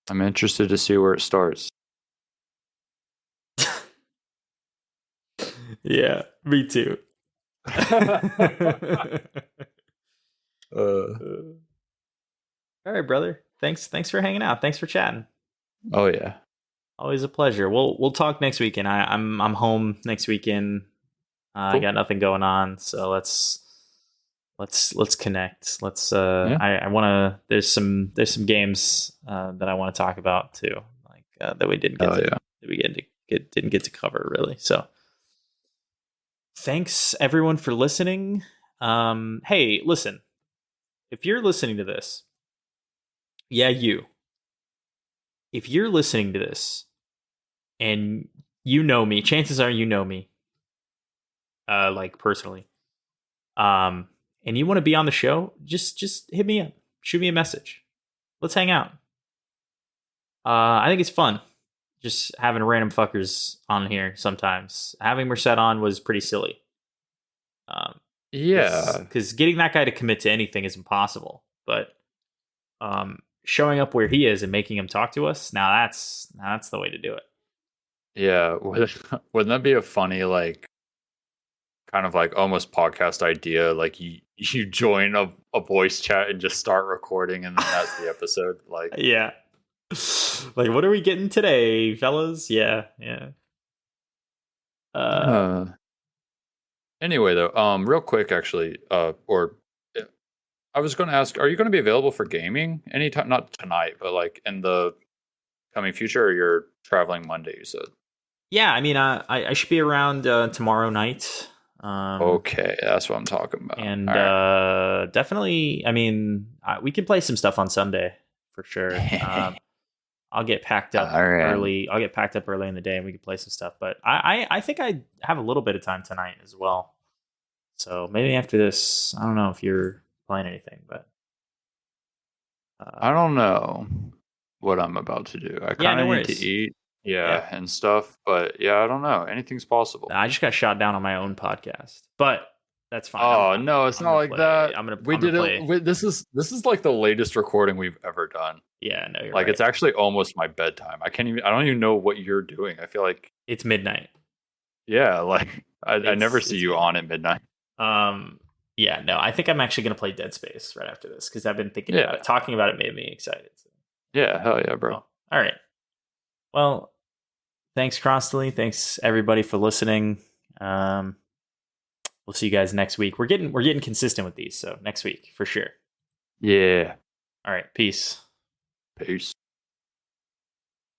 I'm interested to see where it starts. Yeah, me too. All right, brother. Thanks for hanging out. Thanks for chatting. Oh yeah, always a pleasure. We'll talk next weekend. I'm home next weekend. Cool. I got nothing going on, so let's connect. I want to. There's some games that I want to talk about too, like that we didn't get to cover really. So thanks everyone for listening. Hey, listen. If you're listening to this, if you're listening to this and you know me, chances are you know me, like personally, and you want to be on the show, just hit me up, shoot me a message. Let's hang out. I think it's fun just having random fuckers on here sometimes. Having Merced on was pretty silly. Because getting that guy to commit to anything is impossible. But showing up where he is and making him talk to us, now that's the way to do it. Yeah, wouldn't that be a funny, like, kind of like almost podcast idea? Like you join a voice chat and just start recording, and then that's the episode. Like, yeah, like, what are we getting today, fellas? Yeah. Anyway, though, real quick, actually, I was going to ask, are you going to be available for gaming anytime? Not tonight, but like in the coming future, or you're traveling Monday, you said? Yeah, I mean, I should be around tomorrow night. Okay, that's what I'm talking about. And definitely, I mean, we can play some stuff on Sunday for sure. I'll get packed up early. I'll get packed up early in the day, and we can play some stuff. But I think I have a little bit of time tonight as well. So maybe after this, I don't know if you're playing anything, but I don't know what I'm about to do. I kind of need to eat, and stuff. But I don't know. Anything's possible. I just got shot down on my own podcast, but that's fine. Oh no, it's not like that. We did it. This is like the latest recording we've ever done. Yeah, no, you're like right. It's actually almost my bedtime. I don't even know what you're doing. I feel like it's midnight. Yeah, like I never see you on at midnight. Yeah, no, I think I'm actually gonna play Dead Space right after this because I've been thinking about it. Talking about it made me excited. So. Yeah, hell yeah, bro. All right. Well, thanks, Crossley. Thanks everybody for listening. We'll see you guys next week. We're getting consistent with these, so next week for sure. Yeah. All right. Peace. Peace.